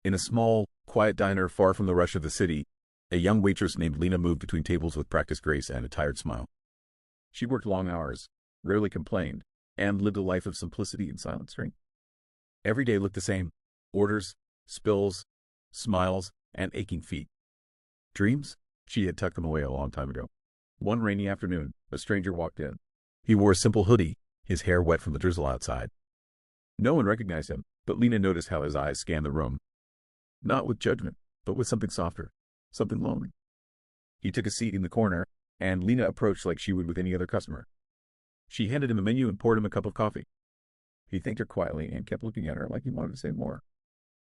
In a small, quiet diner far from the rush of the city, a young waitress named Lena moved between tables with practiced grace and a tired smile. She worked long hours, rarely complained, and lived a life of simplicity and silent strength. Every day looked the same: orders, spills, smiles, and aching feet. Dreams? She had tucked them away a long time ago. One rainy afternoon, a stranger walked in. He wore a simple hoodie, his hair wet from the drizzle outside. No one recognized him, but Lena noticed how his eyes scanned the room. Not with judgment, but with something softer, something lonely. He took a seat in the corner, and Lena approached like she would with any other customer. She handed him a menu and poured him a cup of coffee. He thanked her quietly and kept looking at her like he wanted to say more.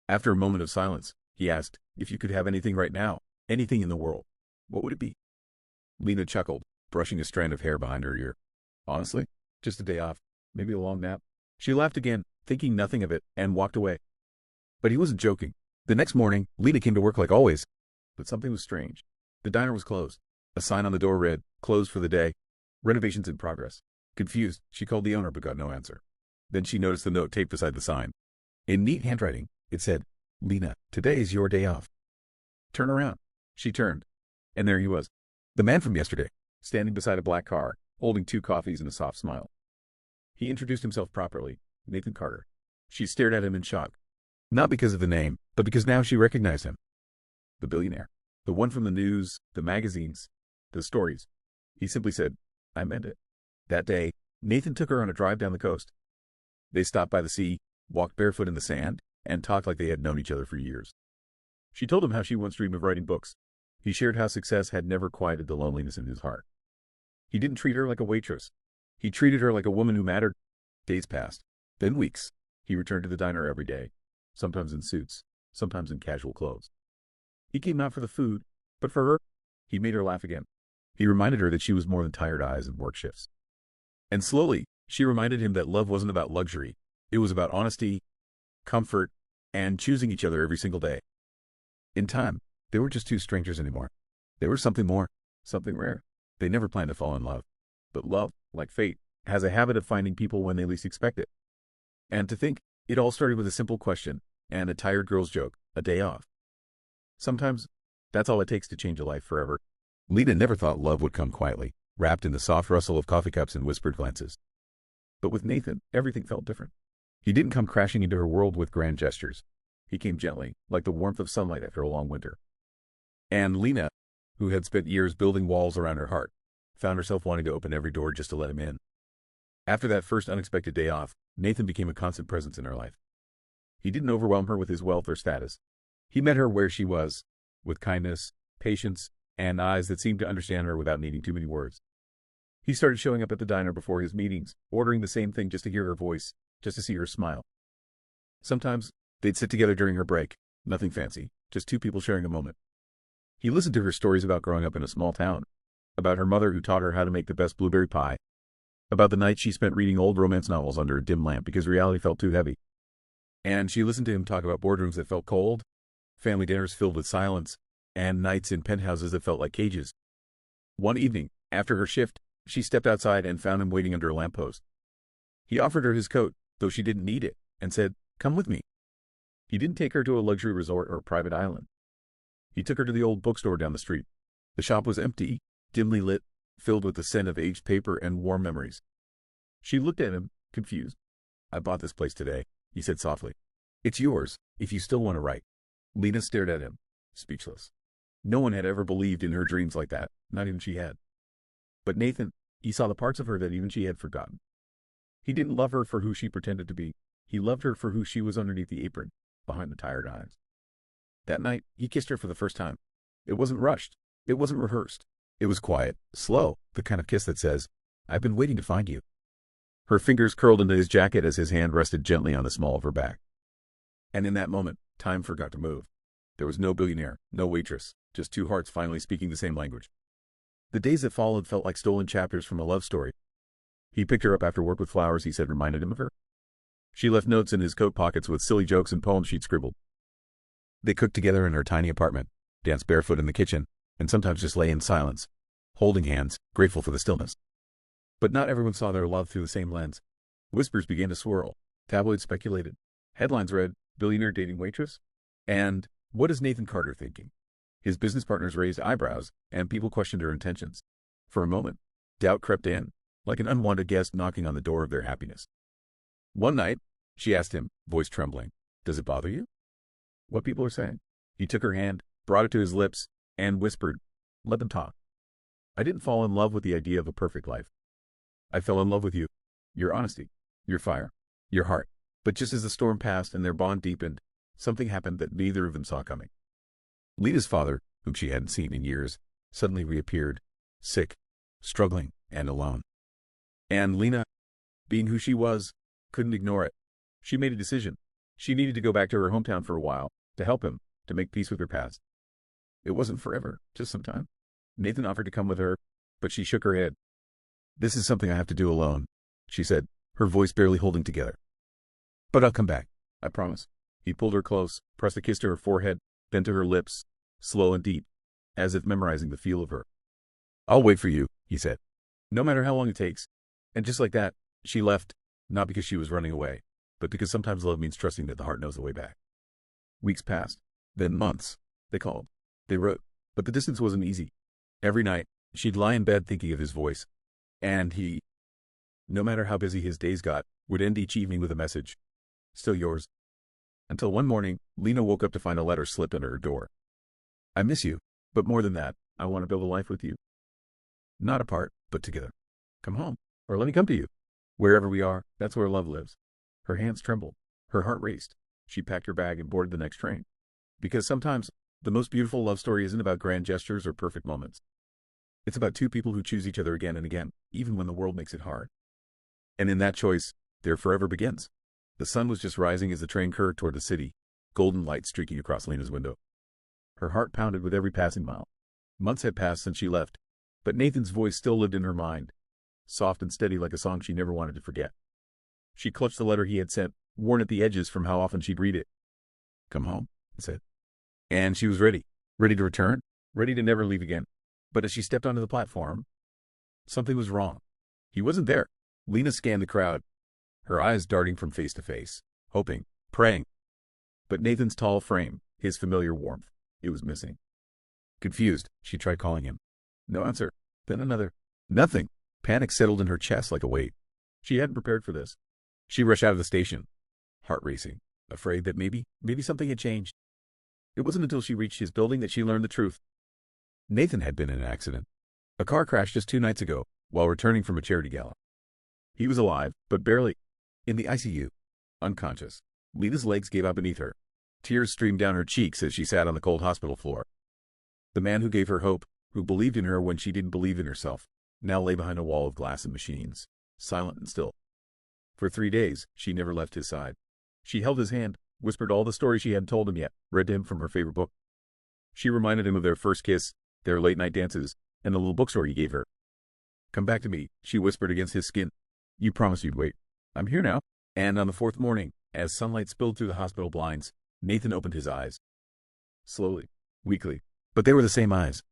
After a moment of silence, he asked, "If you could have anything right now, anything in the world, what would it be?" Lena chuckled, brushing a strand of hair behind her ear. "Honestly, just a day off, maybe a long nap." She laughed again, thinking nothing of it, and walked away. But he wasn't joking. The next morning, Lena came to work like always. But something was strange. The diner was closed. A sign on the door read, "Closed for the day. Renovations in progress." Confused, she called the owner but got no answer. Then she noticed the note taped beside the sign. In neat handwriting, it said, "Lena, today is your day off. Turn around." She turned, and there he was, the man from yesterday, standing beside a black car, holding 2 coffees and a soft smile. He introduced himself properly, Nathan Carter. She stared at him in shock, not because of the name, but because now she recognized him. The billionaire, the one from the news, the magazines, the stories. He simply said, "I meant it." That day, Nathan took her on a drive down the coast. They stopped by the sea, walked barefoot in the sand, and talked like they had known each other for years. She told him how she once dreamed of writing books. He shared how success had never quieted the loneliness in his heart. He didn't treat her like a waitress. He treated her like a woman who mattered. Days passed, then weeks. He returned to the diner every day, sometimes in suits, sometimes in casual clothes. He came not for the food, but for her. He made her laugh again. He reminded her that she was more than tired eyes and work shifts. And slowly, she reminded him that love wasn't about luxury. It was about honesty, comfort, and choosing each other every single day. In time, they were just 2 strangers anymore. They were something more, something rare. They never planned to fall in love. But love, like fate, has a habit of finding people when they least expect it. And to think, it all started with a simple question and a tired girl's joke, a day off. Sometimes, that's all it takes to change a life forever. Lena never thought love would come quietly, wrapped in the soft rustle of coffee cups and whispered glances. But with Nathan, everything felt different. He didn't come crashing into her world with grand gestures. He came gently, like the warmth of sunlight after a long winter. And Lena, who had spent years building walls around her heart, found herself wanting to open every door just to let him in. After that first unexpected day off, Nathan became a constant presence in her life. He didn't overwhelm her with his wealth or status. He met her where she was, with kindness, patience, and eyes that seemed to understand her without needing too many words. He started showing up at the diner before his meetings, ordering the same thing just to hear her voice, just to see her smile. Sometimes, they'd sit together during her break, nothing fancy, just 2 people sharing a moment. He listened to her stories about growing up in a small town, about her mother who taught her how to make the best blueberry pie, about the nights she spent reading old romance novels under a dim lamp because reality felt too heavy. And she listened to him talk about boardrooms that felt cold, family dinners filled with silence, and nights in penthouses that felt like cages. One evening, after her shift, she stepped outside and found him waiting under a lamppost. He offered her his coat, though she didn't need it, and said, "Come with me." He didn't take her to a luxury resort or a private island. He took her to the old bookstore down the street. The shop was empty, dimly lit, filled with the scent of aged paper and warm memories. She looked at him, confused. "I bought this place today," he said softly. "It's yours, if you still want to write." Lena stared at him, speechless. No one had ever believed in her dreams like that, not even she had. But Nathan, he saw the parts of her that even she had forgotten. He didn't love her for who she pretended to be. He loved her for who she was underneath the apron, behind the tired eyes. That night, he kissed her for the first time. It wasn't rushed. It wasn't rehearsed. It was quiet, slow, the kind of kiss that says, "I've been waiting to find you." Her fingers curled into his jacket as his hand rested gently on the small of her back. And in that moment, time forgot to move. There was no billionaire, no waitress, just 2 hearts finally speaking the same language. The days that followed felt like stolen chapters from a love story. He picked her up after work with flowers he said reminded him of her. She left notes in his coat pockets with silly jokes and poems she'd scribbled. They cooked together in her tiny apartment, danced barefoot in the kitchen, and sometimes just lay in silence, holding hands, grateful for the stillness. But not everyone saw their love through the same lens. Whispers began to swirl. Tabloids speculated. Headlines read, "Billionaire dating waitress," And what is Nathan Carter thinking? His business partners raised eyebrows, and people questioned her intentions. For a moment, doubt crept in, like an unwanted guest knocking on the door of their happiness. One night, she asked him, voice trembling, "Does it bother you what people are saying?" He took her hand, brought it to his lips, and whispered, "Let them talk. I didn't fall in love with the idea of a perfect life. I fell in love with you, your honesty, your fire, your heart." But just as the storm passed and their bond deepened, something happened that neither of them saw coming. Lena's father, whom she hadn't seen in years, suddenly reappeared, sick, struggling, and alone. And Lena, being who she was, couldn't ignore it. She made a decision. She needed to go back to her hometown for a while, to help him, to make peace with her past. It wasn't forever, just some time. Nathan offered to come with her, but she shook her head. "This is something I have to do alone," she said, her voice barely holding together. "But I'll come back, I promise." He pulled her close, pressed a kiss to her forehead, then to her lips, slow and deep, as if memorizing the feel of her. "I'll wait for you," he said, "no matter how long it takes." And just like that, she left, not because she was running away, but because sometimes love means trusting that the heart knows the way back. Weeks passed, then months. They called. They wrote. But the distance wasn't easy. Every night, she'd lie in bed thinking of his voice. And he, no matter how busy his days got, would end each evening with a message. "Still yours." Until one morning, Lena woke up to find a letter slipped under her door. "I miss you, but more than that, I want to build a life with you. Not apart, but together. Come home, or let me come to you. Wherever we are, that's where love lives." Her hands trembled. Her heart raced. She packed her bag and boarded the next train. Because sometimes, the most beautiful love story isn't about grand gestures or perfect moments. It's about two people who choose each other again and again, even when the world makes it hard. And in that choice, their forever begins. The sun was just rising as the train curved toward the city, golden light streaking across Lena's window. Her heart pounded with every passing mile. Months had passed since she left, but Nathan's voice still lived in her mind, soft and steady like a song she never wanted to forget. She clutched the letter he had sent, worn at the edges from how often she'd read it. "Come home," he said. And she was ready to return, ready to never leave again. But as she stepped onto the platform, something was wrong. He wasn't there. Lena scanned the crowd, her eyes darting from face to face, hoping, praying. But Nathan's tall frame, his familiar warmth, it was missing. Confused, she tried calling him. No answer. Then another. Nothing. Panic settled in her chest like a weight. She hadn't prepared for this. She rushed out of the station, heart racing, afraid that maybe something had changed. It wasn't until she reached his building that she learned the truth. Nathan had been in an accident. A car crashed just 2 nights ago while returning from a charity gala. He was alive, but barely. In the ICU, unconscious. Lena's legs gave out beneath her. Tears streamed down her cheeks as she sat on the cold hospital floor. The man who gave her hope, who believed in her when she didn't believe in herself, now lay behind a wall of glass and machines, silent and still. For 3 days, she never left his side. She held his hand, whispered all the stories she hadn't told him yet, read to him from her favorite book. She reminded him of their first kiss, their late-night dances, and the little bookstore he gave her. "Come back to me," she whispered against his skin. "You promised you'd wait. I'm here now." And on the 4th morning, as sunlight spilled through the hospital blinds, Nathan opened his eyes. Slowly, weakly, but they were the same eyes.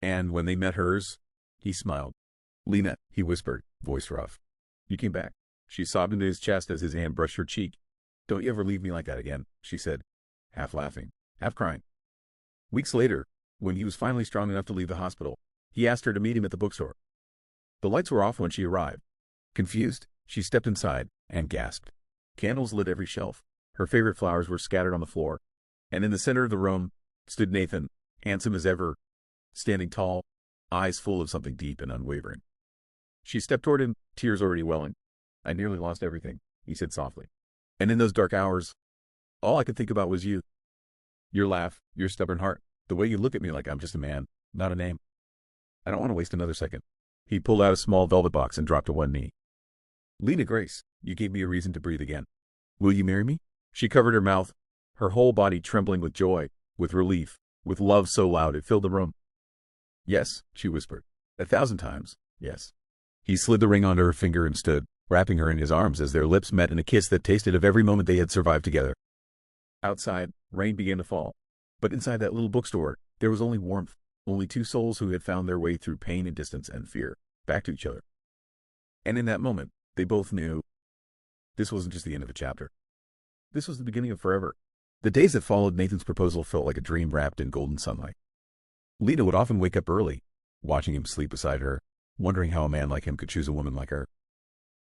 And when they met hers, he smiled. "Lena," he whispered, voice rough. "You came back." She sobbed into his chest as his hand brushed her cheek. "Don't you ever leave me like that again," she said, half laughing, half crying. Weeks later, when he was finally strong enough to leave the hospital, he asked her to meet him at the bookstore. The lights were off when she arrived. Confused, she stepped inside and gasped. Candles lit every shelf. Her favorite flowers were scattered on the floor. And in the center of the room stood Nathan, handsome as ever, standing tall, eyes full of something deep and unwavering. She stepped toward him, tears already welling. "I nearly lost everything," he said softly. "And in those dark hours, all I could think about was you. Your laugh, your stubborn heart, the way you look at me like I'm just a man, not a name. I don't want to waste another second." He pulled out a small velvet box and dropped to one knee. "Lena Grace, you gave me a reason to breathe again. Will you marry me?" She covered her mouth, her whole body trembling with joy, with relief, with love so loud it filled the room. "Yes," she whispered. 1,000 times, yes. He slid the ring onto her finger and stood, wrapping her in his arms as their lips met in a kiss that tasted of every moment they had survived together. Outside, rain began to fall. But inside that little bookstore, there was only warmth, only 2 souls who had found their way through pain and distance and fear, back to each other. And in that moment, they both knew this wasn't just the end of a chapter. This was the beginning of forever. The days that followed Nathan's proposal felt like a dream wrapped in golden sunlight. Lena would often wake up early, watching him sleep beside her, wondering how a man like him could choose a woman like her.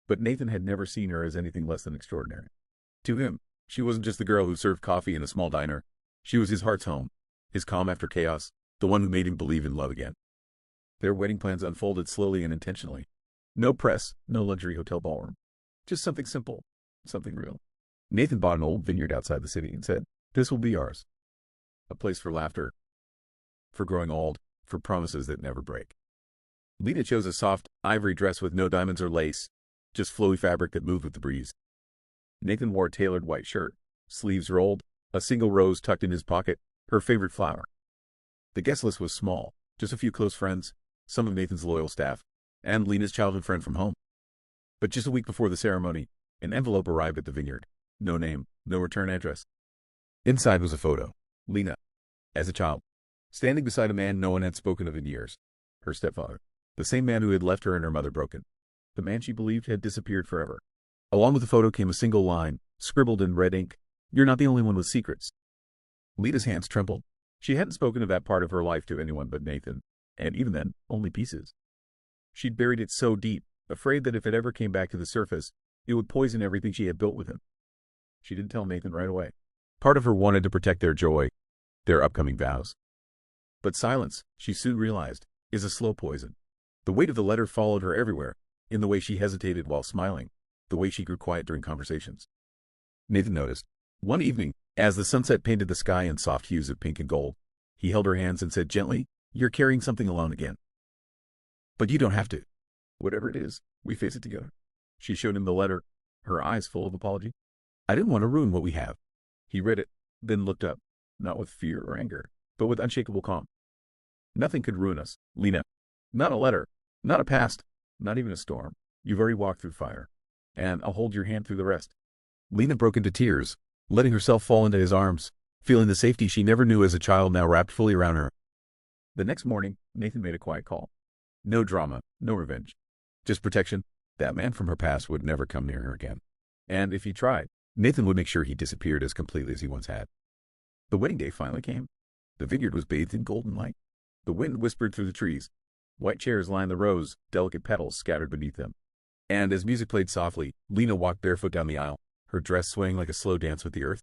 But Nathan had never seen her as anything less than extraordinary. To him, she wasn't just the girl who served coffee in a small diner. She was his heart's home, his calm after chaos, the one who made him believe in love again. Their wedding plans unfolded slowly and intentionally. No press, no luxury hotel ballroom. Just something simple, something real. Nathan bought an old vineyard outside the city and said, "This will be ours." A place for laughter, for growing old, for promises that never break. Lena chose a soft, ivory dress with no diamonds or lace, just flowy fabric that moved with the breeze. Nathan wore a tailored white shirt, sleeves rolled, a single rose tucked in his pocket, her favorite flower. The guest list was small, just a few close friends, some of Nathan's loyal staff, and Lena's childhood friend from home. But just a week before the ceremony, an envelope arrived at the vineyard. No name, no return address. Inside was a photo. Lena, as a child, standing beside a man no one had spoken of in years. Her stepfather. The same man who had left her and her mother broken. The man she believed had disappeared forever. Along with the photo came a single line, scribbled in red ink. "You're not the only one with secrets." Lena's hands trembled. She hadn't spoken of that part of her life to anyone but Nathan, and even then, only pieces. She'd buried it so deep, afraid that if it ever came back to the surface, it would poison everything she had built with him. She didn't tell Nathan right away. Part of her wanted to protect their joy, their upcoming vows. But silence, she soon realized, is a slow poison. The weight of the letter followed her everywhere, in the way she hesitated while smiling, the way she grew quiet during conversations. Nathan noticed. One evening, as the sunset painted the sky in soft hues of pink and gold, he held her hands and said gently, "You're carrying something alone again. But you don't have to. Whatever it is, we face it together." She showed him the letter, her eyes full of apology. "I didn't want to ruin what we have." He read it, then looked up, not with fear or anger, but with unshakable calm. "Nothing could ruin us, Lena. Not a letter, not a past, not even a storm. You've already walked through fire, and I'll hold your hand through the rest." Lena broke into tears, letting herself fall into his arms, feeling the safety she never knew as a child now wrapped fully around her. The next morning, Nathan made a quiet call. No drama, no revenge. Just protection. That man from her past would never come near her again. And if he tried, Nathan would make sure he disappeared as completely as he once had. The wedding day finally came. The vineyard was bathed in golden light. The wind whispered through the trees. White chairs lined the rows, delicate petals scattered beneath them. And as music played softly, Lena walked barefoot down the aisle, her dress swaying like a slow dance with the earth.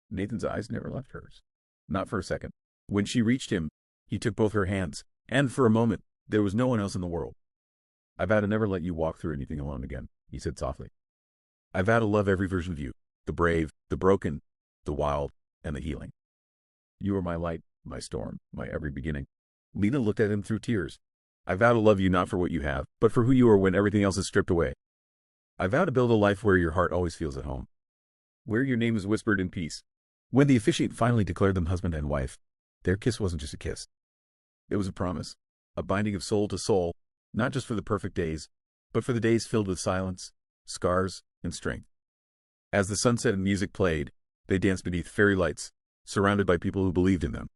Nathan's eyes never left hers. Not for a second. When she reached him, he took both her hands, and for a moment, there was no one else in the world. "I vow to never let you walk through anything alone again," he said softly. "I vow to love every version of you, the brave, the broken, the wild, and the healing. You are my light, my storm, my every beginning." Lena looked at him through tears. "I vow to love you not for what you have, but for who you are when everything else is stripped away. I vow to build a life where your heart always feels at home, where your name is whispered in peace." When the officiant finally declared them husband and wife, their kiss wasn't just a kiss. It was a promise, a binding of soul to soul, not just for the perfect days, but for the days filled with silence, scars, and strength. As the sunset and music played, they danced beneath fairy lights, surrounded by people who believed in them.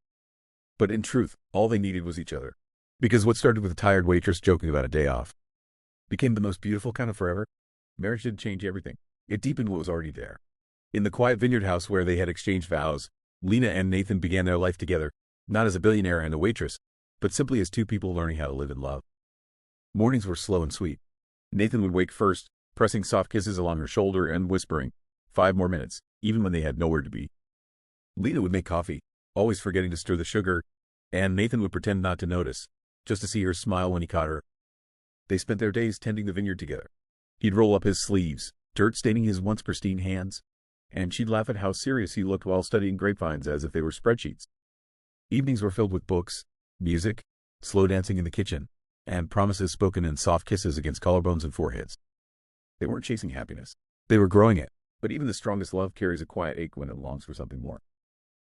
But in truth, all they needed was each other. Because what started with a tired waitress joking about a day off became the most beautiful kind of forever. Marriage didn't change everything. It deepened what was already there. In the quiet vineyard house where they had exchanged vows, Lena and Nathan began their life together, not as a billionaire and a waitress, but simply as two people learning how to live in love. Mornings were slow and sweet. Nathan would wake first, pressing soft kisses along her shoulder and whispering, 5 more minutes, even when they had nowhere to be. Lena would make coffee, always forgetting to stir the sugar, and Nathan would pretend not to notice, just to see her smile when he caught her. They spent their days tending the vineyard together. He'd roll up his sleeves, dirt staining his once pristine hands, and she'd laugh at how serious he looked while studying grapevines as if they were spreadsheets. Evenings were filled with books, music, slow dancing in the kitchen, and promises spoken in soft kisses against collarbones and foreheads. They weren't chasing happiness. They were growing it, but even the strongest love carries a quiet ache when it longs for something more.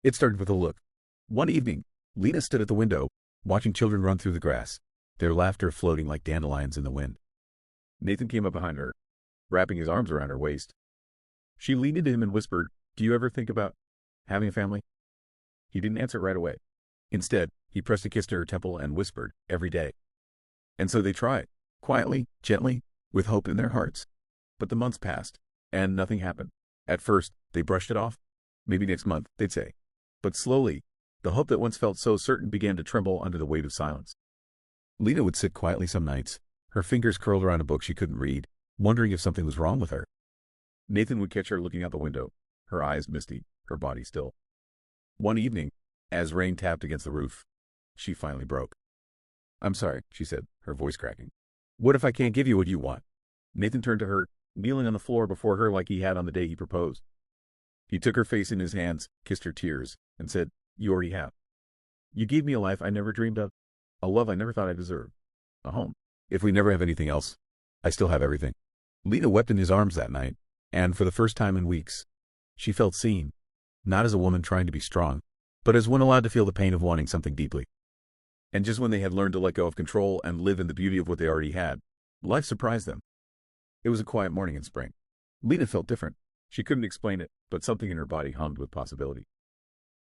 It started with a look. One evening, Lena stood at the window, watching children run through the grass, their laughter floating like dandelions in the wind. Nathan came up behind her, wrapping his arms around her waist. She leaned into him and whispered, "Do you ever think about having a family?" He didn't answer right away. Instead, he pressed a kiss to her temple and whispered, "Every day." And so they tried, quietly, gently, with hope in their hearts. But the months passed, and nothing happened. At first, they brushed it off. Maybe next month, they'd say. But slowly, the hope that once felt so certain began to tremble under the weight of silence. Lena would sit quietly some nights, her fingers curled around a book she couldn't read, wondering if something was wrong with her. Nathan would catch her looking out the window, her eyes misty, her body still. One evening, as rain tapped against the roof, she finally broke. "I'm sorry," she said, her voice cracking. "What if I can't give you what you want?" Nathan turned to her, kneeling on the floor before her like he had on the day he proposed. He took her face in his hands, kissed her tears, and said, "You already have. You gave me a life I never dreamed of, a love I never thought I deserved, a home. If we never have anything else, I still have everything." Lena wept in his arms that night, and for the first time in weeks, she felt seen, not as a woman trying to be strong, but as one allowed to feel the pain of wanting something deeply. And just when they had learned to let go of control and live in the beauty of what they already had, life surprised them. It was a quiet morning in spring. Lena felt different. She couldn't explain it, but something in her body hummed with possibility.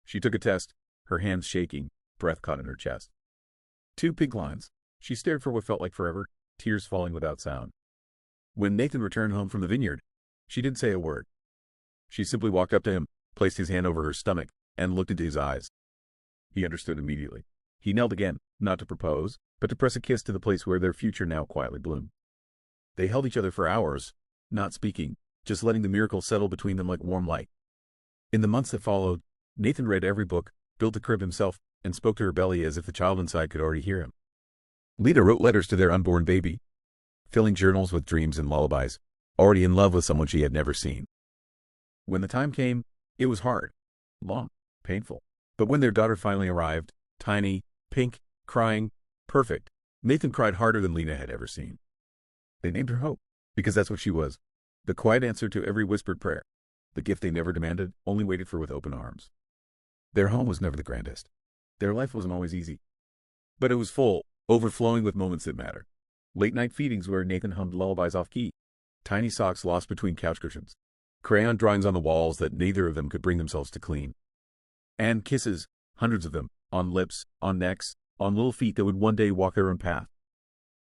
She took a test, her hands shaking, breath caught in her chest. 2 pink lines. She stared for what felt like forever, tears falling without sound. When Nathan returned home from the vineyard, she didn't say a word. She simply walked up to him, placed his hand over her stomach, and looked into his eyes. He understood immediately. He knelt again, not to propose, but to press a kiss to the place where their future now quietly bloomed. They held each other for hours, not speaking, just letting the miracle settle between them like warm light. In the months that followed, Nathan read every book, built the crib himself, and spoke to her belly as if the child inside could already hear him. Lena wrote letters to their unborn baby, filling journals with dreams and lullabies, already in love with someone she had never seen. When the time came, it was hard, long, painful. But when their daughter finally arrived, tiny, pink, crying, perfect, Nathan cried harder than Lena had ever seen. They named her Hope, because that's what she was. The quiet answer to every whispered prayer. The gift they never demanded, only waited for with open arms. Their home was never the grandest. Their life wasn't always easy. But it was full, overflowing with moments that mattered. Late-night feedings where Nathan hummed lullabies off-key. Tiny socks lost between couch cushions. Crayon drawings on the walls that neither of them could bring themselves to clean. And kisses, hundreds of them, on lips, on necks, on little feet that would one day walk their own path.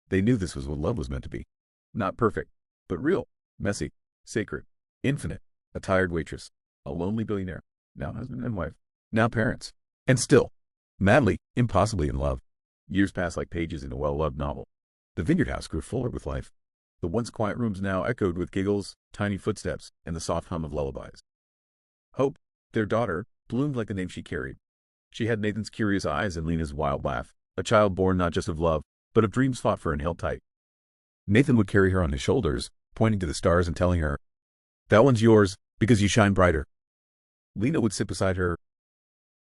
They knew this was what love was meant to be. Not perfect, but real, messy, sacred, infinite. A tired waitress, a lonely billionaire, now husband and wife, now parents, and still, madly, impossibly in love. Years passed like pages in a well-loved novel. The vineyard house grew fuller with life. The once quiet rooms now echoed with giggles, tiny footsteps, and the soft hum of lullabies. Hope, their daughter, bloomed like the name she carried. She had Nathan's curious eyes and Lena's wild laugh, a child born not just of love, but of dreams fought for and held tight. Nathan would carry her on his shoulders, pointing to the stars and telling her, "That one's yours, because you shine brighter." Lena would sit beside her,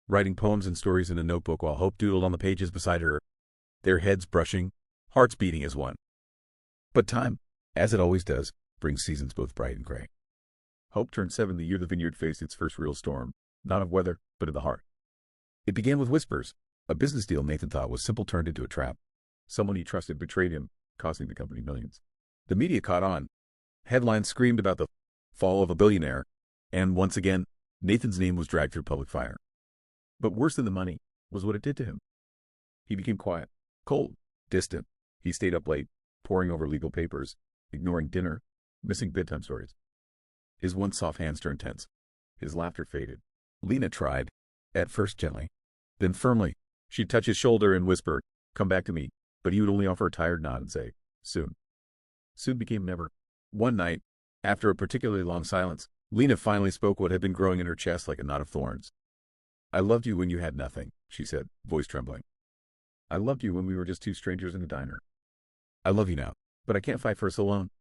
writing poems and stories in a notebook while Hope doodled on the pages beside her, their heads brushing, hearts beating as one. But time, as it always does, brings seasons both bright and gray. Hope turned 7 the year the vineyard faced its first real storm, not of weather, but of the heart. It began with whispers. A business deal Nathan thought was simple turned into a trap. Someone he trusted betrayed him, costing the company millions. The media caught on. Headlines screamed about the fall of a billionaire, and once again, Nathan's name was dragged through public fire. But worse than the money was what it did to him. He became quiet, cold, distant. He stayed up late, poring over legal papers, ignoring dinner, missing bedtime stories. His once soft hands turned tense. His laughter faded. Lena tried, at first gently, then firmly. She'd touch his shoulder and whisper, "Come back to me," but he would only offer a tired nod and say, "Soon." Soon became never. One night, after a particularly long silence, Lena finally spoke what had been growing in her chest like a knot of thorns. "I loved you when you had nothing," she said, voice trembling. "I loved you when we were just 2 strangers in a diner. I love you now, but I can't fight for us alone."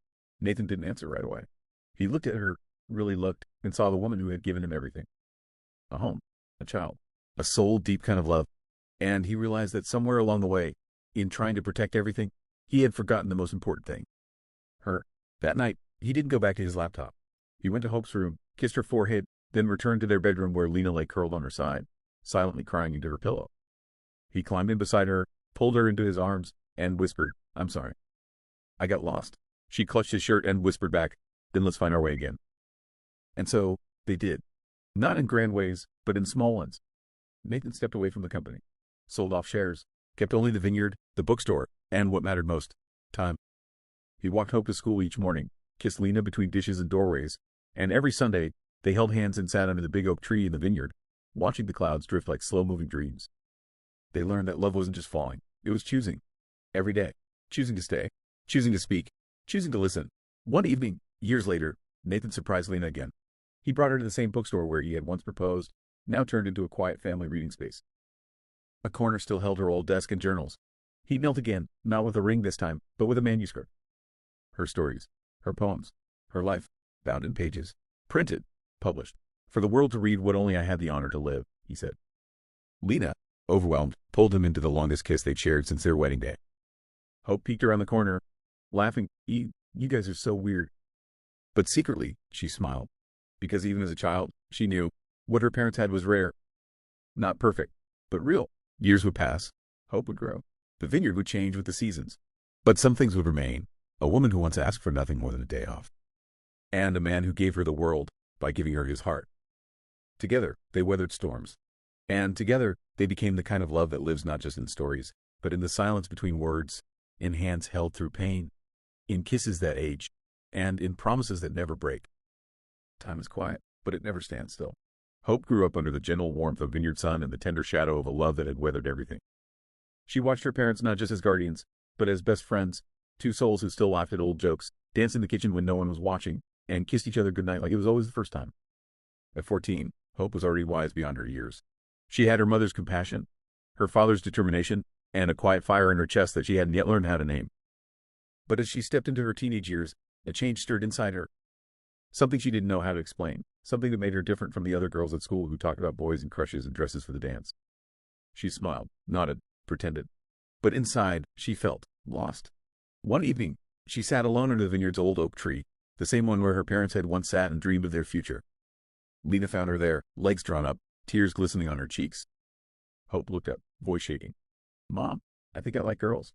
Nathan didn't answer right away. He looked at her, really looked, and saw the woman who had given him everything. A home, a child, a soul-deep kind of love. And he realized that somewhere along the way, in trying to protect everything, he had forgotten the most important thing. Her. That night, he didn't go back to his laptop. He went to Hope's room, kissed her forehead, then returned to their bedroom where Lena lay curled on her side, silently crying into her pillow. He climbed in beside her, pulled her into his arms, and whispered, "I'm sorry. I got lost." She clutched his shirt and whispered back, "Then let's find our way again." And so, they did. Not in grand ways, but in small ones. Nathan stepped away from the company, sold off shares, kept only the vineyard, the bookstore, and what mattered most, time. He walked Hope to school each morning, kissed Lena between dishes and doorways, and every Sunday, They held hands and sat under the big oak tree in the vineyard, watching the clouds drift like slow-moving dreams. They learned that love wasn't just falling, it was choosing. Every day. Choosing to stay. Choosing to speak. Choosing to listen. One evening, years later, Nathan surprised Lena again. He brought her to the same bookstore where he had once proposed, now turned into a quiet family reading space. A corner still held her old desk and journals. He knelt again, not with a ring this time, but with a manuscript. Her stories, her poems, her life, bound in pages, printed, published, for the world to read what only I had the honor to live, he said. Lena, overwhelmed, pulled him into the longest kiss they'd shared since their wedding day. Hope peeked around the corner, laughing. You guys are so weird. But secretly, she smiled, because even as a child, she knew what her parents had was rare. Not perfect, but real. Years would pass. Hope would grow. The vineyard would change with the seasons. But some things would remain. A woman who once asked for nothing more than a day off. And a man who gave her the world by giving her his heart. Together, they weathered storms. And together, they became the kind of love that lives not just in stories, but in the silence between words, in hands held through pain, in kisses that age, and in promises that never break. Time is quiet, but it never stands still. Hope grew up under the gentle warmth of vineyard sun and the tender shadow of a love that had weathered everything. She watched her parents not just as guardians, but as best friends, two souls who still laughed at old jokes, danced in the kitchen when no one was watching, and kissed each other goodnight like it was always the first time. At 14, Hope was already wise beyond her years. She had her mother's compassion, her father's determination, and a quiet fire in her chest that she hadn't yet learned how to name. But as she stepped into her teenage years, a change stirred inside her. Something she didn't know how to explain, something that made her different from the other girls at school who talked about boys and crushes and dresses for the dance. She smiled, nodded, pretended. But inside, she felt lost. One evening, she sat alone under the vineyard's old oak tree, the same one where her parents had once sat and dreamed of their future. Lena found her there, legs drawn up, tears glistening on her cheeks. Hope looked up, voice shaking. Mom, I think I like girls.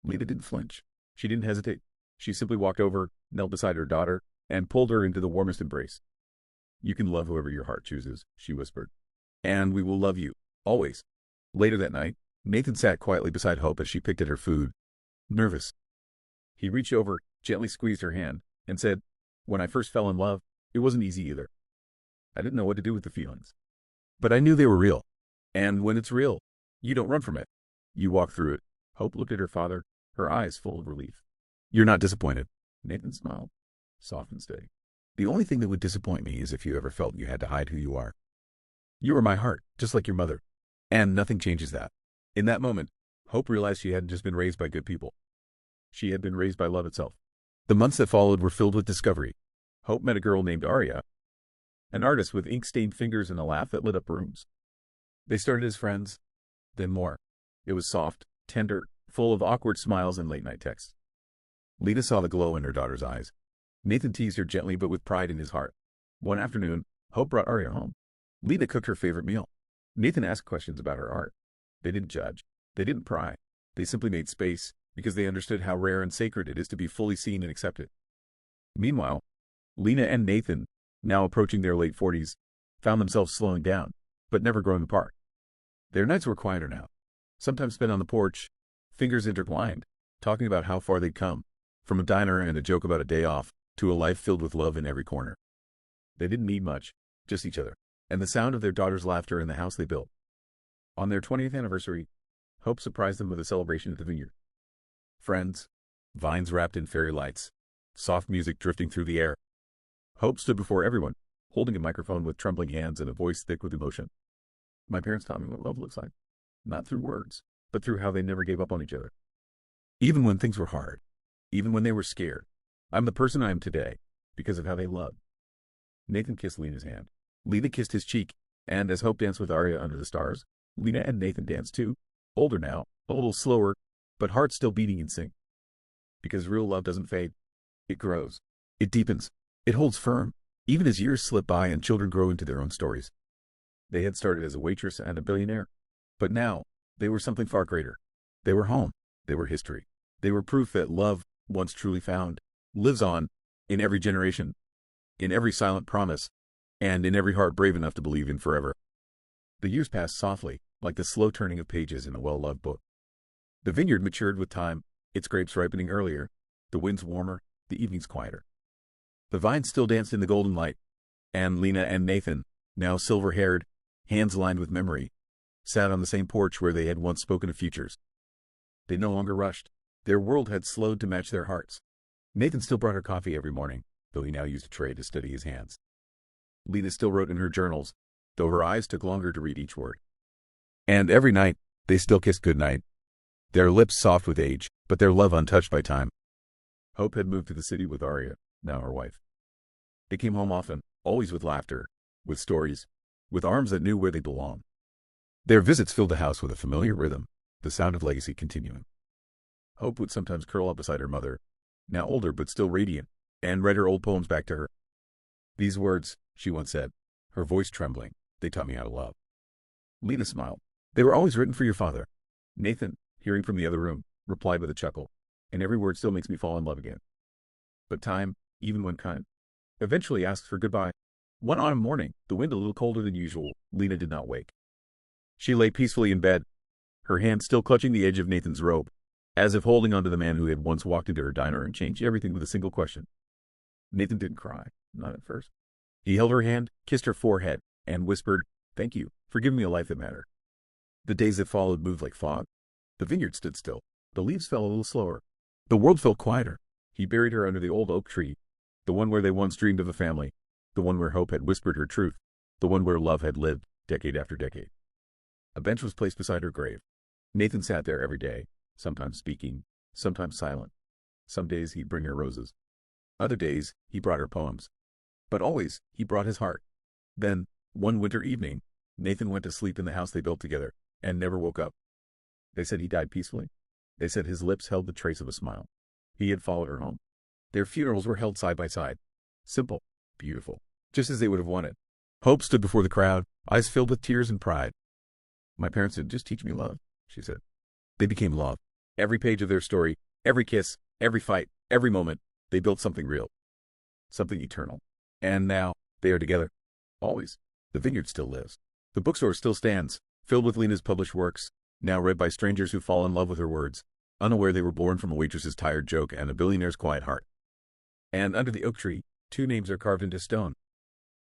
Lena didn't flinch. She didn't hesitate. She simply walked over, knelt beside her daughter, and pulled her into the warmest embrace. You can love whoever your heart chooses, she whispered. And we will love you, always. Later that night, Nathan sat quietly beside Hope as she picked at her food, nervous. He reached over, gently squeezed her hand, and said, when I first fell in love, it wasn't easy either. I didn't know what to do with the feelings. But I knew they were real. And when it's real, you don't run from it. You walk through it. Hope looked at her father, her eyes full of relief. You're not disappointed. Nathan smiled, soft and steady. The only thing that would disappoint me is if you ever felt you had to hide who you are. You are my heart, just like your mother. And nothing changes that. In that moment, Hope realized she hadn't just been raised by good people. She had been raised by love itself. The months that followed were filled with discovery. Hope met a girl named Arya, an artist with ink-stained fingers and a laugh that lit up rooms. They started as friends, then more. It was soft, tender, full of awkward smiles and late-night texts. Lena saw the glow in her daughter's eyes. Nathan teased her gently but with pride in his heart. One afternoon, Hope brought Arya home. Lena cooked her favorite meal. Nathan asked questions about her art. They didn't judge. They didn't pry. They simply made space because they understood how rare and sacred it is to be fully seen and accepted. Meanwhile, Lena and Nathan, now approaching their late 40s, found themselves slowing down, but never growing apart. Their nights were quieter now, sometimes spent on the porch, fingers intertwined, talking about how far they'd come, from a diner and a joke about a day off, to a life filled with love in every corner. They didn't need much, just each other, and the sound of their daughter's laughter in the house they built. On their 20th anniversary, Hope surprised them with a celebration at the vineyard. Friends, vines wrapped in fairy lights, soft music drifting through the air. Hope stood before everyone, holding a microphone with trembling hands and a voice thick with emotion. My parents taught me what love looks like, not through words, but through how they never gave up on each other. Even when things were hard, even when they were scared, I'm the person I am today because of how they loved. Nathan kissed Lena's hand. Lena kissed his cheek, and as Hope danced with Arya under the stars, Lena and Nathan danced too, older now, a little slower, but hearts still beating in sync. Because real love doesn't fade. It grows. It deepens. It holds firm, even as years slip by and children grow into their own stories. They had started as a waitress and a billionaire, but now they were something far greater. They were home. They were history. They were proof that love, once truly found, lives on, in every generation, in every silent promise, and in every heart brave enough to believe in forever. The years passed softly, like the slow turning of pages in a well-loved book. The vineyard matured with time, its grapes ripening earlier, the winds warmer, the evenings quieter. The vines still danced in the golden light, And Lena and Nathan, now silver-haired, hands lined with memory, sat on the same porch where they had once spoken of futures. They no longer rushed. Their world had slowed to match their hearts. Nathan still brought her coffee every morning, though he now used a tray to steady his hands. Lena still wrote in her journals, though her eyes took longer to read each word. And every night, they still kissed goodnight, their lips soft with age, but their love untouched by time. Hope had moved to the city with Arya, now her wife. They came home often, always with laughter, with stories, with arms that knew where they belonged. Their visits filled the house with a familiar rhythm, the sound of legacy continuing. Hope would sometimes curl up beside her mother, now older but still radiant, and read her old poems back to her. "These words," she once said, her voice trembling, "they taught me how to love." Lena smiled. "They were always written for your father." Nathan, hearing from the other room, replied with a chuckle, "And every word still makes me fall in love again." But time, even when kind, eventually asks for goodbye. One autumn morning, the wind a little colder than usual, Lena did not wake. She lay peacefully in bed, her hand still clutching the edge of Nathan's robe, as if holding on to the man who had once walked into her diner and changed everything with a single question. Nathan didn't cry, not at first. He held her hand, kissed her forehead, and whispered, "Thank you for giving me a life that mattered." The days that followed moved like fog. The vineyard stood still. The leaves fell a little slower. The world felt quieter. He buried her under the old oak tree, the one where they once dreamed of a family, the one where hope had whispered her truth, the one where love had lived, decade after decade. A bench was placed beside her grave. Nathan sat there every day, sometimes speaking, sometimes silent. Some days he'd bring her roses. Other days he brought her poems. But always he brought his heart. Then, one winter evening, Nathan went to sleep in the house they built together, and never woke up. They said he died peacefully. They said his lips held the trace of a smile. He had followed her home. Their funerals were held side by side. Simple, beautiful, just as they would have wanted. Hope stood before the crowd, eyes filled with tears and pride. "My parents said, 'Just teach me love,'" she said. They became love. Every page of their story, every kiss, every fight, every moment, they built something real, something eternal. And now, they are together. Always. The vineyard still lives. The bookstore still stands, filled with Lena's published works, now read by strangers who fall in love with her words, unaware they were born from a waitress's tired joke and a billionaire's quiet heart. And under the oak tree, two names are carved into stone.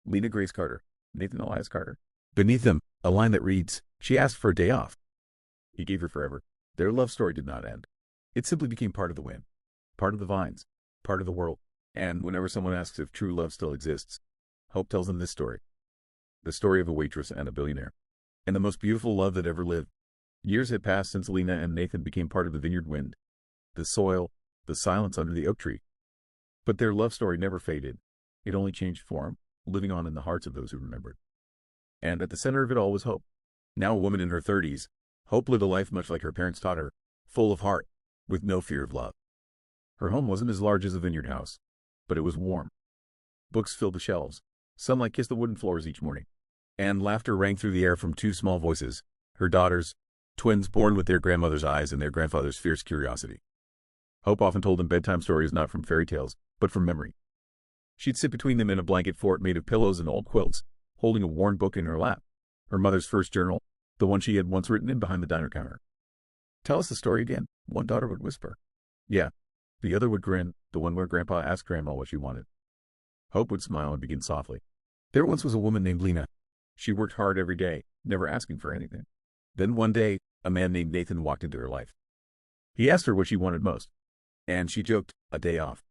Lena Grace Carter, Nathan Elias Carter. Beneath them, a line that reads, "She asked for a day off." He gave her forever. Their love story did not end. It simply became part of the wind, part of the vines, part of the world. And whenever someone asks if true love still exists, Hope tells them this story. The story of a waitress and a billionaire. And the most beautiful love that ever lived. Years had passed since Lena and Nathan became part of the vineyard wind, the soil, the silence under the oak tree. But their love story never faded. It only changed form, living on in the hearts of those who remembered. And at the center of it all was Hope. Now a woman in her 30s, Hope lived a life much like her parents taught her, full of heart, with no fear of love. Her home wasn't as large as a vineyard house, but it was warm. Books filled the shelves, sunlight kissed the wooden floors each morning, and laughter rang through the air from two small voices, her daughters, twins born with their grandmother's eyes and their grandfather's fierce curiosity. Hope often told them bedtime stories not from fairy tales, but from memory. She'd sit between them in a blanket fort made of pillows and old quilts, holding a worn book in her lap, her mother's first journal, the one she had once written in behind the diner counter. "Tell us the story again," one daughter would whisper. "Yeah." The other would grin, the one where Grandpa asked Grandma what she wanted. Hope would smile and begin softly. "There once was a woman named Lena. She worked hard every day, never asking for anything. Then one day, a man named Nathan walked into her life. He asked her what she wanted most, and she joked, a day off.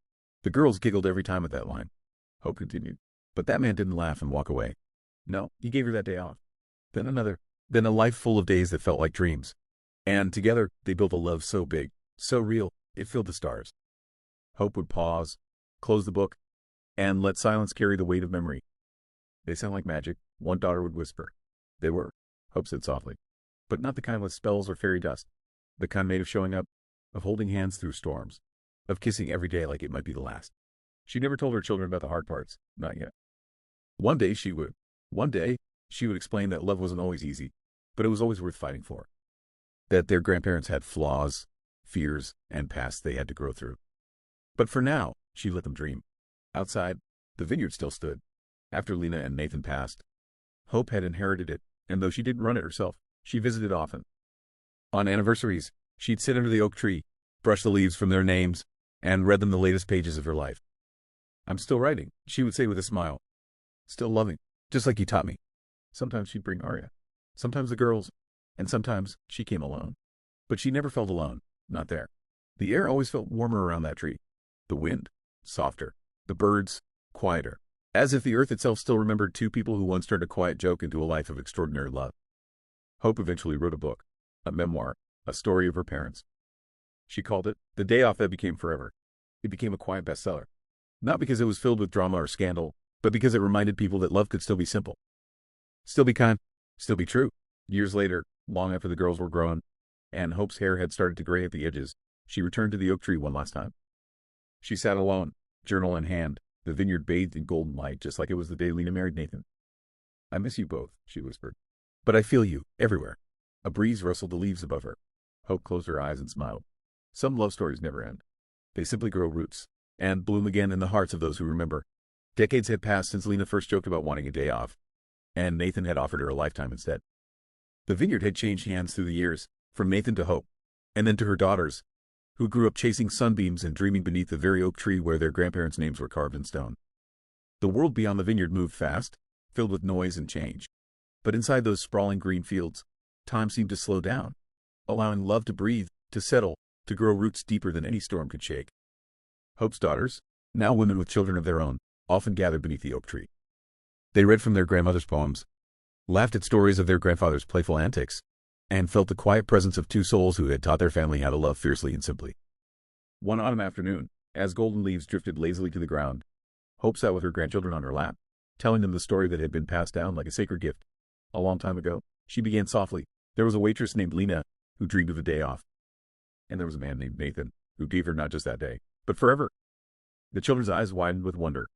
The girls giggled every time at that line." Hope continued. "But that man didn't laugh and walk away. No, he gave her that day off. Then another, then a life full of days that felt like dreams. And together, they built a love so big, so real, it filled the stars." Hope would pause, close the book, and let silence carry the weight of memory. "They sound like magic," one daughter would whisper. "They were," Hope said softly. "But not the kind with spells or fairy dust. The kind made of showing up, of holding hands through storms, of kissing every day like it might be the last." She never told her children about the hard parts, not yet. One day she would explain that love wasn't always easy, but it was always worth fighting for. That their grandparents had flaws, fears, and pasts they had to grow through. But for now, she let them dream. Outside, the vineyard still stood. After Lena and Nathan passed, Hope had inherited it, and though she didn't run it herself, she visited often. On anniversaries, she'd sit under the oak tree, brush the leaves from their names, and read them the latest pages of her life. "I'm still writing," she would say with a smile. still loving, just like you taught me. Sometimes she'd bring Arya, sometimes the girls, and sometimes she came alone. But she never felt alone, not there. The air always felt warmer around that tree. The wind, softer. The birds, quieter. As if the earth itself still remembered two people who once turned a quiet joke into a life of extraordinary love. Hope eventually wrote a book, a memoir, a story of her parents. She called it The Day Off That Became Forever. It became a quiet bestseller. Not because it was filled with drama or scandal, but because it reminded people that love could still be simple. Still be kind, still be true. Years later, long after the girls were grown, and Hope's hair had started to gray at the edges, she returned to the oak tree one last time. She sat alone, journal in hand, the vineyard bathed in golden light, just like it was the day Lena married Nathan. "I miss you both," she whispered. "But I feel you, everywhere." A breeze rustled the leaves above her. Hope closed her eyes and smiled. Some love stories never end. They simply grow roots, and bloom again in the hearts of those who remember. Decades had passed since Lena first joked about wanting a day off, and Nathan had offered her a lifetime instead. The vineyard had changed hands through the years, from Nathan to Hope, and then to her daughters, who grew up chasing sunbeams and dreaming beneath the very oak tree where their grandparents' names were carved in stone. The world beyond the vineyard moved fast, filled with noise and change. But inside those sprawling green fields, time seemed to slow down, allowing love to breathe, to settle, to grow roots deeper than any storm could shake. Hope's daughters, now women with children of their own, often gathered beneath the oak tree. They read from their grandmother's poems, laughed at stories of their grandfather's playful antics, and felt the quiet presence of two souls who had taught their family how to love fiercely and simply. One autumn afternoon, as golden leaves drifted lazily to the ground, Hope sat with her grandchildren on her lap, telling them the story that had been passed down like a sacred gift. A long time ago, she began softly. There was a waitress named Lena who dreamed of a day off. And there was a man named Nathan who gave her not just that day, but forever. The children's eyes widened with wonder.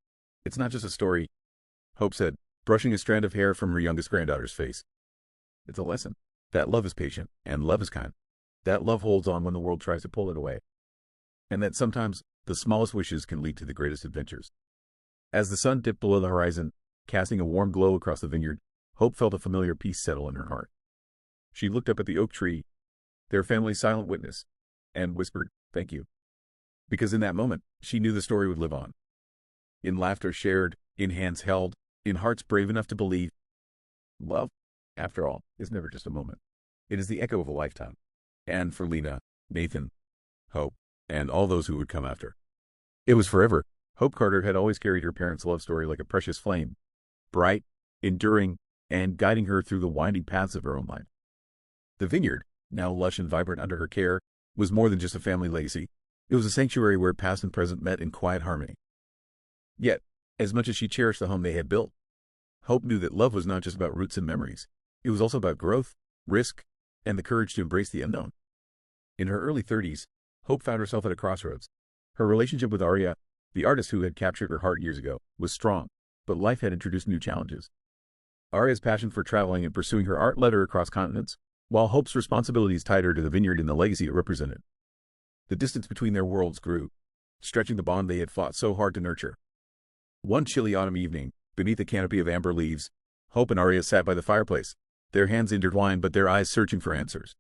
"It's not just a story," Hope said, brushing a strand of hair from her youngest granddaughter's face. "It's a lesson. That love is patient, and love is kind. That love holds on when the world tries to pull it away. And that sometimes the smallest wishes can lead to the greatest adventures." As the sun dipped below the horizon, casting a warm glow across the vineyard, Hope felt a familiar peace settle in her heart. She looked up at the oak tree, their family's silent witness, and whispered, "Thank you." Because in that moment, she knew the story would live on. In laughter shared, in hands held, in hearts brave enough to believe. Love, after all, is never just a moment. It is the echo of a lifetime. And for Lena, Nathan, Hope, and all those who would come after, it was forever. Hope Carter had always carried her parents' love story like a precious flame, bright, enduring, and guiding her through the winding paths of her own life. The vineyard, now lush and vibrant under her care, was more than just a family legacy. It was a sanctuary where past and present met in quiet harmony. Yet, as much as she cherished the home they had built, Hope knew that love was not just about roots and memories. It was also about growth, risk, and the courage to embrace the unknown. In her early 30s, Hope found herself at a crossroads. Her relationship with Arya, the artist who had captured her heart years ago, was strong, but life had introduced new challenges. Arya's passion for traveling and pursuing her art led her across continents, while Hope's responsibilities tied her to the vineyard and the legacy it represented. The distance between their worlds grew, stretching the bond they had fought so hard to nurture. One chilly autumn evening, beneath a canopy of amber leaves, Hope and Arya sat by the fireplace, their hands intertwined but their eyes searching for answers.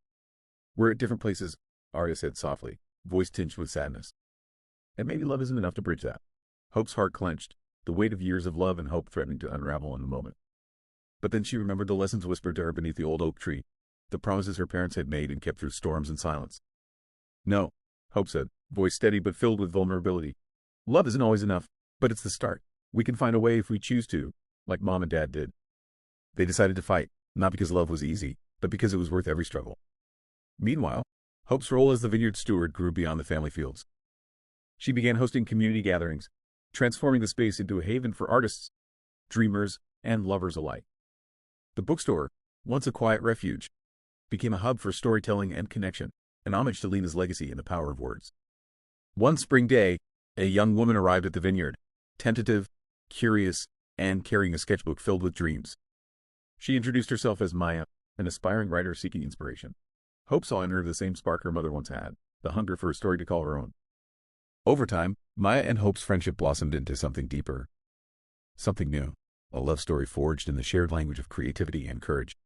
"We're at different places," Arya said softly, voice tinged with sadness. "And maybe love isn't enough to bridge that." Hope's heart clenched, the weight of years of love and hope threatening to unravel in a moment. But then she remembered the lessons whispered to her beneath the old oak tree, the promises her parents had made and kept through storms and silence. "No," Hope said, voice steady but filled with vulnerability. "Love isn't always enough, but it's the start. We can find a way if we choose to, like Mom and Dad did." They decided to fight, not because love was easy, but because it was worth every struggle. Meanwhile, Hope's role as the vineyard steward grew beyond the family fields. She began hosting community gatherings, transforming the space into a haven for artists, dreamers, and lovers alike. The bookstore, once a quiet refuge, became a hub for storytelling and connection, an homage to Lena's legacy and the power of words. One spring day, a young woman arrived at the vineyard, tentative, curious, and carrying a sketchbook filled with dreams. She introduced herself as Maya, an aspiring writer seeking inspiration. Hope saw in her the same spark her mother once had, the hunger for a story to call her own. Over time, Maya and Hope's friendship blossomed into something deeper, something new, a love story forged in the shared language of creativity and courage.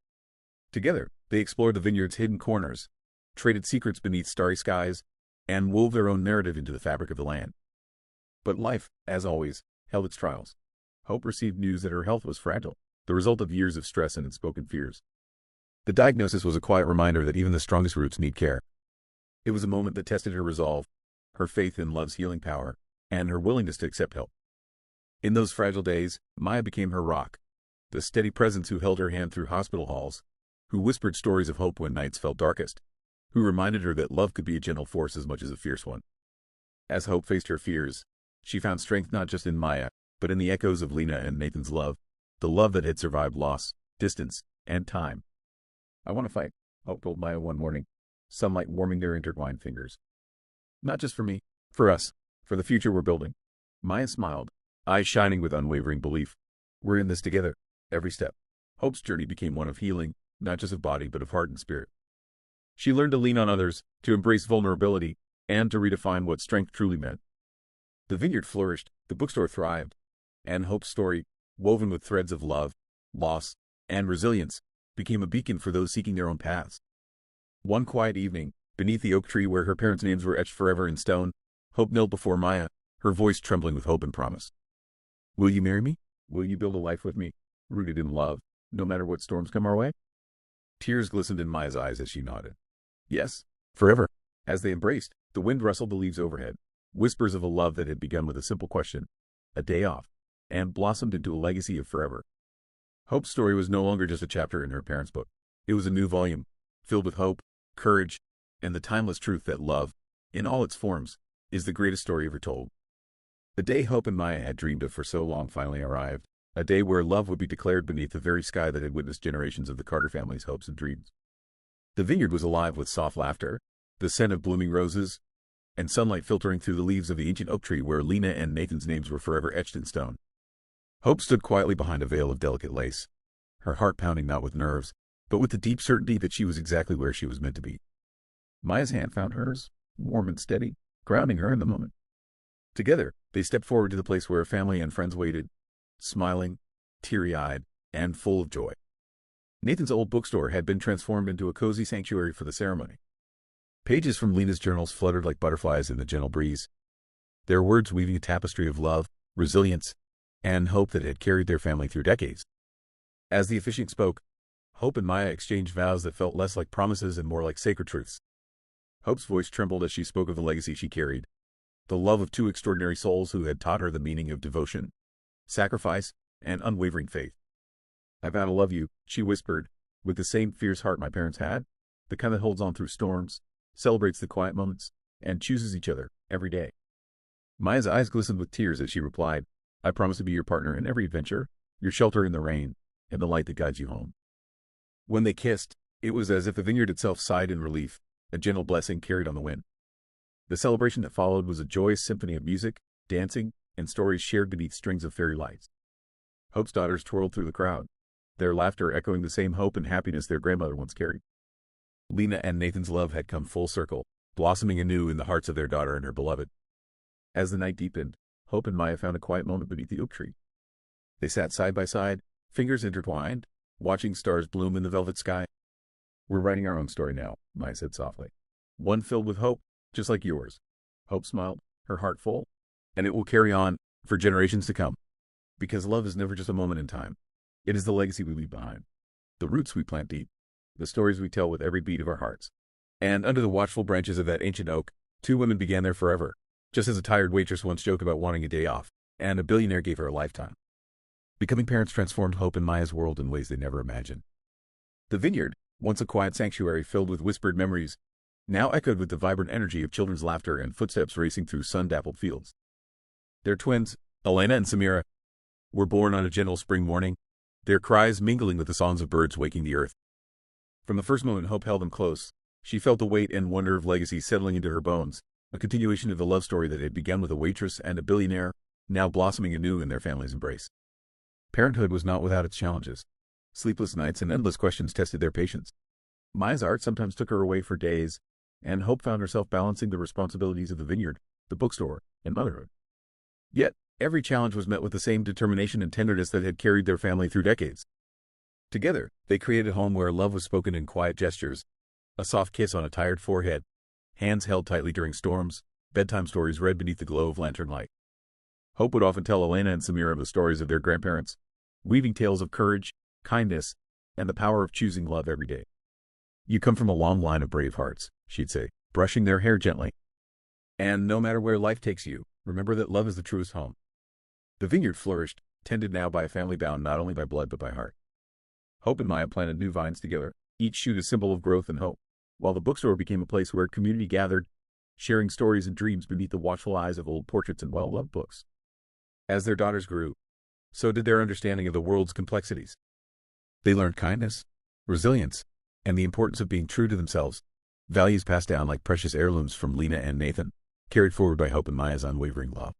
Together, they explored the vineyard's hidden corners, traded secrets beneath starry skies, and wove their own narrative into the fabric of the land. But life, as always, held its trials. Hope received news that her health was fragile, the result of years of stress and unspoken fears. The diagnosis was a quiet reminder that even the strongest roots need care. It was a moment that tested her resolve, her faith in love's healing power, and her willingness to accept help. In those fragile days, Maya became her rock, the steady presence who held her hand through hospital halls, who whispered stories of hope when nights felt darkest, who reminded her that love could be a gentle force as much as a fierce one. As Hope faced her fears, she found strength not just in Maya, but in the echoes of Lena and Nathan's love, the love that had survived loss, distance, and time. "I want to fight," Hope told Maya one morning, sunlight warming their intertwined fingers. "Not just for me, for us, for the future we're building." Maya smiled, eyes shining with unwavering belief. "We're in this together, every step." Hope's journey became one of healing, not just of body but of heart and spirit. She learned to lean on others, to embrace vulnerability, and to redefine what strength truly meant. The vineyard flourished, the bookstore thrived, and Hope's story, woven with threads of love, loss, and resilience, became a beacon for those seeking their own paths. One quiet evening, beneath the oak tree where her parents' names were etched forever in stone, Hope knelt before Maya, her voice trembling with hope and promise. "Will you marry me? Will you build a life with me, rooted in love, no matter what storms come our way?" Tears glistened in Maya's eyes as she nodded. "Yes, forever." As they embraced, the wind rustled the leaves overhead, whispers of a love that had begun with a simple question, a day off, and blossomed into a legacy of forever. Hope's story was no longer just a chapter in her parents' book. It was a new volume, filled with hope, courage, and the timeless truth that love, in all its forms, is the greatest story ever told. The day Hope and Maya had dreamed of for so long finally arrived, a day where love would be declared beneath the very sky that had witnessed generations of the Carter family's hopes and dreams. The vineyard was alive with soft laughter, the scent of blooming roses, and sunlight filtering through the leaves of the ancient oak tree where Lena and Nathan's names were forever etched in stone. Hope stood quietly behind a veil of delicate lace, her heart pounding not with nerves, but with the deep certainty that she was exactly where she was meant to be. Maya's hand found hers, warm and steady, grounding her in the moment. Together, they stepped forward to the place where family and friends waited, smiling, teary-eyed, and full of joy. Nathan's old bookstore had been transformed into a cozy sanctuary for the ceremony. Pages from Lena's journals fluttered like butterflies in the gentle breeze, their words weaving a tapestry of love, resilience, and hope that had carried their family through decades. As the officiant spoke, Hope and Maya exchanged vows that felt less like promises and more like sacred truths. Hope's voice trembled as she spoke of the legacy she carried, the love of two extraordinary souls who had taught her the meaning of devotion, sacrifice, and unwavering faith. "I vow to love you," she whispered, "with the same fierce heart my parents had, the kind that holds on through storms, celebrates the quiet moments, and chooses each other every day." Maya's eyes glistened with tears as she replied, "I promise to be your partner in every adventure, your shelter in the rain, and the light that guides you home." When they kissed, it was as if the vineyard itself sighed in relief, a gentle blessing carried on the wind. The celebration that followed was a joyous symphony of music, dancing, and stories shared beneath strings of fairy lights. Hope's daughters twirled through the crowd, their laughter echoing the same hope and happiness their grandmother once carried. Lena and Nathan's love had come full circle, blossoming anew in the hearts of their daughter and her beloved. As the night deepened, Hope and Maya found a quiet moment beneath the oak tree. They sat side by side, fingers intertwined, watching stars bloom in the velvet sky. "We're writing our own story now," Maya said softly. "One filled with hope, just like yours." Hope smiled, her heart full. "And it will carry on for generations to come. Because love is never just a moment in time. It is the legacy we leave behind, the roots we plant deep, the stories we tell with every beat of our hearts." And under the watchful branches of that ancient oak, two women began their forever, just as a tired waitress once joked about wanting a day off, and a billionaire gave her a lifetime. Becoming parents transformed Hope and Maya's world in ways they never imagined. The vineyard, once a quiet sanctuary filled with whispered memories, now echoed with the vibrant energy of children's laughter and footsteps racing through sun-dappled fields. Their twins, Elena and Samira, were born on a gentle spring morning, their cries mingling with the songs of birds waking the earth. From the first moment Hope held them close, she felt the weight and wonder of legacy settling into her bones, a continuation of the love story that had begun with a waitress and a billionaire, now blossoming anew in their family's embrace. Parenthood was not without its challenges. Sleepless nights and endless questions tested their patience. Maya's art sometimes took her away for days, and Hope found herself balancing the responsibilities of the vineyard, the bookstore, and motherhood. Yet, every challenge was met with the same determination and tenderness that had carried their family through decades. Together, they created a home where love was spoken in quiet gestures, a soft kiss on a tired forehead, hands held tightly during storms, bedtime stories read beneath the glow of lantern light. Hope would often tell Elena and Samira the stories of their grandparents, weaving tales of courage, kindness, and the power of choosing love every day. "You come from a long line of brave hearts," she'd say, brushing their hair gently. "And no matter where life takes you, remember that love is the truest home." The vineyard flourished, tended now by a family bound not only by blood but by heart. Hope and Maya planted new vines together, each shoot a symbol of growth and hope, while the bookstore became a place where community gathered, sharing stories and dreams beneath the watchful eyes of old portraits and well-loved books. As their daughters grew, so did their understanding of the world's complexities. They learned kindness, resilience, and the importance of being true to themselves, values passed down like precious heirlooms from Lena and Nathan, carried forward by Hope and Maya's unwavering love.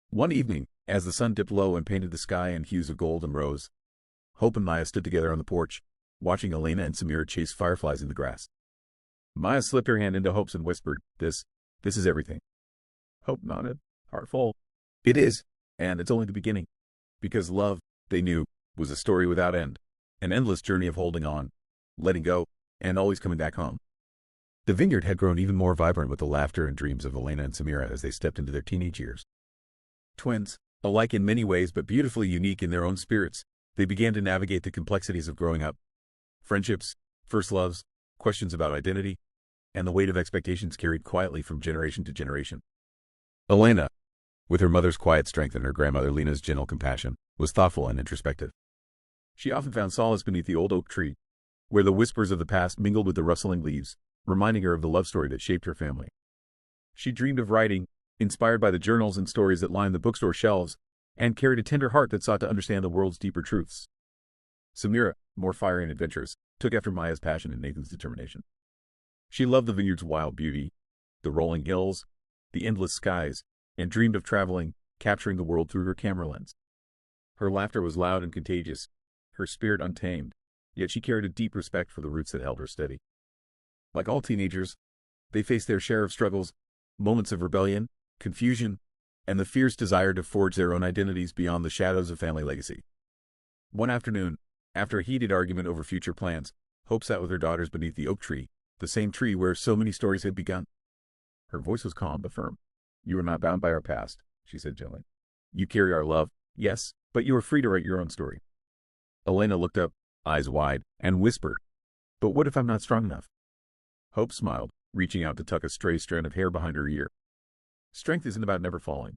One evening, as the sun dipped low and painted the sky in hues of gold and rose, Hope and Maya stood together on the porch, watching Elena and Samira chase fireflies in the grass. Maya slipped her hand into Hope's and whispered, This is everything." Hope nodded, heart full. "It is, and it's only the beginning." Because love, they knew, was a story without end, an endless journey of holding on, letting go, and always coming back home. The vineyard had grown even more vibrant with the laughter and dreams of Elena and Samira as they stepped into their teenage years. Twins, alike in many ways but beautifully unique in their own spirits, they began to navigate the complexities of growing up. Friendships, first loves, questions about identity, and the weight of expectations carried quietly from generation to generation. Elena, with her mother's quiet strength and her grandmother Lena's gentle compassion, was thoughtful and introspective. She often found solace beneath the old oak tree, where the whispers of the past mingled with the rustling leaves, reminding her of the love story that shaped her family. She dreamed of writing, inspired by the journals and stories that lined the bookstore shelves, and carried a tender heart that sought to understand the world's deeper truths. Samira, more fiery and adventurous, took after Maya's passion and Nathan's determination. She loved the vineyard's wild beauty, the rolling hills, the endless skies, and dreamed of traveling, capturing the world through her camera lens. Her laughter was loud and contagious, her spirit untamed, yet she carried a deep respect for the roots that held her steady. Like all teenagers, they faced their share of struggles, moments of rebellion, confusion, and the fierce desire to forge their own identities beyond the shadows of family legacy. One afternoon, after a heated argument over future plans, Hope sat with her daughters beneath the oak tree, the same tree where so many stories had begun. Her voice was calm but firm. "You are not bound by our past," she said gently. "You carry our love, yes, but you are free to write your own story." Elena looked up, eyes wide, and whispered, "But what if I'm not strong enough?" Hope smiled, reaching out to tuck a stray strand of hair behind her ear. "Strength isn't about never falling.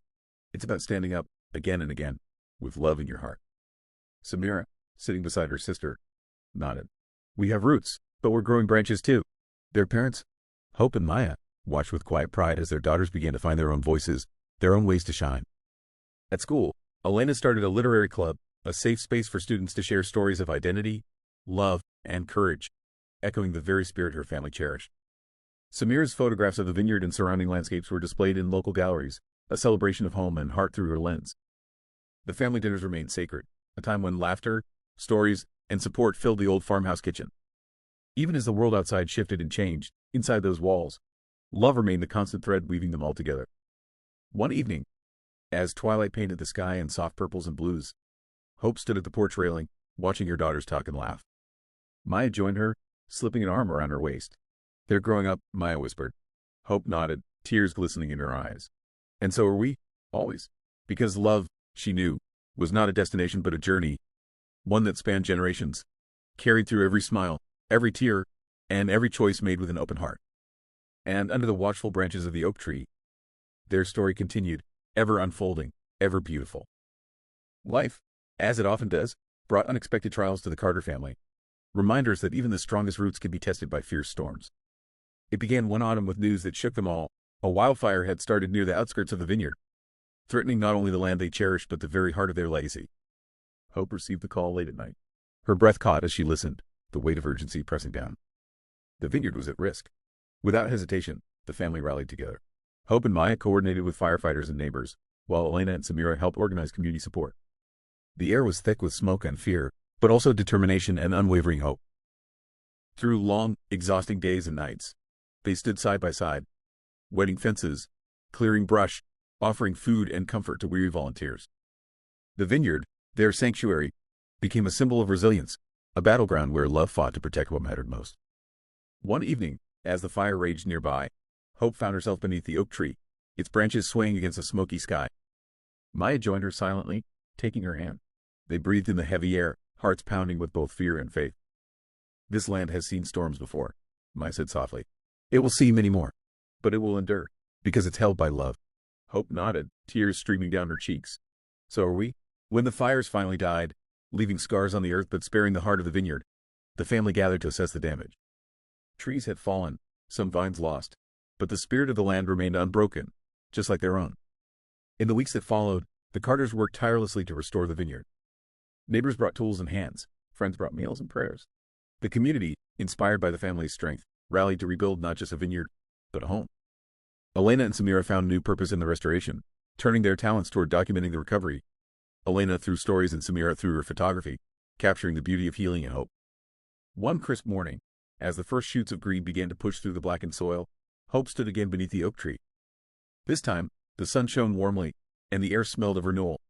It's about standing up, again and again, with love in your heart." Samira, sitting beside her sister, nodded. "We have roots, but we're growing branches too." Their parents, Hope and Maya, watched with quiet pride as their daughters began to find their own voices, their own ways to shine. At school, Elena started a literary club, a safe space for students to share stories of identity, love, and courage, echoing the very spirit her family cherished. Samira's photographs of the vineyard and surrounding landscapes were displayed in local galleries, a celebration of home and heart through her lens. The family dinners remained sacred, a time when laughter, stories, and support filled the old farmhouse kitchen. Even as the world outside shifted and changed, inside those walls, love remained the constant thread weaving them all together. One evening, as twilight painted the sky in soft purples and blues, Hope stood at the porch railing, watching her daughters talk and laugh. Maya joined her, slipping an arm around her waist. "They're growing up," Maya whispered. Hope nodded, tears glistening in her eyes. "And so are we, always." Because love, she knew, was not a destination but a journey, one that spanned generations, carried through every smile, every tear, and every choice made with an open heart. And under the watchful branches of the oak tree, their story continued, ever unfolding, ever beautiful. Life, as it often does, brought unexpected trials to the Carter family, reminders that even the strongest roots can be tested by fierce storms. It began one autumn with news that shook them all. A wildfire had started near the outskirts of the vineyard, threatening not only the land they cherished but the very heart of their legacy. Hope received the call late at night. Her breath caught as she listened, the weight of urgency pressing down. The vineyard was at risk. Without hesitation, the family rallied together. Hope and Maya coordinated with firefighters and neighbors, while Elena and Samira helped organize community support. The air was thick with smoke and fear, but also determination and unwavering hope. Through long, exhausting days and nights, they stood side by side, wetting fences, clearing brush, offering food and comfort to weary volunteers. The vineyard, their sanctuary, became a symbol of resilience, a battleground where love fought to protect what mattered most. One evening, as the fire raged nearby, Hope found herself beneath the oak tree, its branches swaying against a smoky sky. Maya joined her silently, taking her hand. They breathed in the heavy air, hearts pounding with both fear and faith. "This land has seen storms before," Maya said softly. "It will see many more, but it will endure, because it's held by love." Hope nodded, tears streaming down her cheeks. "So are we." When the fires finally died, leaving scars on the earth but sparing the heart of the vineyard, the family gathered to assess the damage. Trees had fallen, some vines lost, but the spirit of the land remained unbroken, just like their own. In the weeks that followed, the Carters worked tirelessly to restore the vineyard. Neighbors brought tools and hands, friends brought meals and prayers. The community, inspired by the family's strength, rallied to rebuild not just a vineyard, but a home. Elena and Samira found new purpose in the restoration, turning their talents toward documenting the recovery. Elena through stories and Samira through her photography, capturing the beauty of healing and hope. One crisp morning, as the first shoots of green began to push through the blackened soil, Hope stood again beneath the oak tree. This time, the sun shone warmly, and the air smelled of renewal.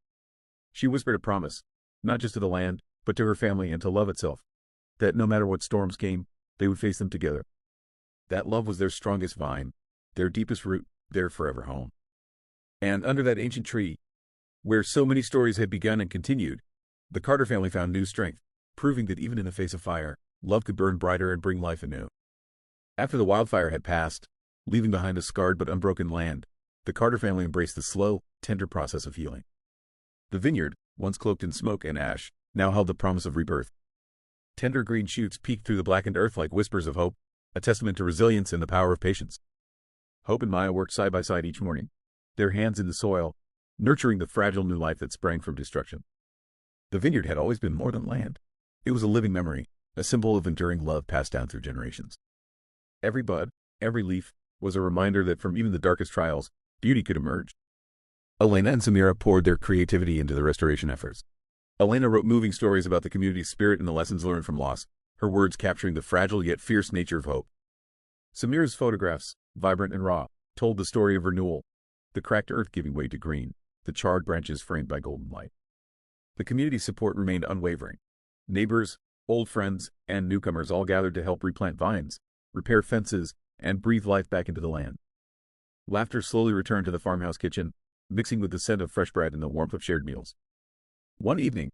She whispered a promise, not just to the land, but to her family and to love itself, that no matter what storms came, they would face them together. That love was their strongest vine, their deepest root, their forever home. And under that ancient tree, where so many stories had begun and continued, the Carter family found new strength, proving that even in the face of fire, love could burn brighter and bring life anew. After the wildfire had passed, leaving behind a scarred but unbroken land, the Carter family embraced the slow, tender process of healing. The vineyard, once cloaked in smoke and ash, now held the promise of rebirth. Tender green shoots peeked through the blackened earth like whispers of hope, a testament to resilience and the power of patience. Hope and Maya worked side by side each morning, their hands in the soil, nurturing the fragile new life that sprang from destruction. The vineyard had always been more than land. It was a living memory, a symbol of enduring love passed down through generations. Every bud, every leaf, was a reminder that from even the darkest trials, beauty could emerge. Elena and Samira poured their creativity into the restoration efforts. Elena wrote moving stories about the community's spirit and the lessons learned from loss, her words capturing the fragile yet fierce nature of hope. Samira's photographs, vibrant and raw, told the story of renewal, the cracked earth giving way to green, the charred branches framed by golden light. The community's support remained unwavering. Neighbors, old friends, and newcomers all gathered to help replant vines, repair fences, and breathe life back into the land. Laughter slowly returned to the farmhouse kitchen, mixing with the scent of fresh bread and the warmth of shared meals. One evening,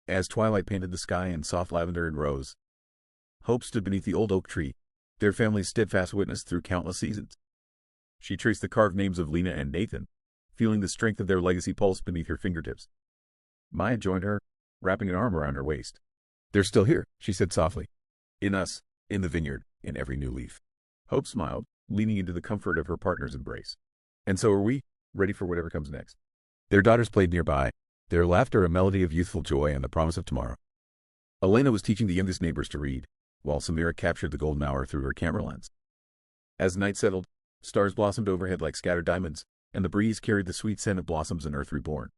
as twilight painted the sky in soft lavender and rose, Hope stood beneath the old oak tree, their family's steadfast witness through countless seasons. She traced the carved names of Lena and Nathan, feeling the strength of their legacy pulse beneath her fingertips. Maya joined her, wrapping an arm around her waist. "They're still here," she said softly. "In us, in the vineyard, in every new leaf." Hope smiled, leaning into the comfort of her partner's embrace. "And so are we, ready for whatever comes next." Their daughters played nearby, their laughter a melody of youthful joy and the promise of tomorrow. Elena was teaching the youngest neighbors to read, while Samira captured the golden hour through her camera lens. As night settled, stars blossomed overhead like scattered diamonds, and the breeze carried the sweet scent of blossoms and earth reborn.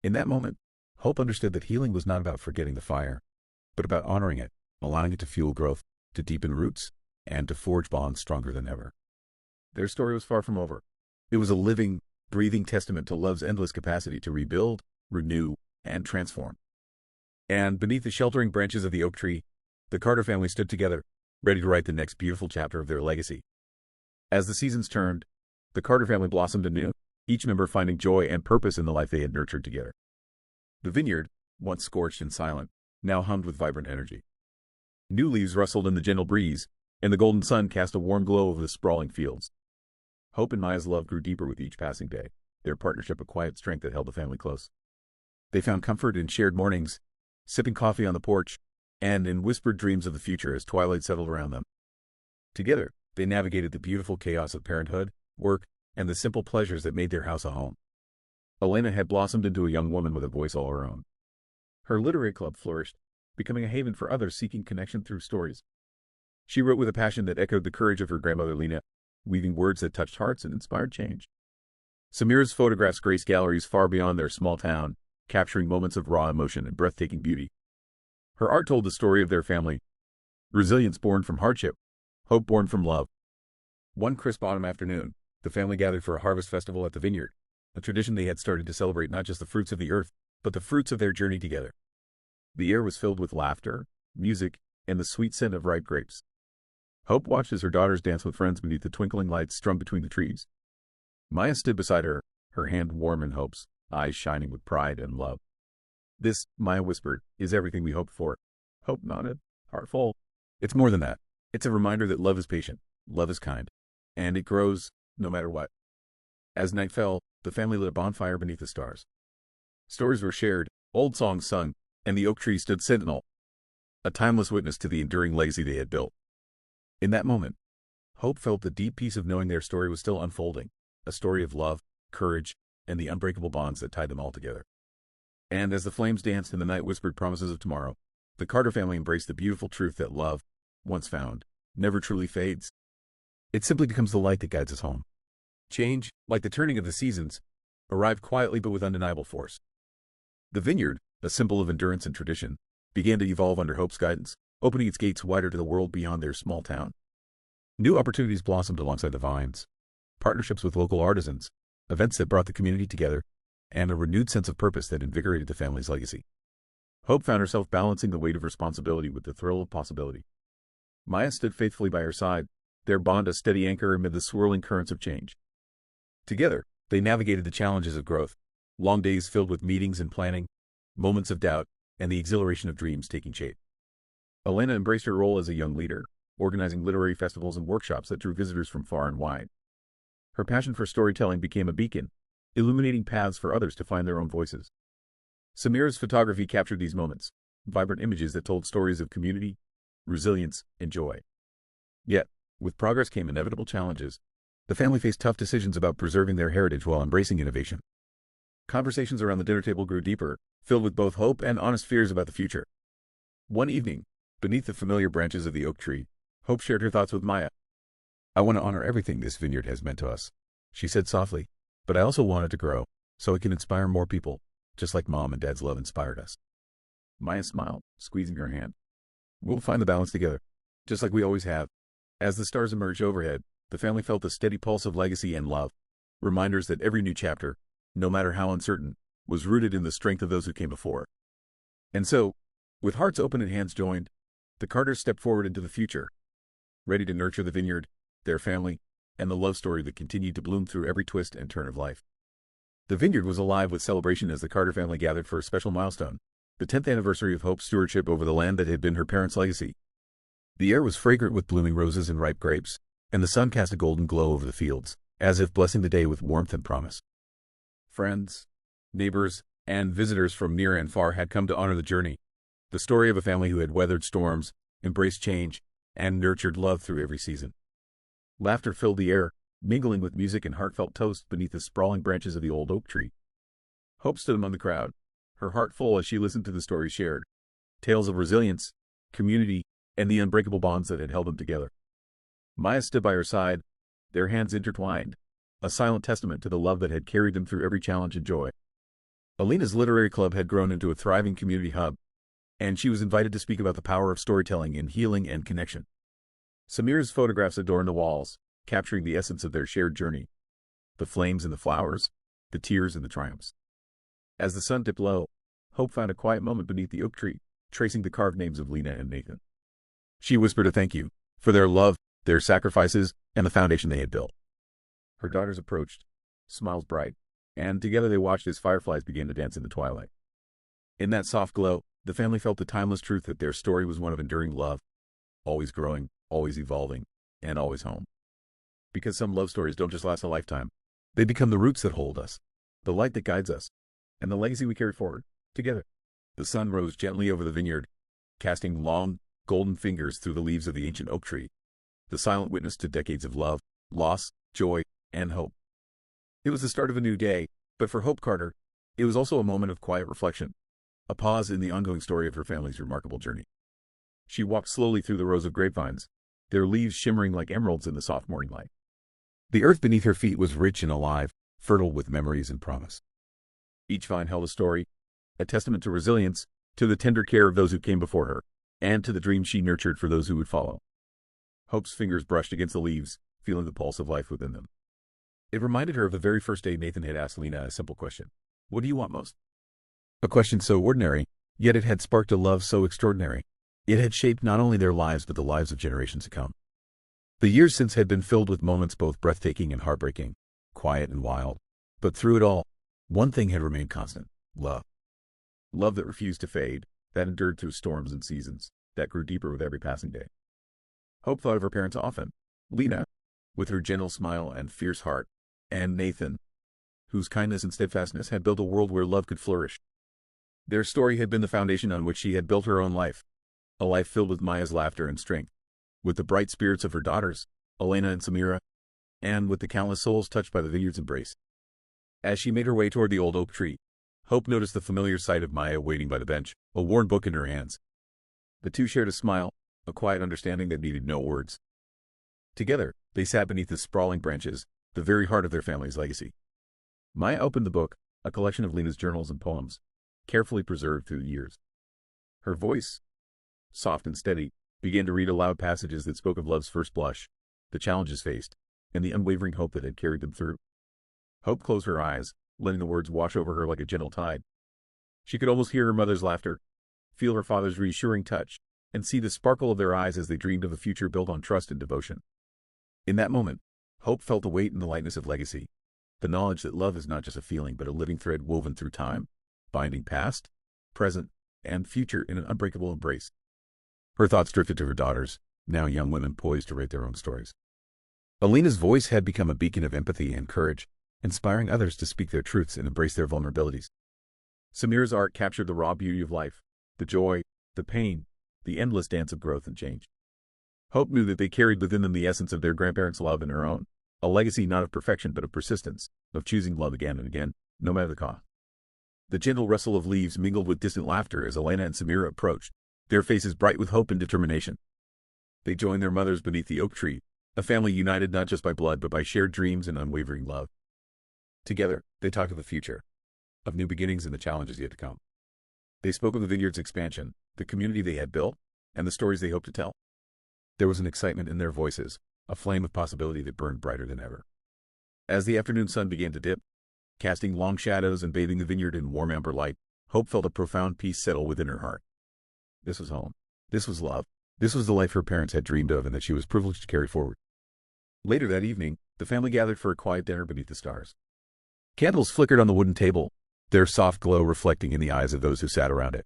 In that moment, Hope understood that healing was not about forgetting the fire, but about honoring it, allowing it to fuel growth, to deepen roots, and to forge bonds stronger than ever. Their story was far from over. It was a living, breathing testament to love's endless capacity to rebuild, renew, and transform. And beneath the sheltering branches of the oak tree, the Carter family stood together, ready to write the next beautiful chapter of their legacy. As the seasons turned, the Carter family blossomed anew, each member finding joy and purpose in the life they had nurtured together. The vineyard, once scorched and silent, now hummed with vibrant energy. New leaves rustled in the gentle breeze, and the golden sun cast a warm glow over the sprawling fields. Hope and Maya's love grew deeper with each passing day, their partnership a quiet strength that held the family close. They found comfort in shared mornings, sipping coffee on the porch, and in whispered dreams of the future as twilight settled around them. Together, they navigated the beautiful chaos of parenthood, work, and the simple pleasures that made their house a home. Elena had blossomed into a young woman with a voice all her own. Her literary club flourished, becoming a haven for others seeking connection through stories. She wrote with a passion that echoed the courage of her grandmother Lena, weaving words that touched hearts and inspired change. Samira's photographs graced galleries far beyond their small town, capturing moments of raw emotion and breathtaking beauty. Her art told the story of their family, resilience born from hardship, hope born from love. One crisp autumn afternoon, the family gathered for a harvest festival at the vineyard, a tradition they had started to celebrate not just the fruits of the earth, but the fruits of their journey together. The air was filled with laughter, music, and the sweet scent of ripe grapes. Hope watched as her daughters danced with friends beneath the twinkling lights strung between the trees. Maya stood beside her, her hand warm in Hope's, eyes shining with pride and love. "This," Maya whispered, "is everything we hoped for." Hope nodded, heart full. "It's more than that. It's a reminder that love is patient, love is kind, and it grows no matter what." As night fell, the family lit a bonfire beneath the stars. Stories were shared, old songs sung, and the oak tree stood sentinel, a timeless witness to the enduring legacy they had built. In that moment, Hope felt the deep peace of knowing their story was still unfolding, a story of love, courage, and the unbreakable bonds that tied them all together. And as the flames danced and the night whispered promises of tomorrow, the Carter family embraced the beautiful truth that love, once found, never truly fades. It simply becomes the light that guides us home. Change, like the turning of the seasons, arrived quietly but with undeniable force. The vineyard, a symbol of endurance and tradition, began to evolve under Hope's guidance, opening its gates wider to the world beyond their small town. New opportunities blossomed alongside the vines, partnerships with local artisans, events that brought the community together, and a renewed sense of purpose that invigorated the family's legacy. Hope found herself balancing the weight of responsibility with the thrill of possibility. Maya stood faithfully by her side, their bond a steady anchor amid the swirling currents of change. Together, they navigated the challenges of growth, long days filled with meetings and planning, moments of doubt, and the exhilaration of dreams taking shape. Elena embraced her role as a young leader, organizing literary festivals and workshops that drew visitors from far and wide. Her passion for storytelling became a beacon, illuminating paths for others to find their own voices. Samira's photography captured these moments, vibrant images that told stories of community, resilience, and joy. Yet, with progress came inevitable challenges. The family faced tough decisions about preserving their heritage while embracing innovation. Conversations around the dinner table grew deeper, filled with both hope and honest fears about the future. One evening, beneath the familiar branches of the oak tree, Hope shared her thoughts with Maya. "I want to honor everything this vineyard has meant to us," she said softly, "but I also want it to grow, so it can inspire more people, just like Mom and Dad's love inspired us." Maya smiled, squeezing her hand. "We'll find the balance together, just like we always have." As the stars emerged overhead, the family felt the steady pulse of legacy and love, reminders that every new chapter, no matter how uncertain, was rooted in the strength of those who came before. And so, with hearts open and hands joined, the Carters stepped forward into the future, ready to nurture the vineyard, their family, and the love story that continued to bloom through every twist and turn of life. The vineyard was alive with celebration as the Carter family gathered for a special milestone, the 10th anniversary of Hope's stewardship over the land that had been her parents' legacy. The air was fragrant with blooming roses and ripe grapes, and the sun cast a golden glow over the fields, as if blessing the day with warmth and promise. Friends, neighbors, and visitors from near and far had come to honor the journey, the story of a family who had weathered storms, embraced change, and nurtured love through every season. Laughter filled the air, mingling with music and heartfelt toasts beneath the sprawling branches of the old oak tree. Hope stood among the crowd, her heart full as she listened to the stories shared, tales of resilience, community, and the unbreakable bonds that had held them together. Maya stood by her side, their hands intertwined, a silent testament to the love that had carried them through every challenge and joy. Alina's literary club had grown into a thriving community hub, and she was invited to speak about the power of storytelling in healing and connection. Samira's photographs adorned the walls, capturing the essence of their shared journey, the flames and the flowers, the tears and the triumphs. As the sun dipped low, Hope found a quiet moment beneath the oak tree, tracing the carved names of Lena and Nathan. She whispered a thank you for their love, their sacrifices, and the foundation they had built. Her daughters approached, smiles bright, and together they watched as fireflies began to dance in the twilight. In that soft glow, the family felt the timeless truth that their story was one of enduring love, always growing, always evolving, and always home. Because some love stories don't just last a lifetime, they become the roots that hold us, the light that guides us, and the legacy we carry forward, together. The sun rose gently over the vineyard, casting long, golden fingers through the leaves of the ancient oak tree, the silent witness to decades of love, loss, joy, and hope. It was the start of a new day, but for Hope Carter, it was also a moment of quiet reflection, a pause in the ongoing story of her family's remarkable journey. She walked slowly through the rows of grapevines, their leaves shimmering like emeralds in the soft morning light. The earth beneath her feet was rich and alive, fertile with memories and promise. Each vine held a story, a testament to resilience, to the tender care of those who came before her, and to the dreams she nurtured for those who would follow. Hope's fingers brushed against the leaves, feeling the pulse of life within them. It reminded her of the very first day Nathan had asked Lena a simple question. "What do you want most?" A question so ordinary, yet it had sparked a love so extraordinary. It had shaped not only their lives but the lives of generations to come. The years since had been filled with moments both breathtaking and heartbreaking, quiet and wild. But through it all, One thing had remained constant: love. Love that refused to fade, that endured through storms and seasons, that grew deeper with every passing day. Hope thought of her parents often: Lena, with her gentle smile and fierce heart, and Nathan, whose kindness and steadfastness had built a world where love could flourish. Their story had been the foundation on which she had built her own life, a life filled with Maya's laughter and strength, with the bright spirits of her daughters, Elena and Samira, and with the countless souls touched by the vineyard's embrace. As she made her way toward the old oak tree, Hope noticed the familiar sight of Maya waiting by the bench, a worn book in her hands. The two shared a smile, a quiet understanding that needed no words. Together, they sat beneath the sprawling branches, the very heart of their family's legacy. Maya opened the book, a collection of Lena's journals and poems, carefully preserved through the years. Her voice, soft and steady, began to read aloud passages that spoke of love's first blush, the challenges faced, and the unwavering hope that had carried them through. Hope closed her eyes, letting the words wash over her like a gentle tide. She could almost hear her mother's laughter, feel her father's reassuring touch, and see the sparkle of their eyes as they dreamed of a future built on trust and devotion. In that moment, Hope felt the weight and the lightness of legacy, the knowledge that love is not just a feeling but a living thread woven through time, binding past, present, and future in an unbreakable embrace. Her thoughts drifted to her daughters, now young women poised to write their own stories. Elena's voice had become a beacon of empathy and courage, inspiring others to speak their truths and embrace their vulnerabilities. Samira's art captured the raw beauty of life, the joy, the pain, the endless dance of growth and change. Hope knew that they carried within them the essence of their grandparents' love and her own, a legacy not of perfection but of persistence, of choosing love again and again, no matter the cost. The gentle rustle of leaves mingled with distant laughter as Elena and Samira approached, their faces bright with hope and determination. They joined their mothers beneath the oak tree, a family united not just by blood but by shared dreams and unwavering love. Together, they talked of the future, of new beginnings and the challenges yet to come. They spoke of the vineyard's expansion, the community they had built, and the stories they hoped to tell. There was an excitement in their voices, a flame of possibility that burned brighter than ever. As the afternoon sun began to dip, casting long shadows and bathing the vineyard in warm amber light, Hope felt a profound peace settle within her heart. This was home. This was love. This was the life her parents had dreamed of and that she was privileged to carry forward. Later that evening, the family gathered for a quiet dinner beneath the stars. Candles flickered on the wooden table, their soft glow reflecting in the eyes of those who sat around it.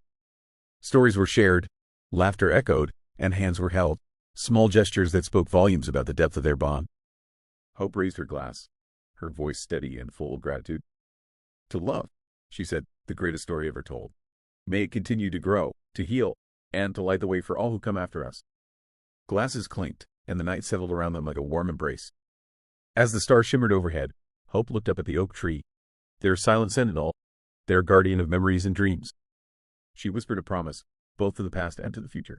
Stories were shared, laughter echoed, and hands were held, small gestures that spoke volumes about the depth of their bond. Hope raised her glass, her voice steady and full of gratitude. To love, she said, the greatest story ever told. May it continue to grow, to heal, and to light the way for all who come after us. Glasses clinked, and the night settled around them like a warm embrace. As the stars shimmered overhead, Hope looked up at the oak tree, their silent sentinel, their guardian of memories and dreams. She whispered a promise, both to the past and to the future.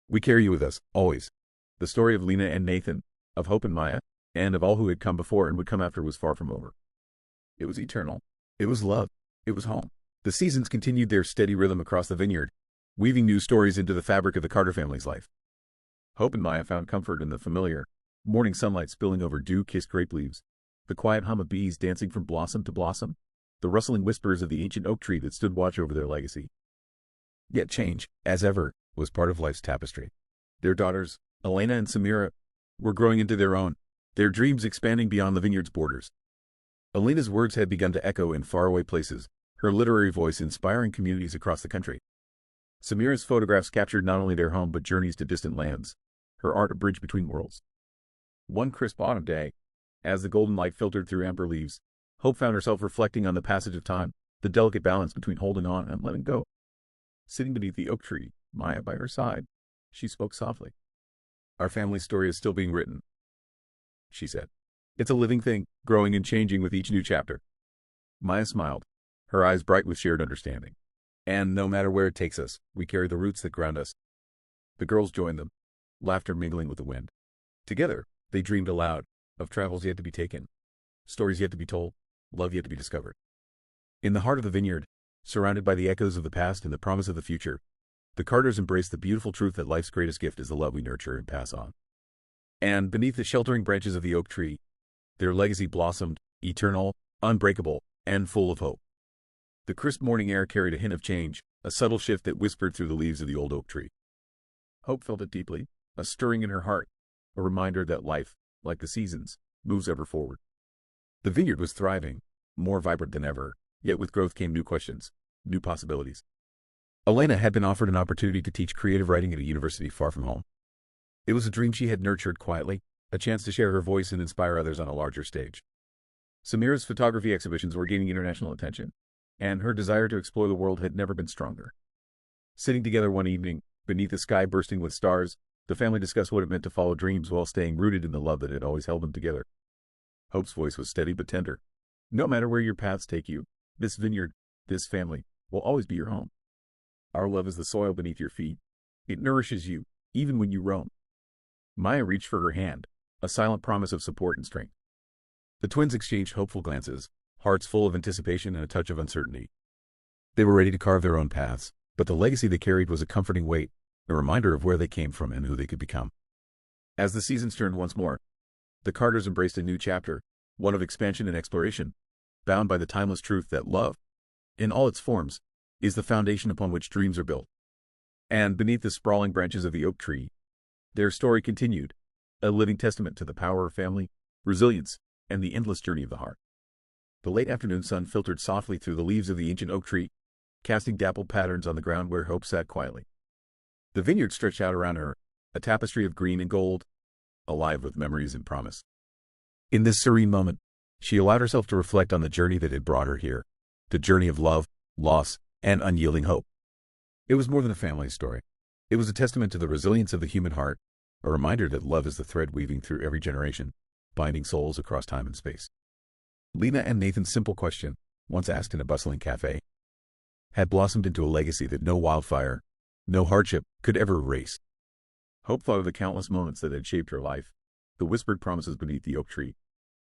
We carry you with us, always. The story of Lena and Nathan, of Hope and Maya, and of all who had come before and would come after was far from over. It was eternal. It was love. It was home. The seasons continued their steady rhythm across the vineyard, weaving new stories into the fabric of the Carter family's life. Hope and Maya found comfort in the familiar, morning sunlight spilling over dew-kissed grape leaves, the quiet hum of bees dancing from blossom to blossom, the rustling whispers of the ancient oak tree that stood watch over their legacy. Yet change, as ever, was part of life's tapestry. Their daughters, Elena and Samira, were growing into their own, their dreams expanding beyond the vineyard's borders. Elena's words had begun to echo in faraway places, her literary voice inspiring communities across the country. Samira's photographs captured not only their home but journeys to distant lands, her art a bridge between worlds. One crisp autumn day, as the golden light filtered through amber leaves, Hope found herself reflecting on the passage of time, the delicate balance between holding on and letting go. Sitting beneath the oak tree, Maya by her side, she spoke softly. Our family story is still being written, she said. It's a living thing, growing and changing with each new chapter. Maya smiled, her eyes bright with shared understanding. And no matter where it takes us, we carry the roots that ground us. The girls joined them, laughter mingling with the wind. Together, they dreamed aloud, of travels yet to be taken, stories yet to be told, love yet to be discovered. In the heart of the vineyard, surrounded by the echoes of the past and the promise of the future, the Carters embraced the beautiful truth that life's greatest gift is the love we nurture and pass on. And beneath the sheltering branches of the oak tree, their legacy blossomed, eternal, unbreakable, and full of hope. The crisp morning air carried a hint of change, a subtle shift that whispered through the leaves of the old oak tree. Hope felt it deeply, a stirring in her heart, a reminder that life, like the seasons, moves ever forward. The vineyard was thriving, more vibrant than ever, Yet with growth came new questions, new possibilities. Elena had been offered an opportunity to teach creative writing at a university far from home. It was a dream she had nurtured quietly, a chance to share her voice and inspire others on a larger stage. Samira's photography exhibitions were gaining international attention, and her desire to explore the world had never been stronger. Sitting together one evening, beneath a sky bursting with stars, the family discussed what it meant to follow dreams while staying rooted in the love that had always held them together. Hope's voice was steady but tender. No matter where your paths take you, this vineyard, this family, will always be your home. Our love is the soil beneath your feet. It nourishes you, even when you roam. Maya reached for her hand, a silent promise of support and strength. The twins exchanged hopeful glances, hearts full of anticipation and a touch of uncertainty. They were ready to carve their own paths, but the legacy they carried was a comforting weight, a reminder of where they came from and who they could become. As the seasons turned once more, the Carters embraced a new chapter, one of expansion and exploration, bound by the timeless truth that love, in all its forms, is the foundation upon which dreams are built. And beneath the sprawling branches of the oak tree, their story continued, a living testament to the power of family, resilience, and the endless journey of the heart. The late afternoon sun filtered softly through the leaves of the ancient oak tree, casting dappled patterns on the ground where Hope sat quietly. The vineyard stretched out around her, a tapestry of green and gold, alive with memories and promise. In this serene moment, she allowed herself to reflect on the journey that had brought her here, the journey of love, loss, and unyielding hope. It was more than a family story. It was a testament to the resilience of the human heart, a reminder that love is the thread weaving through every generation, binding souls across time and space. Lena and Nathan's simple question, once asked in a bustling cafe, had blossomed into a legacy that no wildfire, no hardship could ever erase. Hope thought of the countless moments that had shaped her life, the whispered promises beneath the oak tree,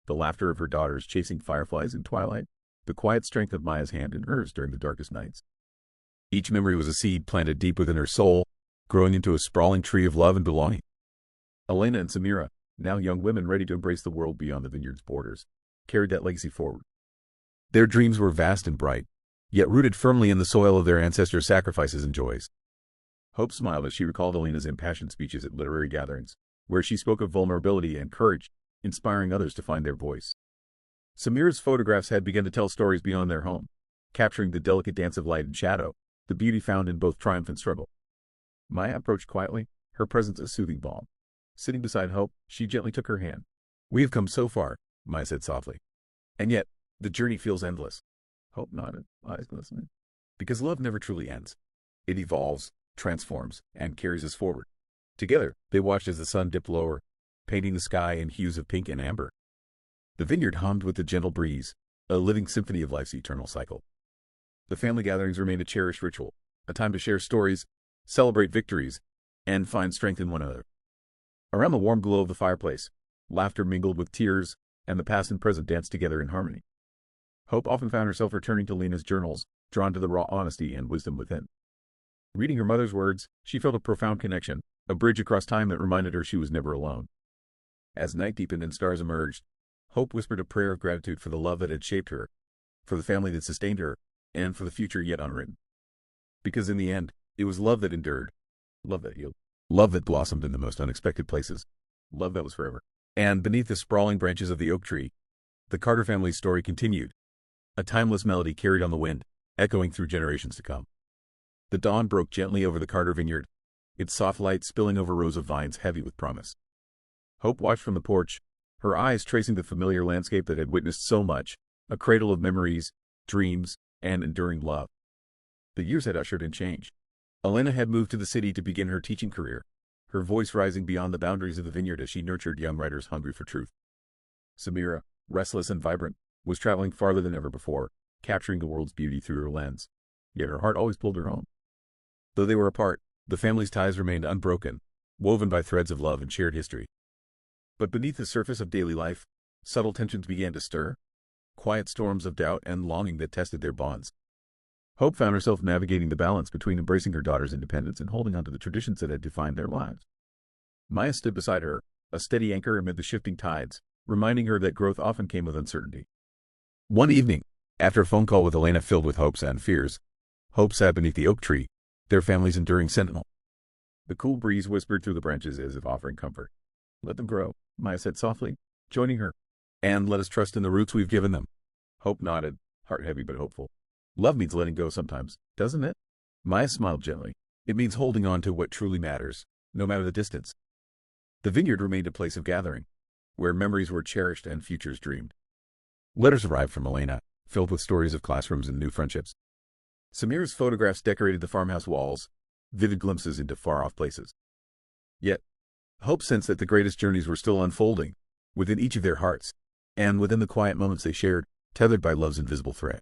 the laughter of her daughters chasing fireflies in twilight, the quiet strength of Maya's hand in hers during the darkest nights. Each memory was a seed planted deep within her soul, growing into a sprawling tree of love and belonging. Elena and Samira, now young women ready to embrace the world beyond the vineyard's borders, carried that legacy forward. Their dreams were vast and bright, yet rooted firmly in the soil of their ancestors' sacrifices and joys. Hope smiled as she recalled Elena's impassioned speeches at literary gatherings, where she spoke of vulnerability and courage, inspiring others to find their voice. Samira's photographs had begun to tell stories beyond their home, capturing the delicate dance of light and shadow, the beauty found in both triumph and struggle. Maya approached quietly, her presence a soothing balm. Sitting beside Hope, she gently took her hand. "We have come so far," Maya said softly. "And yet, the journey feels endless." Hope nodded, eyes glistening. Because love never truly ends. It evolves, transforms, and carries us forward. Together, they watched as the sun dipped lower, painting the sky in hues of pink and amber. The vineyard hummed with the gentle breeze, a living symphony of life's eternal cycle. The family gatherings remained a cherished ritual, a time to share stories, celebrate victories, and find strength in one another. Around the warm glow of the fireplace, laughter mingled with tears, and the past and present danced together in harmony. Hope often found herself returning to Lena's journals, drawn to the raw honesty and wisdom within. Reading her mother's words, she felt a profound connection, a bridge across time that reminded her she was never alone. As night deepened and stars emerged, Hope whispered a prayer of gratitude for the love that had shaped her, for the family that sustained her, and for the future yet unwritten. Because in the end, it was love that endured, love that healed, love that blossomed in the most unexpected places, love that was forever. And beneath the sprawling branches of the oak tree, the Carter family's story continued, a timeless melody carried on the wind, echoing through generations to come. The dawn broke gently over the Carter vineyard, its soft light spilling over rows of vines heavy with promise. Hope watched from the porch, her eyes tracing the familiar landscape that had witnessed so much, a cradle of memories, dreams, and enduring love. The years had ushered in change. Elena had moved to the city to begin her teaching career, her voice rising beyond the boundaries of the vineyard as she nurtured young writers hungry for truth. Samira, restless and vibrant, was traveling farther than ever before, capturing the world's beauty through her lens. Yet her heart always pulled her home. Though they were apart, the family's ties remained unbroken, woven by threads of love and shared history. But beneath the surface of daily life, subtle tensions began to stir, quiet storms of doubt and longing that tested their bonds. Hope found herself navigating the balance between embracing her daughter's independence and holding on to the traditions that had defined their lives. Maya stood beside her, a steady anchor amid the shifting tides, reminding her that growth often came with uncertainty. One evening, after a phone call with Elena filled with hopes and fears, Hope sat beneath the oak tree, their family's enduring sentinel. The cool breeze whispered through the branches as if offering comfort. "Let them grow," Maya said softly, joining her. "And let us trust in the roots we've given them." Hope nodded, heart heavy but hopeful. Love means letting go sometimes, doesn't it? Maya smiled gently. It means holding on to what truly matters, no matter the distance. The vineyard remained a place of gathering, where memories were cherished and futures dreamed. Letters arrived from Elena, filled with stories of classrooms and new friendships. Samira's photographs decorated the farmhouse walls, vivid glimpses into far-off places. Yet, Hope sensed that the greatest journeys were still unfolding, within each of their hearts, and within the quiet moments they shared, tethered by love's invisible thread.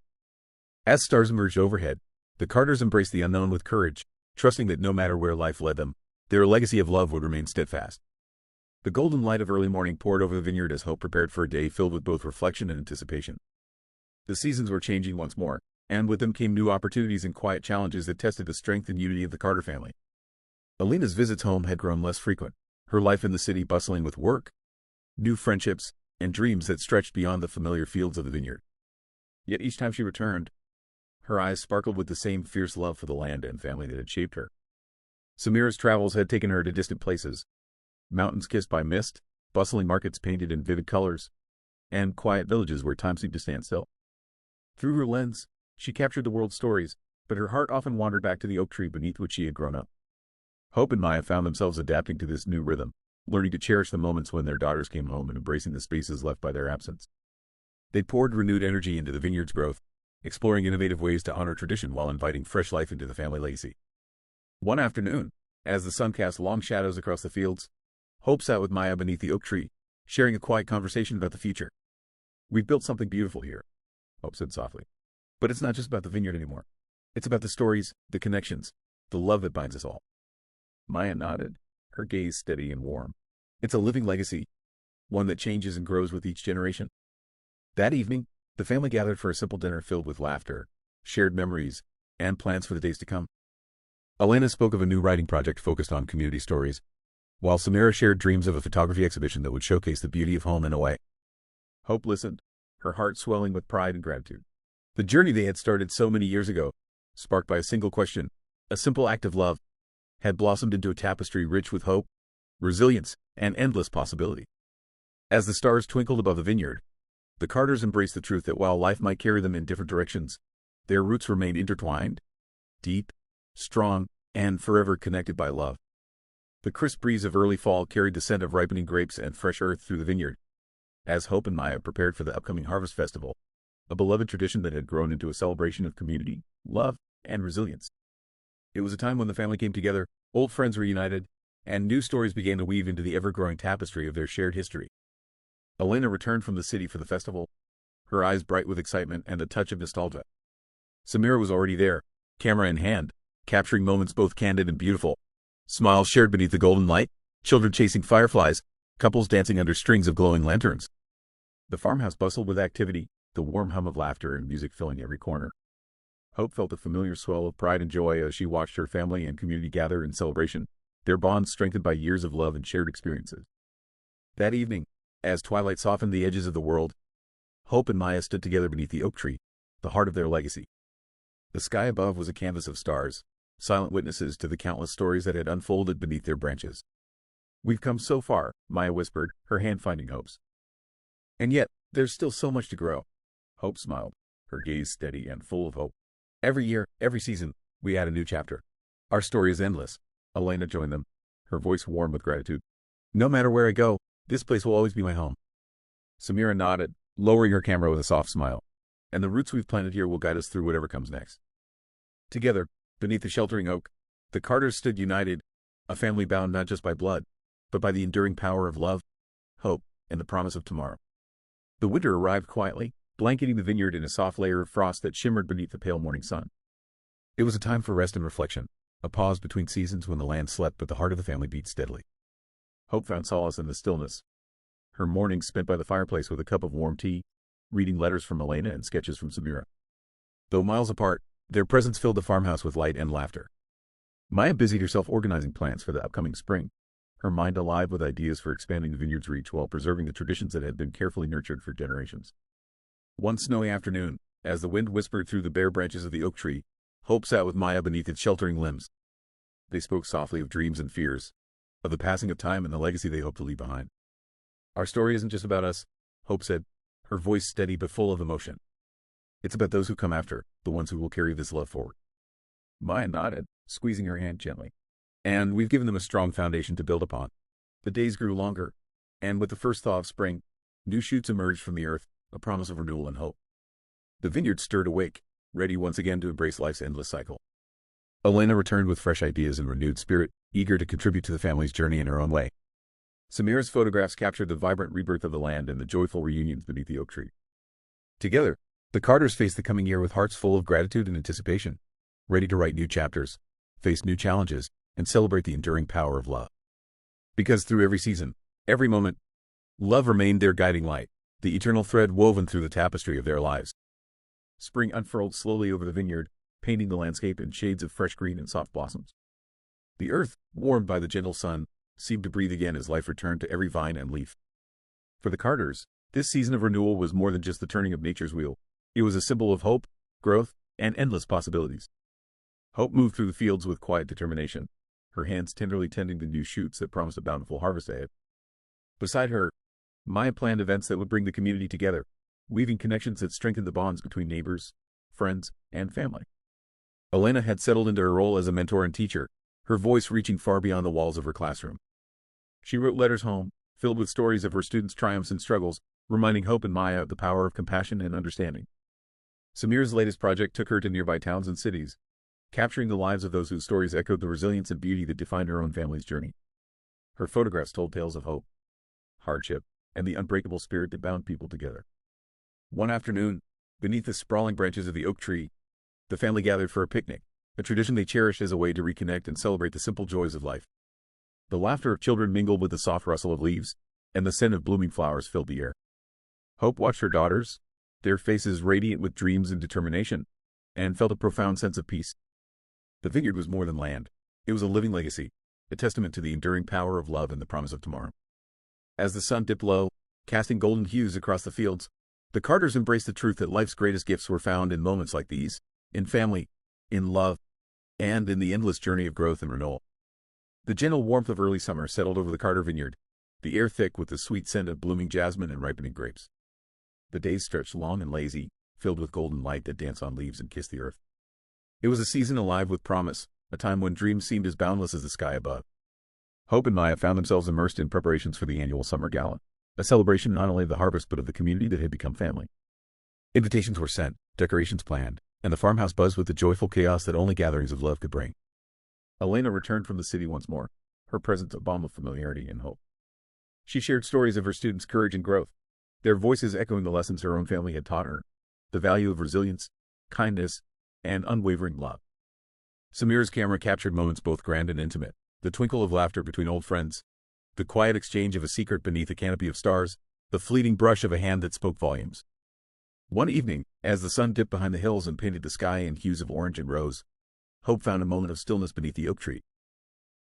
As stars emerged overhead, the Carters embraced the unknown with courage, trusting that no matter where life led them, their legacy of love would remain steadfast. The golden light of early morning poured over the vineyard as Hope prepared for a day filled with both reflection and anticipation. The seasons were changing once more, and with them came new opportunities and quiet challenges that tested the strength and unity of the Carter family. Alina's visits home had grown less frequent, her life in the city bustling with work, new friendships, and dreams that stretched beyond the familiar fields of the vineyard. Yet each time she returned, her eyes sparkled with the same fierce love for the land and family that had shaped her. Samira's travels had taken her to distant places, mountains kissed by mist, bustling markets painted in vivid colors, and quiet villages where time seemed to stand still. Through her lens, she captured the world's stories, but her heart often wandered back to the oak tree beneath which she had grown up. Hope and Maya found themselves adapting to this new rhythm, learning to cherish the moments when their daughters came home and embracing the spaces left by their absence. They poured renewed energy into the vineyard's growth, exploring innovative ways to honor tradition while inviting fresh life into the family legacy. One afternoon, as the sun cast long shadows across the fields, Hope sat with Maya beneath the oak tree, sharing a quiet conversation about the future. "We've built something beautiful here," Hope said softly. "But it's not just about the vineyard anymore. It's about the stories, the connections, the love that binds us all." Maya nodded, her gaze steady and warm. "It's a living legacy, one that changes and grows with each generation." That evening, the family gathered for a simple dinner filled with laughter, shared memories, and plans for the days to come. Elena spoke of a new writing project focused on community stories, while Samira shared dreams of a photography exhibition that would showcase the beauty of home in a way. Hope listened, her heart swelling with pride and gratitude. The journey they had started so many years ago, sparked by a single question, a simple act of love, had blossomed into a tapestry rich with hope, resilience, and endless possibility. As the stars twinkled above the vineyard, the Carters embraced the truth that while life might carry them in different directions, their roots remained intertwined, deep, strong, and forever connected by love. The crisp breeze of early fall carried the scent of ripening grapes and fresh earth through the vineyard, as Hope and Maya prepared for the upcoming harvest festival, a beloved tradition that had grown into a celebration of community, love, and resilience. It was a time when the family came together, old friends reunited, and new stories began to weave into the ever-growing tapestry of their shared history. Elena returned from the city for the festival, her eyes bright with excitement and a touch of nostalgia. Samira was already there, camera in hand, capturing moments both candid and beautiful. Smiles shared beneath the golden light, children chasing fireflies, couples dancing under strings of glowing lanterns. The farmhouse bustled with activity, the warm hum of laughter and music filling every corner. Hope felt a familiar swell of pride and joy as she watched her family and community gather in celebration, their bonds strengthened by years of love and shared experiences. That evening, as twilight softened the edges of the world, Hope and Maya stood together beneath the oak tree, the heart of their legacy. The sky above was a canvas of stars, silent witnesses to the countless stories that had unfolded beneath their branches. "We've come so far," Maya whispered, her hand finding Hope's. "And yet, there's still so much to grow." Hope smiled, her gaze steady and full of hope. "Every year, every season, we add a new chapter. Our story is endless." Elena joined them, her voice warm with gratitude. "No matter where I go, this place will always be my home." Samira nodded, lowering her camera with a soft smile. "And the roots we've planted here will guide us through whatever comes next." Together, beneath the sheltering oak, the Carters stood united, a family bound not just by blood, but by the enduring power of love, hope, and the promise of tomorrow. The winter arrived quietly, blanketing the vineyard in a soft layer of frost that shimmered beneath the pale morning sun. It was a time for rest and reflection, a pause between seasons when the land slept but the heart of the family beat steadily. Hope found solace in the stillness, her mornings spent by the fireplace with a cup of warm tea, reading letters from Elena and sketches from Samira. Though miles apart, their presence filled the farmhouse with light and laughter. Maya busied herself organizing plans for the upcoming spring, her mind alive with ideas for expanding the vineyard's reach while preserving the traditions that had been carefully nurtured for generations. One snowy afternoon, as the wind whispered through the bare branches of the oak tree, Hope sat with Maya beneath its sheltering limbs. They spoke softly of dreams and fears, of the passing of time and the legacy they hoped to leave behind. "Our story isn't just about us," Hope said, her voice steady but full of emotion. It's about those who come after, the ones who will carry this love forward. Maya nodded, squeezing her hand gently. And we've given them a strong foundation to build upon. The days grew longer, and with the first thaw of spring, new shoots emerged from the earth, a promise of renewal and hope. The vineyard stirred awake, ready once again to embrace life's endless cycle. Elena returned with fresh ideas and renewed spirit, eager to contribute to the family's journey in her own way. Samira's photographs captured the vibrant rebirth of the land and the joyful reunions beneath the oak tree. Together, the Carters faced the coming year with hearts full of gratitude and anticipation, ready to write new chapters, face new challenges, and celebrate the enduring power of love. Because through every season, every moment, love remained their guiding light, the eternal thread woven through the tapestry of their lives. Spring unfurled slowly over the vineyard, painting the landscape in shades of fresh green and soft blossoms. The earth, warmed by the gentle sun, seemed to breathe again as life returned to every vine and leaf. For the Carters, this season of renewal was more than just the turning of nature's wheel. It was a symbol of hope, growth, and endless possibilities. Hope moved through the fields with quiet determination, her hands tenderly tending the new shoots that promised a bountiful harvest ahead. Beside her, Maya planned events that would bring the community together, weaving connections that strengthened the bonds between neighbors, friends, and family. Elena had settled into her role as a mentor and teacher, her voice reaching far beyond the walls of her classroom. She wrote letters home, filled with stories of her students' triumphs and struggles, reminding Hope and Maya of the power of compassion and understanding. Samira's latest project took her to nearby towns and cities, capturing the lives of those whose stories echoed the resilience and beauty that defined her own family's journey. Her photographs told tales of hope, hardship, and the unbreakable spirit that bound people together. One afternoon, beneath the sprawling branches of the oak tree, the family gathered for a picnic, a tradition they cherished as a way to reconnect and celebrate the simple joys of life. The laughter of children mingled with the soft rustle of leaves, and the scent of blooming flowers filled the air. Hope watched her daughters, their faces radiant with dreams and determination, and felt a profound sense of peace. The vineyard was more than land. It was a living legacy, a testament to the enduring power of love and the promise of tomorrow. As the sun dipped low, casting golden hues across the fields, the Carters embraced the truth that life's greatest gifts were found in moments like these, in family, in love, and in the endless journey of growth and renewal. The gentle warmth of early summer settled over the Carter vineyard, the air thick with the sweet scent of blooming jasmine and ripening grapes. The days stretched long and lazy, filled with golden light that danced on leaves and kissed the earth. It was a season alive with promise, a time when dreams seemed as boundless as the sky above. Hope and Maya found themselves immersed in preparations for the annual summer gala, a celebration not only of the harvest but of the community that had become family. Invitations were sent, decorations planned, and the farmhouse buzzed with the joyful chaos that only gatherings of love could bring. Elena returned from the city once more, her presence a balm of familiarity and hope. She shared stories of her students' courage and growth, their voices echoing the lessons her own family had taught her, the value of resilience, kindness, and unwavering love. Samira's camera captured moments both grand and intimate, the twinkle of laughter between old friends, the quiet exchange of a secret beneath a canopy of stars, the fleeting brush of a hand that spoke volumes. One evening, as the sun dipped behind the hills and painted the sky in hues of orange and rose, Hope found a moment of stillness beneath the oak tree.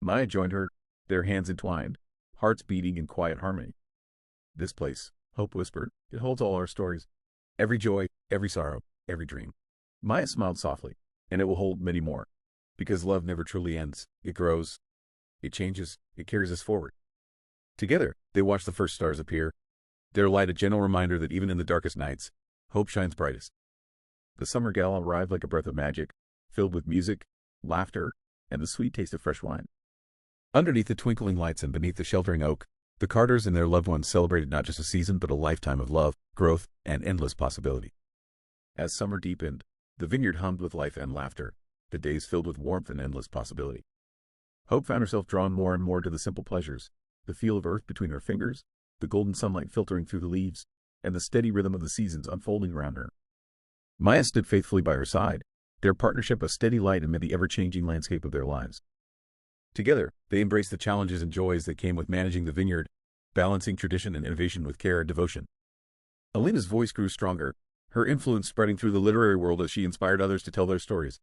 Maya joined her, their hands entwined, hearts beating in quiet harmony. "This place," Hope whispered, "it holds all our stories. Every joy, every sorrow, every dream." Maya smiled softly, "And it will hold many more. Because love never truly ends. It grows, it changes, it carries us forward." Together, they watched the first stars appear, their light a gentle reminder that even in the darkest nights, hope shines brightest. The summer gala arrived like a breath of magic, filled with music, laughter, and the sweet taste of fresh wine. Underneath the twinkling lights and beneath the sheltering oak, the Carters and their loved ones celebrated not just a season but a lifetime of love, growth, and endless possibility. As summer deepened, the vineyard hummed with life and laughter, the days filled with warmth and endless possibility. Hope found herself drawn more and more to the simple pleasures, the feel of earth between her fingers, the golden sunlight filtering through the leaves, and the steady rhythm of the seasons unfolding around her. Maya stood faithfully by her side, their partnership a steady light amid the ever-changing landscape of their lives. Together, they embraced the challenges and joys that came with managing the vineyard, balancing tradition and innovation with care and devotion. Elena's voice grew stronger, her influence spreading through the literary world as she inspired others to tell their stories.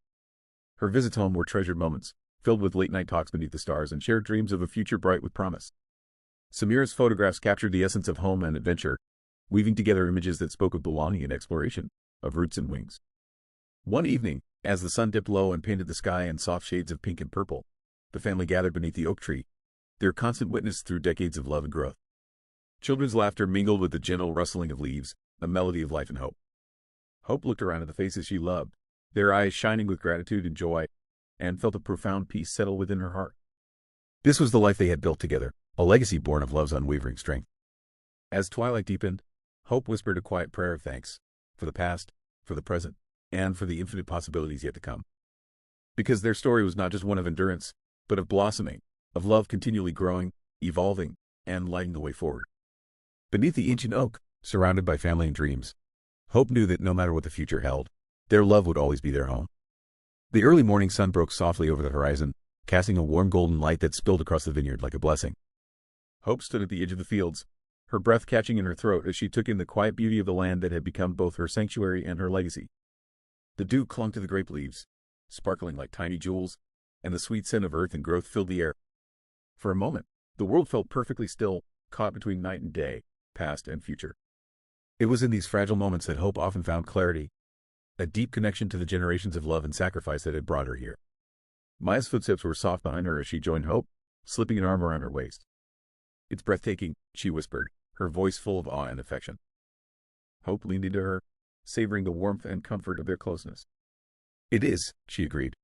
Her visits home were treasured moments, filled with late-night talks beneath the stars and shared dreams of a future bright with promise. Samira's photographs captured the essence of home and adventure, weaving together images that spoke of belonging and exploration, of roots and wings. One evening, as the sun dipped low and painted the sky in soft shades of pink and purple, the family gathered beneath the oak tree, their constant witness through decades of love and growth. Children's laughter mingled with the gentle rustling of leaves, a melody of life and hope. Hope looked around at the faces she loved, their eyes shining with gratitude and joy, and felt a profound peace settle within her heart. This was the life they had built together, a legacy born of love's unwavering strength. As twilight deepened, Hope whispered a quiet prayer of thanks for the past, for the present, and for the infinite possibilities yet to come. Because their story was not just one of endurance, but of blossoming, of love continually growing, evolving, and lighting the way forward. Beneath the ancient oak, surrounded by family and dreams, Hope knew that no matter what the future held, their love would always be their home. The early morning sun broke softly over the horizon, casting a warm golden light that spilled across the vineyard like a blessing. Hope stood at the edge of the fields, her breath catching in her throat as she took in the quiet beauty of the land that had become both her sanctuary and her legacy. The dew clung to the grape leaves, sparkling like tiny jewels, and the sweet scent of earth and growth filled the air. For a moment, the world felt perfectly still, caught between night and day, past and future. It was in these fragile moments that Hope often found clarity, a deep connection to the generations of love and sacrifice that had brought her here. Maya's footsteps were soft behind her as she joined Hope, slipping an arm around her waist. "It's breathtaking," she whispered, her voice full of awe and affection. Hope leaned into her, savoring the warmth and comfort of their closeness. "It is," she agreed.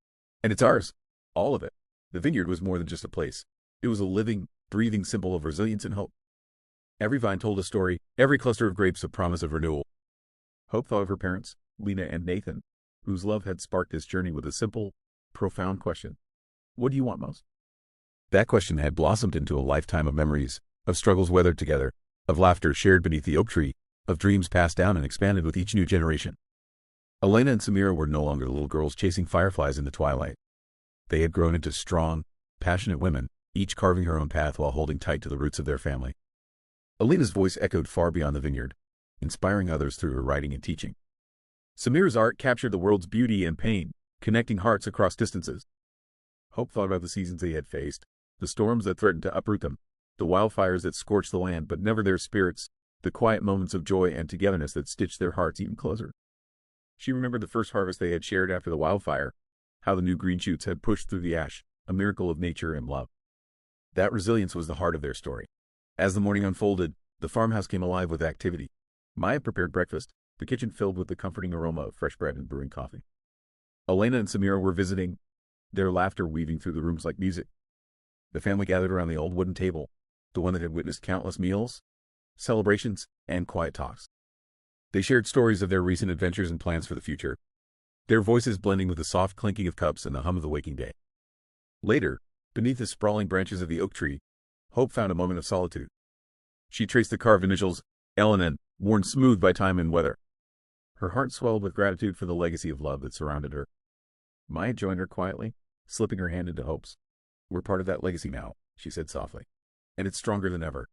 "And it's ours. All of it." The vineyard was more than just a place. It was a living, breathing symbol of resilience and hope. Every vine told a story, every cluster of grapes a promise of renewal. Hope thought of her parents, Lena and Nathan, whose love had sparked this journey with a simple, profound question. "What do you want most?" That question had blossomed into a lifetime of memories, of struggles weathered together, of laughter shared beneath the oak tree, of dreams passed down and expanded with each new generation. Elena and Samira were no longer little girls chasing fireflies in the twilight. They had grown into strong, passionate women, each carving her own path while holding tight to the roots of their family. Elena's voice echoed far beyond the vineyard, inspiring others through her writing and teaching. Samira's art captured the world's beauty and pain, connecting hearts across distances. Hope thought about the seasons they had faced, the storms that threatened to uproot them, the wildfires that scorched the land but never their spirits, the quiet moments of joy and togetherness that stitched their hearts even closer. She remembered the first harvest they had shared after the wildfire, how the new green shoots had pushed through the ash, a miracle of nature and love. That resilience was the heart of their story. As the morning unfolded, the farmhouse came alive with activity. Maya prepared breakfast, the kitchen filled with the comforting aroma of fresh bread and brewing coffee. Elena and Samira were visiting, their laughter weaving through the rooms like music. The family gathered around the old wooden table, the one that had witnessed countless meals, celebrations, and quiet talks. They shared stories of their recent adventures and plans for the future, their voices blending with the soft clinking of cups and the hum of the waking day. Later, beneath the sprawling branches of the oak tree, Hope found a moment of solitude. She traced the carved initials, L&N, worn smooth by time and weather. Her heart swelled with gratitude for the legacy of love that surrounded her. Maya joined her quietly, slipping her hand into Hope's. "We're part of that legacy now," she said softly. "And it's stronger than ever."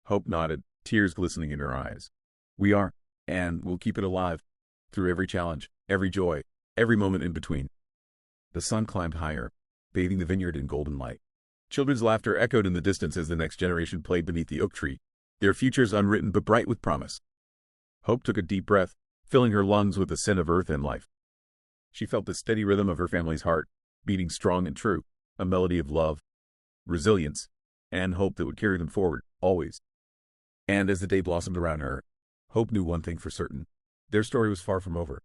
Hope nodded, tears glistening in her eyes. "We are, and we'll keep it alive, through every challenge, every joy, every moment in between." The sun climbed higher, bathing the vineyard in golden light. Children's laughter echoed in the distance as the next generation played beneath the oak tree, their futures unwritten but bright with promise. Hope took a deep breath, filling her lungs with the scent of earth and life. She felt the steady rhythm of her family's heart, beating strong and true, a melody of love, resilience, and hope that would carry them forward, always. And as the day blossomed around her, Hope knew one thing for certain. Their story was far from over.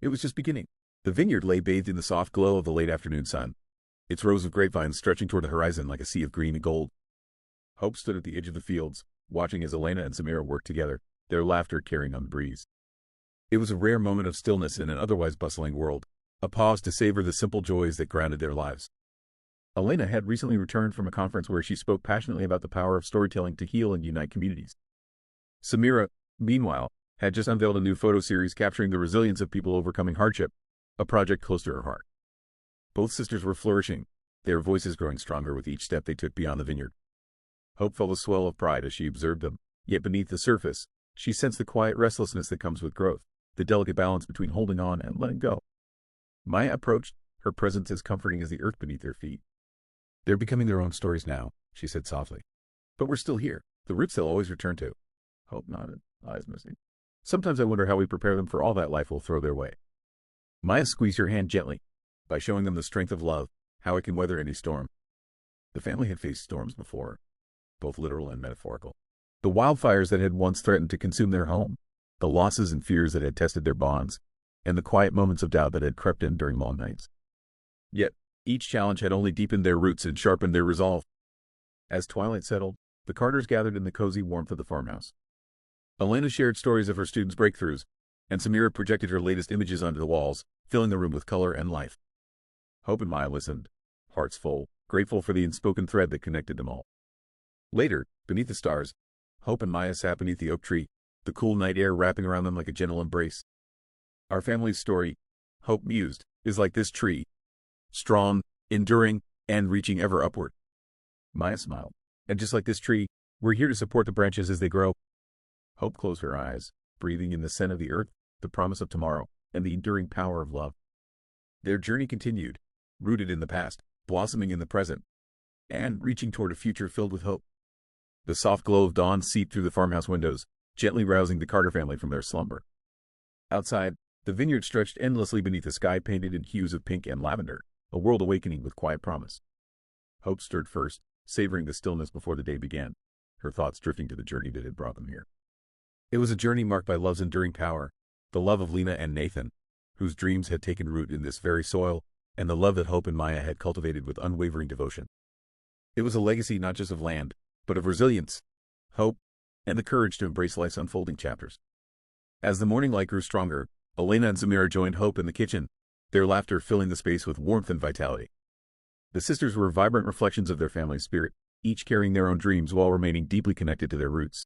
It was just beginning. The vineyard lay bathed in the soft glow of the late afternoon sun, its rows of grapevines stretching toward the horizon like a sea of green and gold. Hope stood at the edge of the fields, watching as Elena and Samira worked together, their laughter carrying on the breeze. It was a rare moment of stillness in an otherwise bustling world, a pause to savor the simple joys that grounded their lives. Elena had recently returned from a conference where she spoke passionately about the power of storytelling to heal and unite communities. Samira, meanwhile, had just unveiled a new photo series capturing the resilience of people overcoming hardship, a project close to her heart. Both sisters were flourishing, their voices growing stronger with each step they took beyond the vineyard. Hope felt a swell of pride as she observed them, yet beneath the surface, she sensed the quiet restlessness that comes with growth, the delicate balance between holding on and letting go. Maya approached, her presence as comforting as the earth beneath their feet. "They're becoming their own stories now," she said softly. "But we're still here, the roots they'll always return to." Hope nodded, eyes misty. "Sometimes I wonder how we prepare them for all that life will throw their way." Maya squeezed her hand gently, by showing them the strength of love, how it can weather any storm. The family had faced storms before, both literal and metaphorical. The wildfires that had once threatened to consume their home, the losses and fears that had tested their bonds, and the quiet moments of doubt that had crept in during long nights. Yet, each challenge had only deepened their roots and sharpened their resolve. As twilight settled, the Carters gathered in the cozy warmth of the farmhouse. Elena shared stories of her students' breakthroughs, and Samira projected her latest images onto the walls, filling the room with color and life. Hope and Maya listened, hearts full, grateful for the unspoken thread that connected them all. Later, beneath the stars, Hope and Maya sat beneath the oak tree, the cool night air wrapping around them like a gentle embrace. Our family's story, Hope mused, is like this tree, strong, enduring, and reaching ever upward. Maya smiled. And just like this tree, we're here to support the branches as they grow. Hope closed her eyes, breathing in the scent of the earth, the promise of tomorrow, and the enduring power of love. Their journey continued, rooted in the past, blossoming in the present, and reaching toward a future filled with hope. The soft glow of dawn seeped through the farmhouse windows, gently rousing the Carter family from their slumber. Outside, the vineyard stretched endlessly beneath a sky painted in hues of pink and lavender, a world awakening with quiet promise. Hope stirred first, savoring the stillness before the day began, her thoughts drifting to the journey that had brought them here. It was a journey marked by love's enduring power, the love of Lena and Nathan, whose dreams had taken root in this very soil, and the love that Hope and Maya had cultivated with unwavering devotion. It was a legacy not just of land, but of resilience, hope, and the courage to embrace life's unfolding chapters. As the morning light grew stronger, Elena and Samira joined Hope in the kitchen, their laughter filling the space with warmth and vitality. The sisters were vibrant reflections of their family's spirit, each carrying their own dreams while remaining deeply connected to their roots.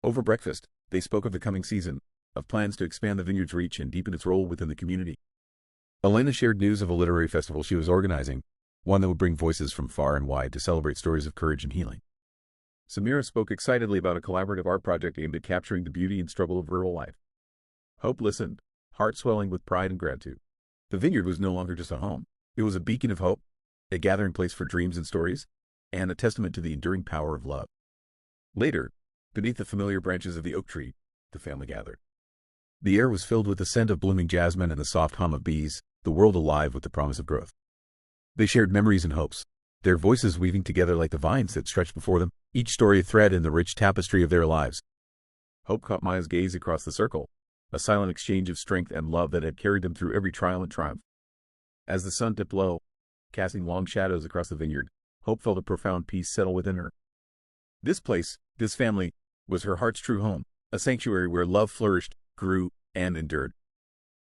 Over breakfast, they spoke of the coming season, of plans to expand the vineyard's reach and deepen its role within the community. Elena shared news of a literary festival she was organizing, one that would bring voices from far and wide to celebrate stories of courage and healing. Samira spoke excitedly about a collaborative art project aimed at capturing the beauty and struggle of rural life. Hope listened, heart swelling with pride and gratitude. The vineyard was no longer just a home. It was a beacon of hope, a gathering place for dreams and stories, and a testament to the enduring power of love. Later, beneath the familiar branches of the oak tree, the family gathered. The air was filled with the scent of blooming jasmine and the soft hum of bees, the world alive with the promise of growth. They shared memories and hopes, their voices weaving together like the vines that stretched before them, each story a thread in the rich tapestry of their lives. Hope caught Maya's gaze across the circle, a silent exchange of strength and love that had carried them through every trial and triumph. As the sun dipped low, casting long shadows across the vineyard, Hope felt a profound peace settle within her. This place, this family, was her heart's true home, a sanctuary where love flourished, grew, and endured.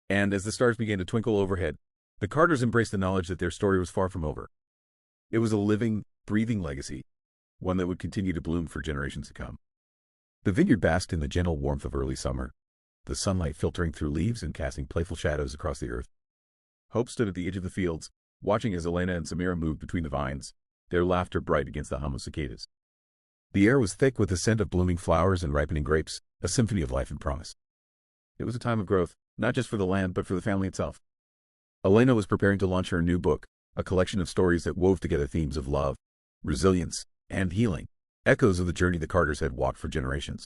And as the stars began to twinkle overhead, the Carters embraced the knowledge that their story was far from over. It was a living, breathing legacy, one that would continue to bloom for generations to come. The vineyard basked in the gentle warmth of early summer, the sunlight filtering through leaves and casting playful shadows across the earth. Hope stood at the edge of the fields, watching as Elena and Samira moved between the vines, their laughter bright against the hum of cicadas. The air was thick with the scent of blooming flowers and ripening grapes, a symphony of life and promise. It was a time of growth, not just for the land but for the family itself. Elena was preparing to launch her new book, a collection of stories that wove together themes of love, resilience, and healing, echoes of the journey the Carters had walked for generations.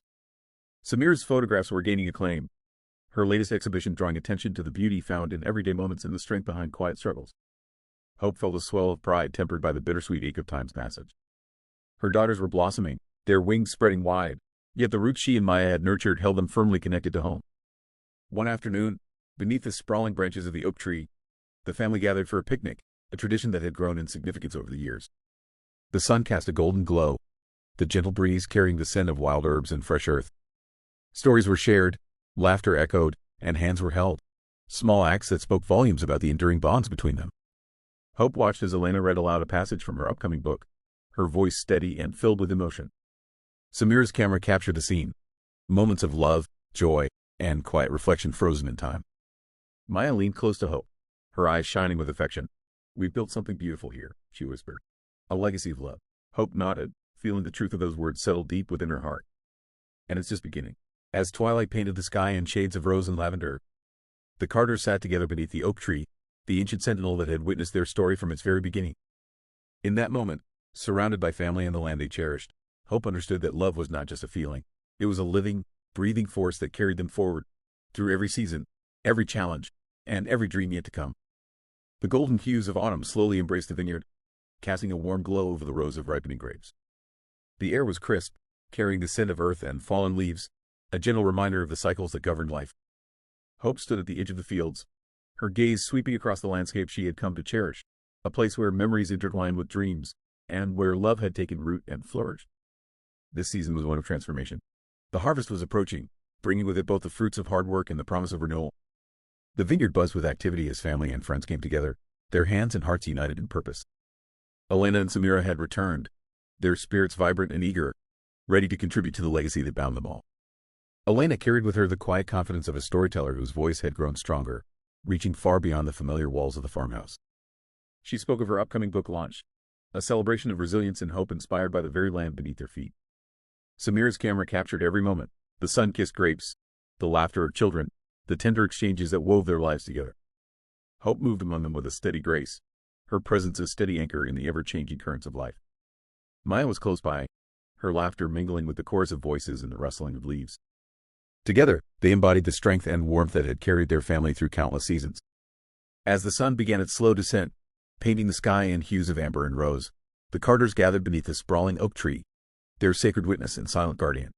Samira's photographs were gaining acclaim, her latest exhibition drawing attention to the beauty found in everyday moments and the strength behind quiet struggles. Hope felt a swell of pride tempered by the bittersweet ache of time's passage. Her daughters were blossoming, their wings spreading wide, yet the roots she and Maya had nurtured held them firmly connected to home. One afternoon, beneath the sprawling branches of the oak tree, the family gathered for a picnic, a tradition that had grown in significance over the years. The sun cast a golden glow, the gentle breeze carrying the scent of wild herbs and fresh earth. Stories were shared, laughter echoed, and hands were held, small acts that spoke volumes about the enduring bonds between them. Hope watched as Elena read aloud a passage from her upcoming book, her voice steady and filled with emotion. Samira's camera captured the scene, moments of love, joy, and quiet reflection frozen in time. Maya leaned close to Hope, her eyes shining with affection. "We've built something beautiful here," she whispered. "A legacy of love." Hope nodded, feeling the truth of those words settle deep within her heart. "And it's just beginning." As twilight painted the sky in shades of rose and lavender, the Carters sat together beneath the oak tree, the ancient sentinel that had witnessed their story from its very beginning. In that moment, surrounded by family and the land they cherished, Hope understood that love was not just a feeling. It was a living, breathing force that carried them forward, through every season, every challenge, and every dream yet to come. The golden hues of autumn slowly embraced the vineyard, casting a warm glow over the rows of ripening grapes. The air was crisp, carrying the scent of earth and fallen leaves, a gentle reminder of the cycles that governed life. Hope stood at the edge of the fields, her gaze sweeping across the landscape she had come to cherish, a place where memories intertwined with dreams, and where love had taken root and flourished. This season was one of transformation. The harvest was approaching, bringing with it both the fruits of hard work and the promise of renewal. The vineyard buzzed with activity as family and friends came together, their hands and hearts united in purpose. Elena and Samira had returned, their spirits vibrant and eager, ready to contribute to the legacy that bound them all. Elena carried with her the quiet confidence of a storyteller whose voice had grown stronger, reaching far beyond the familiar walls of the farmhouse. She spoke of her upcoming book launch, a celebration of resilience and hope inspired by the very land beneath their feet. Samira's camera captured every moment, the sun-kissed grapes, the laughter of children, the tender exchanges that wove their lives together. Hope moved among them with a steady grace, her presence a steady anchor in the ever-changing currents of life. Maya was close by, her laughter mingling with the chorus of voices and the rustling of leaves. Together, they embodied the strength and warmth that had carried their family through countless seasons. As the sun began its slow descent, painting the sky in hues of amber and rose, the Carters gathered beneath the sprawling oak tree, their sacred witness and silent guardian.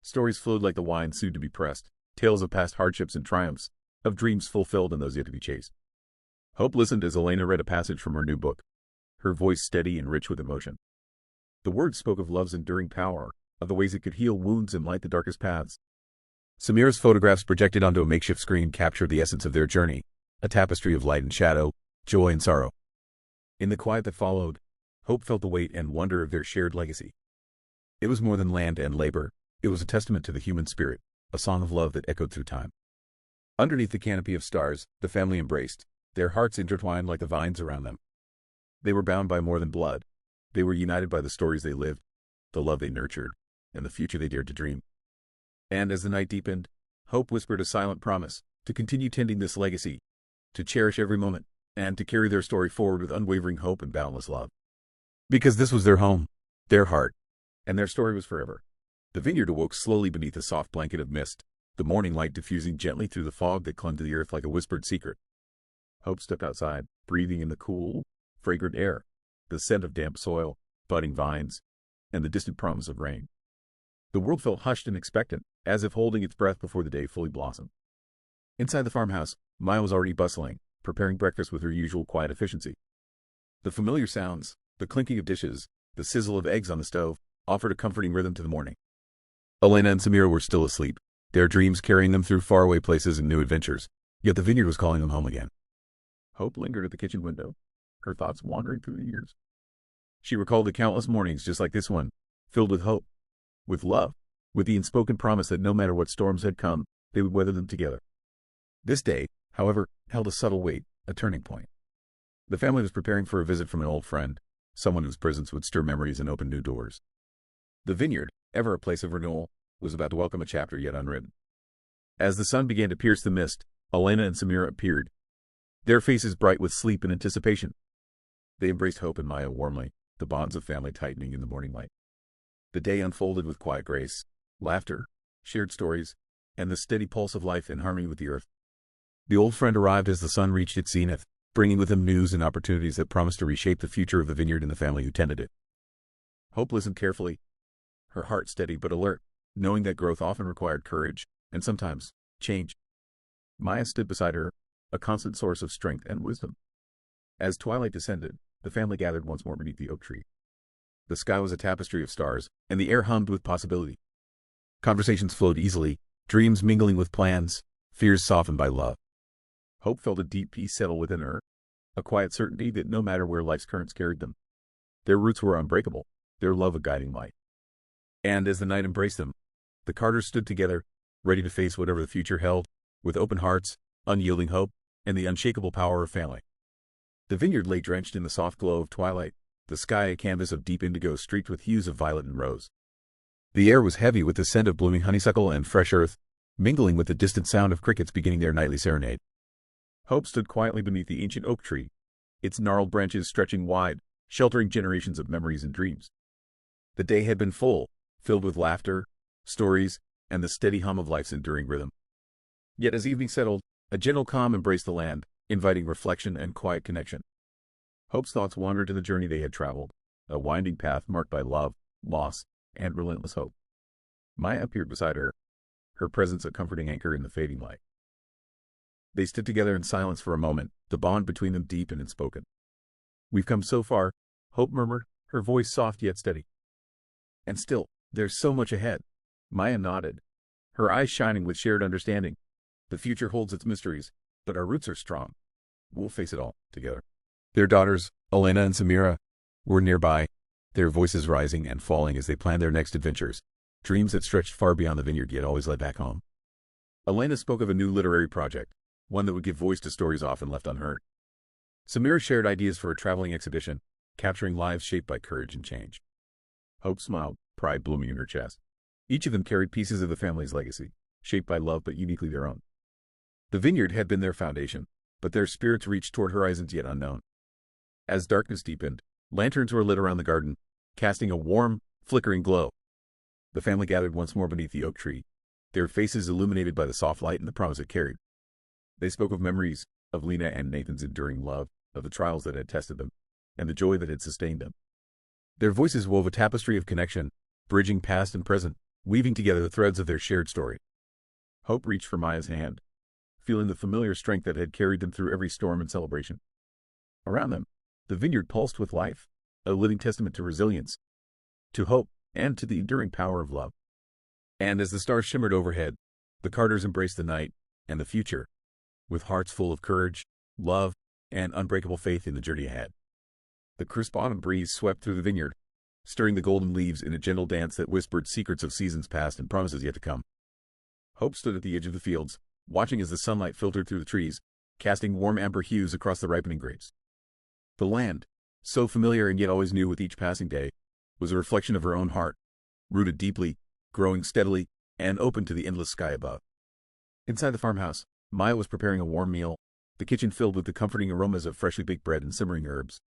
Stories flowed like the wine soon to be pressed, tales of past hardships and triumphs, of dreams fulfilled and those yet to be chased. Hope listened as Elena read a passage from her new book, her voice steady and rich with emotion. The words spoke of love's enduring power, of the ways it could heal wounds and light the darkest paths. Samira's photographs projected onto a makeshift screen captured the essence of their journey, a tapestry of light and shadow, joy and sorrow. In the quiet that followed, Hope felt the weight and wonder of their shared legacy. It was more than land and labor, it was a testament to the human spirit, a song of love that echoed through time. Underneath the canopy of stars, the family embraced, their hearts intertwined like the vines around them. They were bound by more than blood. They were united by the stories they lived, the love they nurtured, and the future they dared to dream. And as the night deepened, Hope whispered a silent promise to continue tending this legacy, to cherish every moment, and to carry their story forward with unwavering hope and boundless love. Because this was their home, their heart, and their story was forever. The vineyard awoke slowly beneath a soft blanket of mist, the morning light diffusing gently through the fog that clung to the earth like a whispered secret. Hope stepped outside, breathing in the cool, fragrant air, the scent of damp soil, budding vines, and the distant promise of rain. The world felt hushed and expectant, as if holding its breath before the day fully blossomed. Inside the farmhouse, Maya was already bustling, preparing breakfast with her usual quiet efficiency. The familiar sounds, the clinking of dishes, the sizzle of eggs on the stove, offered a comforting rhythm to the morning. Elena and Samira were still asleep, their dreams carrying them through faraway places and new adventures, yet the vineyard was calling them home again. Hope lingered at the kitchen window, her thoughts wandering through the years. She recalled the countless mornings just like this one, filled with hope, with love, with the unspoken promise that no matter what storms had come, they would weather them together. This day, however, held a subtle weight, a turning point. The family was preparing for a visit from an old friend, someone whose presence would stir memories and open new doors. The vineyard, ever a place of renewal, was about to welcome a chapter yet unwritten. As the sun began to pierce the mist, Elena and Samira appeared, their faces bright with sleep and anticipation. They embraced Hope and Maya warmly, the bonds of family tightening in the morning light. The day unfolded with quiet grace, laughter, shared stories, and the steady pulse of life in harmony with the earth. The old friend arrived as the sun reached its zenith, bringing with him news and opportunities that promised to reshape the future of the vineyard and the family who tended it. Hope listened carefully, her heart steady but alert, knowing that growth often required courage, and sometimes change. Maya stood beside her, a constant source of strength and wisdom. As twilight descended, the family gathered once more beneath the oak tree. The sky was a tapestry of stars, and the air hummed with possibility. Conversations flowed easily, dreams mingling with plans, fears softened by love. Hope felt a deep peace settle within her, a quiet certainty that no matter where life's currents carried them, their roots were unbreakable, their love a guiding light. And as the night embraced them, the Carters stood together, ready to face whatever the future held, with open hearts, unyielding hope, and the unshakable power of family. The vineyard lay drenched in the soft glow of twilight, the sky a canvas of deep indigo streaked with hues of violet and rose. The air was heavy with the scent of blooming honeysuckle and fresh earth, mingling with the distant sound of crickets beginning their nightly serenade. Hope stood quietly beneath the ancient oak tree, its gnarled branches stretching wide, sheltering generations of memories and dreams. The day had been full, filled with laughter, stories, and the steady hum of life's enduring rhythm. Yet as evening settled, a gentle calm embraced the land, inviting reflection and quiet connection. Hope's thoughts wandered to the journey they had traveled, a winding path marked by love, loss, and relentless hope. Maya appeared beside her, her presence a comforting anchor in the fading light. They stood together in silence for a moment, the bond between them deep and unspoken. "We've come so far," Hope murmured, her voice soft yet steady. "And still, there's so much ahead." Maya nodded, her eyes shining with shared understanding. "The future holds its mysteries, but our roots are strong. We'll face it all together." Their daughters, Elena and Samira, were nearby, their voices rising and falling as they planned their next adventures, dreams that stretched far beyond the vineyard yet always led back home. Elena spoke of a new literary project, one that would give voice to stories often left unheard. Samira shared ideas for a traveling exhibition, capturing lives shaped by courage and change. Hope smiled, pride blooming in her chest. Each of them carried pieces of the family's legacy, shaped by love but uniquely their own. The vineyard had been their foundation, but their spirits reached toward horizons yet unknown. As darkness deepened, lanterns were lit around the garden, casting a warm, flickering glow. The family gathered once more beneath the oak tree, their faces illuminated by the soft light and the promise it carried. They spoke of memories, of Lena and Nathan's enduring love, of the trials that had tested them, and the joy that had sustained them. Their voices wove a tapestry of connection, bridging past and present, weaving together the threads of their shared story. Hope reached for Maya's hand, feeling the familiar strength that had carried them through every storm and celebration. Around them, the vineyard pulsed with life, a living testament to resilience, to hope, and to the enduring power of love. And as the stars shimmered overhead, the Carters embraced the night and the future, with hearts full of courage, love, and unbreakable faith in the journey ahead. The crisp autumn breeze swept through the vineyard, stirring the golden leaves in a gentle dance that whispered secrets of seasons past and promises yet to come. Hope stood at the edge of the fields, watching as the sunlight filtered through the trees, casting warm amber hues across the ripening grapes. The land, so familiar and yet always new with each passing day, was a reflection of her own heart, rooted deeply, growing steadily, and open to the endless sky above. Inside the farmhouse, Maya was preparing a warm meal, the kitchen filled with the comforting aromas of freshly baked bread and simmering herbs.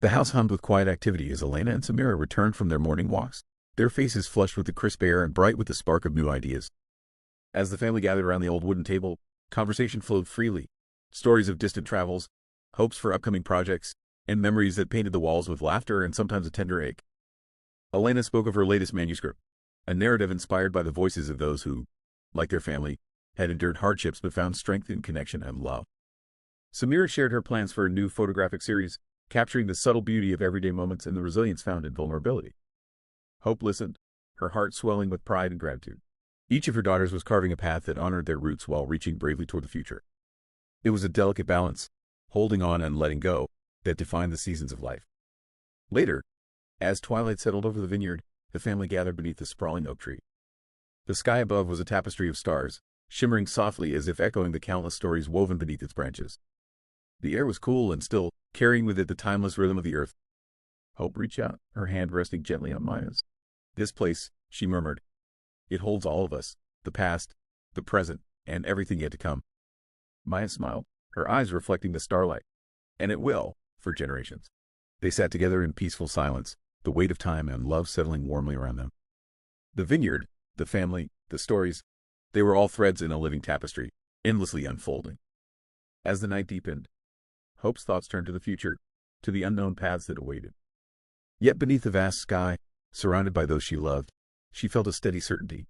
The house hummed with quiet activity as Elena and Samira returned from their morning walks, their faces flushed with the crisp air and bright with the spark of new ideas. As the family gathered around the old wooden table, conversation flowed freely, stories of distant travels, hopes for upcoming projects, and memories that painted the walls with laughter and sometimes a tender ache. Elena spoke of her latest manuscript, a narrative inspired by the voices of those who, like their family, had endured hardships but found strength in connection and love. Samira shared her plans for a new photographic series, capturing the subtle beauty of everyday moments and the resilience found in vulnerability. Hope listened, her heart swelling with pride and gratitude. Each of her daughters was carving a path that honored their roots while reaching bravely toward the future. It was a delicate balance, holding on and letting go, that defined the seasons of life. Later, as twilight settled over the vineyard, the family gathered beneath the sprawling oak tree. The sky above was a tapestry of stars, shimmering softly as if echoing the countless stories woven beneath its branches. The air was cool and still, carrying with it the timeless rhythm of the earth. Hope reached out, her hand resting gently on Maya's. "This place," she murmured. "It holds all of us, the past, the present, and everything yet to come." Maya smiled, her eyes reflecting the starlight. "And it will, for generations." They sat together in peaceful silence, the weight of time and love settling warmly around them. The vineyard, the family, the stories, they were all threads in a living tapestry, endlessly unfolding. As the night deepened, Hope's thoughts turned to the future, to the unknown paths that awaited. Yet beneath the vast sky, surrounded by those she loved, she felt a steady certainty.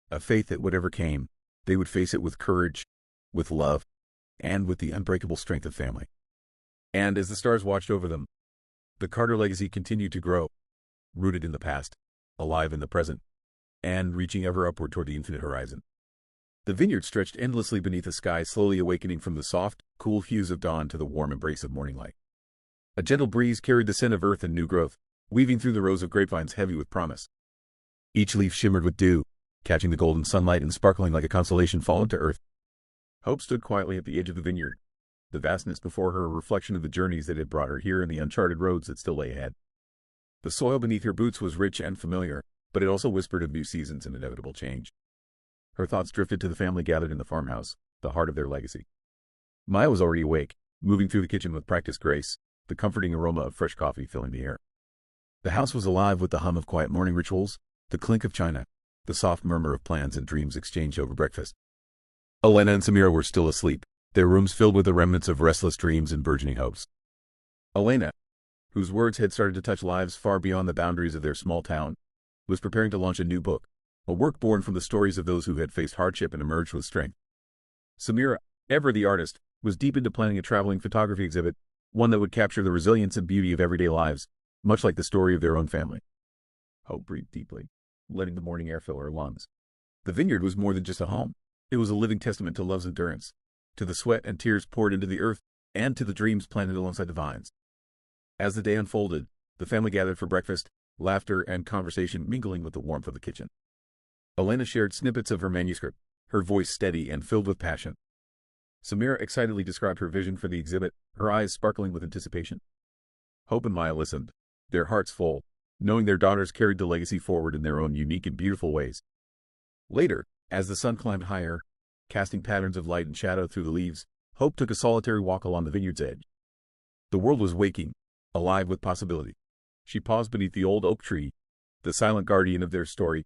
A faith that whatever came, they would face it with courage, with love, and with the unbreakable strength of family. And as the stars watched over them, the Carter legacy continued to grow, rooted in the past, alive in the present, and reaching ever upward toward the infinite horizon. The vineyard stretched endlessly beneath the sky, slowly awakening from the soft, cool hues of dawn to the warm embrace of morning light. A gentle breeze carried the scent of earth and new growth, weaving through the rows of grapevines heavy with promise. Each leaf shimmered with dew, catching the golden sunlight and sparkling like a constellation fallen to earth. Hope stood quietly at the edge of the vineyard, the vastness before her a reflection of the journeys that had brought her here and the uncharted roads that still lay ahead. The soil beneath her boots was rich and familiar, but it also whispered of new seasons and inevitable change. Her thoughts drifted to the family gathered in the farmhouse, the heart of their legacy. Maya was already awake, moving through the kitchen with practiced grace, the comforting aroma of fresh coffee filling the air. The house was alive with the hum of quiet morning rituals, the clink of china, the soft murmur of plans and dreams exchanged over breakfast. Elena and Samira were still asleep, their rooms filled with the remnants of restless dreams and burgeoning hopes. Elena, whose words had started to touch lives far beyond the boundaries of their small town, was preparing to launch a new book, a work born from the stories of those who had faced hardship and emerged with strength. Samira, ever the artist, was deep into planning a traveling photography exhibit, one that would capture the resilience and beauty of everyday lives, much like the story of their own family. Hope breathed deeply, letting the morning air fill her lungs. The vineyard was more than just a home. It was a living testament to love's endurance, to the sweat and tears poured into the earth, and to the dreams planted alongside the vines. As the day unfolded, the family gathered for breakfast, laughter and conversation mingling with the warmth of the kitchen. Elena shared snippets of her manuscript, her voice steady and filled with passion. Samira excitedly described her vision for the exhibit, her eyes sparkling with anticipation. Hope and Maya listened, their hearts full, knowing their daughters carried the legacy forward in their own unique and beautiful ways. Later, as the sun climbed higher, casting patterns of light and shadow through the leaves, Hope took a solitary walk along the vineyard's edge. The world was waking, alive with possibility. She paused beneath the old oak tree, the silent guardian of their story,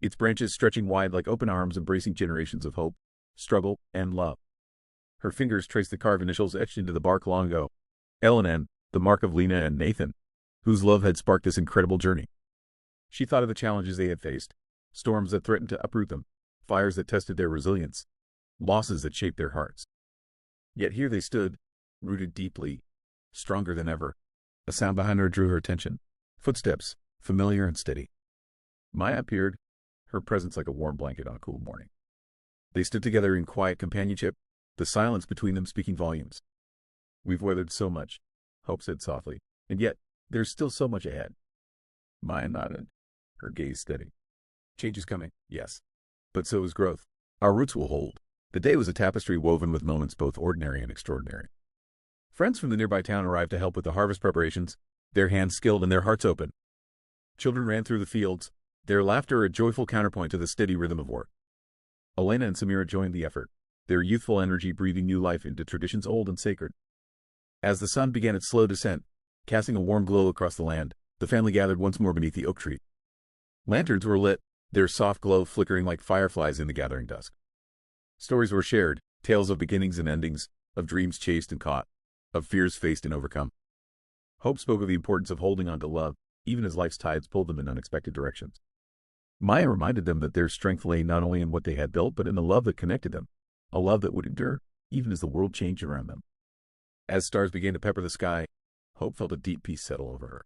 its branches stretching wide like open arms embracing generations of hope, struggle, and love. Her fingers traced the carved initials etched into the bark long ago. LNN, the mark of Lena and Nathan, whose love had sparked this incredible journey. She thought of the challenges they had faced, storms that threatened to uproot them, fires that tested their resilience, losses that shaped their hearts. Yet here they stood, rooted deeply, stronger than ever. A sound behind her drew her attention. Footsteps, familiar and steady. Maya appeared, her presence like a warm blanket on a cool morning. They stood together in quiet companionship, the silence between them speaking volumes. We've weathered so much, Hope said softly, and yet there's still so much ahead. Maya nodded, her gaze steady. Change is coming, yes. But so is growth. Our roots will hold. The day was a tapestry woven with moments both ordinary and extraordinary. Friends from the nearby town arrived to help with the harvest preparations, their hands skilled and their hearts open. Children ran through the fields, their laughter a joyful counterpoint to the steady rhythm of work. Elena and Samira joined the effort, their youthful energy breathing new life into traditions old and sacred. As the sun began its slow descent, casting a warm glow across the land, the family gathered once more beneath the oak tree. Lanterns were lit, their soft glow flickering like fireflies in the gathering dusk. Stories were shared, tales of beginnings and endings, of dreams chased and caught, of fears faced and overcome. Hope spoke of the importance of holding on to love, even as life's tides pulled them in unexpected directions. Maya reminded them that their strength lay not only in what they had built, but in the love that connected them, a love that would endure, even as the world changed around them. As stars began to pepper the sky, Hope felt a deep peace settle over her.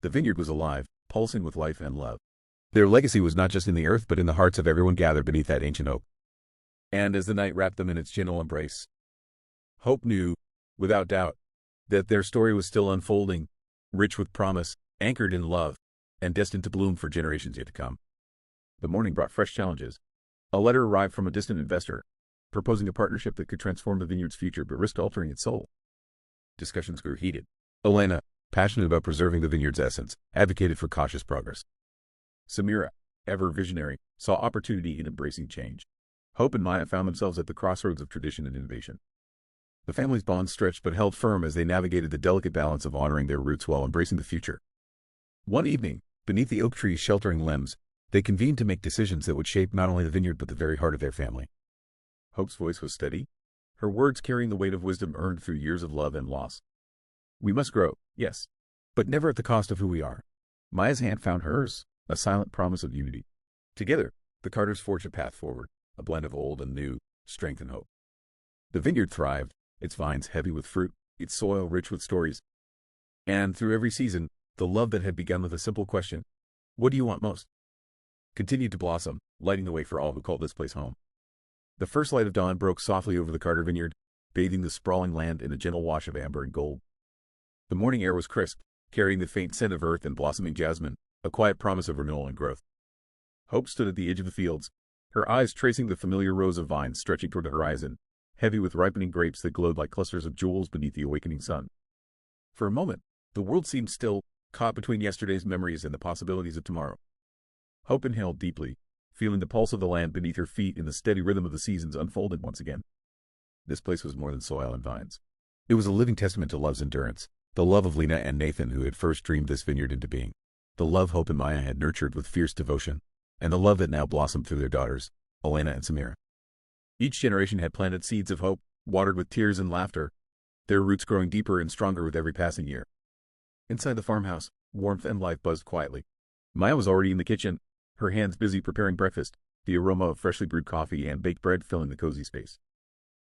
The vineyard was alive, pulsing with life and love. Their legacy was not just in the earth, but in the hearts of everyone gathered beneath that ancient oak. And as the night wrapped them in its gentle embrace, Hope knew, without doubt, that their story was still unfolding, rich with promise, anchored in love, and destined to bloom for generations yet to come. The morning brought fresh challenges. A letter arrived from a distant investor, proposing a partnership that could transform the vineyard's future but risked altering its soul. Discussions grew heated. Elena, passionate about preserving the vineyard's essence, advocated for cautious progress. Samira, ever visionary, saw opportunity in embracing change. Hope and Maya found themselves at the crossroads of tradition and innovation. The family's bond stretched but held firm as they navigated the delicate balance of honoring their roots while embracing the future. One evening, beneath the oak tree's sheltering limbs, they convened to make decisions that would shape not only the vineyard but the very heart of their family. Hope's voice was steady, her words carrying the weight of wisdom earned through years of love and loss. We must grow, yes, but never at the cost of who we are. Maya's hand found hers, a silent promise of unity. Together, the Carters forged a path forward, a blend of old and new, strength and hope. The vineyard thrived, its vines heavy with fruit, its soil rich with stories. And through every season, the love that had begun with a simple question, "What do you want most?" continued to blossom, lighting the way for all who called this place home. The first light of dawn broke softly over the Carter vineyard, bathing the sprawling land in a gentle wash of amber and gold. The morning air was crisp, carrying the faint scent of earth and blossoming jasmine, a quiet promise of renewal and growth. Hope stood at the edge of the fields, her eyes tracing the familiar rows of vines stretching toward the horizon, heavy with ripening grapes that glowed like clusters of jewels beneath the awakening sun. For a moment, the world seemed still, caught between yesterday's memories and the possibilities of tomorrow. Hope inhaled deeply, feeling the pulse of the land beneath her feet in the steady rhythm of the seasons unfolding once again. This place was more than soil and vines. It was a living testament to love's endurance, the love of Lena and Nathan who had first dreamed this vineyard into being, the love Hope and Maya had nurtured with fierce devotion, and the love that now blossomed through their daughters, Elena and Samira. Each generation had planted seeds of hope, watered with tears and laughter, their roots growing deeper and stronger with every passing year. Inside the farmhouse, warmth and life buzzed quietly. Maya was already in the kitchen, her hands busy preparing breakfast, the aroma of freshly brewed coffee and baked bread filling the cozy space.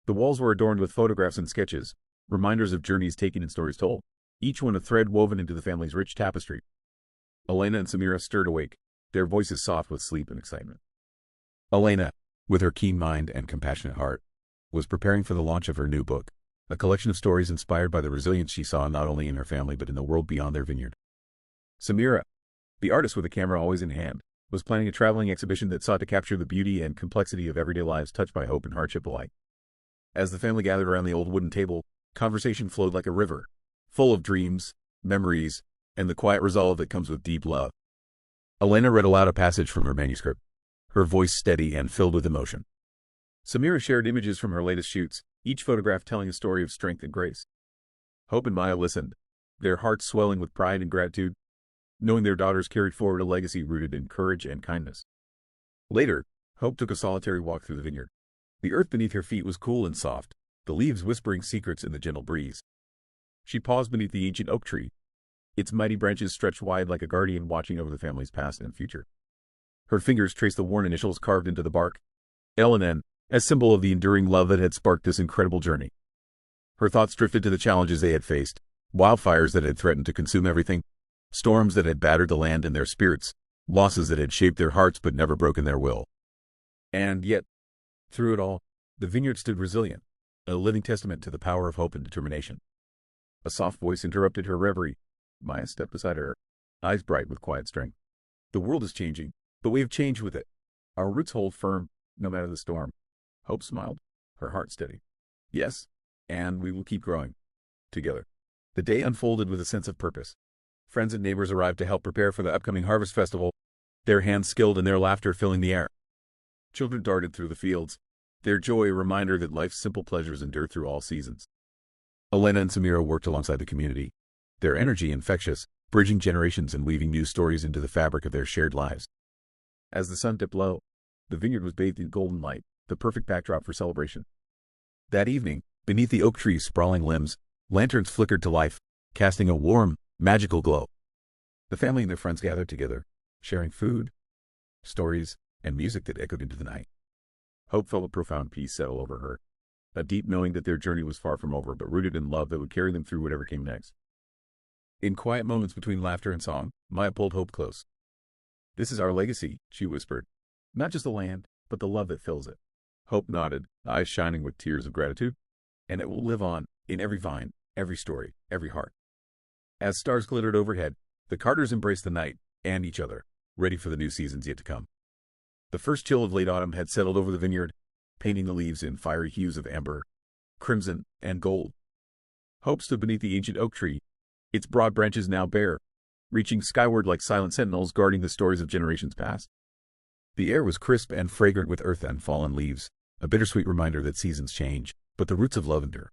The walls were adorned with photographs and sketches, reminders of journeys taken and stories told, each one a thread woven into the family's rich tapestry. Elena and Samira stirred awake, their voices soft with sleep and excitement. Elena, with her keen mind and compassionate heart, was preparing for the launch of her new book, a collection of stories inspired by the resilience she saw not only in her family but in the world beyond their vineyard. Samira, the artist with a camera always in hand, was planning a traveling exhibition that sought to capture the beauty and complexity of everyday lives touched by hope and hardship alike. As the family gathered around the old wooden table, conversation flowed like a river, full of dreams, memories, and the quiet resolve that comes with deep love. Elena read aloud a passage from her manuscript, her voice steady and filled with emotion. Samira shared images from her latest shoots, each photograph telling a story of strength and grace. Hope and Maya listened, their hearts swelling with pride and gratitude, knowing their daughters carried forward a legacy rooted in courage and kindness. Later, Hope took a solitary walk through the vineyard. The earth beneath her feet was cool and soft, the leaves whispering secrets in the gentle breeze. She paused beneath the ancient oak tree, its mighty branches stretched wide like a guardian watching over the family's past and future. Her fingers traced the worn initials carved into the bark, L&N, as symbol of the enduring love that had sparked this incredible journey. Her thoughts drifted to the challenges they had faced, wildfires that had threatened to consume everything, storms that had battered the land and their spirits, losses that had shaped their hearts but never broken their will. And yet, through it all, the vineyard stood resilient, a living testament to the power of hope and determination. A soft voice interrupted her reverie. Maya stepped beside her, eyes bright with quiet strength. The world is changing, but we have changed with it. Our roots hold firm, no matter the storm. Hope smiled, her heart steady. Yes, and we will keep growing. Together. The day unfolded with a sense of purpose. Friends and neighbors arrived to help prepare for the upcoming harvest festival, their hands skilled and their laughter filling the air. Children darted through the fields, their joy a reminder that life's simple pleasures endure through all seasons. Elena and Samira worked alongside the community, their energy infectious, bridging generations and weaving new stories into the fabric of their shared lives. As the sun dipped low, the vineyard was bathed in golden light, the perfect backdrop for celebration. That evening, beneath the oak tree's sprawling limbs, lanterns flickered to life, casting a warm, magical glow. The family and their friends gathered together, sharing food, stories, and music that echoed into the night. Hope felt a profound peace settle over her, a deep knowing that their journey was far from over but rooted in love that would carry them through whatever came next. In quiet moments between laughter and song, Maya pulled Hope close. "This is our legacy," she whispered. "Not just the land, but the love that fills it." Hope nodded, eyes shining with tears of gratitude. "And it will live on, in every vine, every story, every heart." As stars glittered overhead, the Carters embraced the night, and each other, ready for the new seasons yet to come. The first chill of late autumn had settled over the vineyard, painting the leaves in fiery hues of amber, crimson, and gold. Hope stood beneath the ancient oak tree, its broad branches now bare, reaching skyward like silent sentinels guarding the stories of generations past. The air was crisp and fragrant with earth and fallen leaves, a bittersweet reminder that seasons change, but the roots of love endure.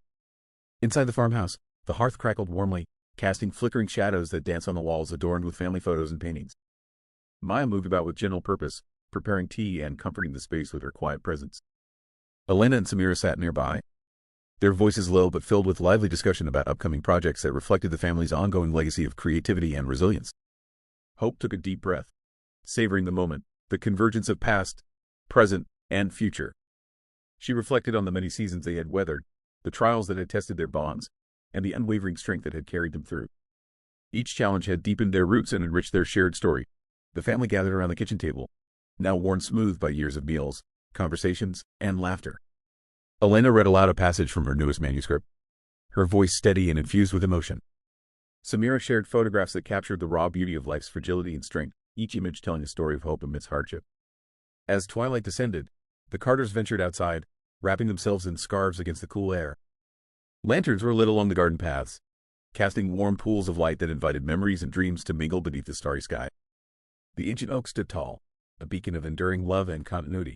Inside the farmhouse, the hearth crackled warmly, casting flickering shadows that danced on the walls adorned with family photos and paintings. Maya moved about with gentle purpose, preparing tea and comforting the space with her quiet presence. Elena and Samira sat nearby, their voices low but filled with lively discussion about upcoming projects that reflected the family's ongoing legacy of creativity and resilience. Hope took a deep breath, savoring the moment, the convergence of past, present, and future. She reflected on the many seasons they had weathered, the trials that had tested their bonds, and the unwavering strength that had carried them through. Each challenge had deepened their roots and enriched their shared story. The family gathered around the kitchen table, now worn smooth by years of meals, conversations, and laughter. Elena read aloud a passage from her newest manuscript, her voice steady and infused with emotion. Samira shared photographs that captured the raw beauty of life's fragility and strength, each image telling a story of hope amidst hardship. As twilight descended, the Carters ventured outside, wrapping themselves in scarves against the cool air. Lanterns were lit along the garden paths, casting warm pools of light that invited memories and dreams to mingle beneath the starry sky. The ancient oak stood tall, a beacon of enduring love and continuity.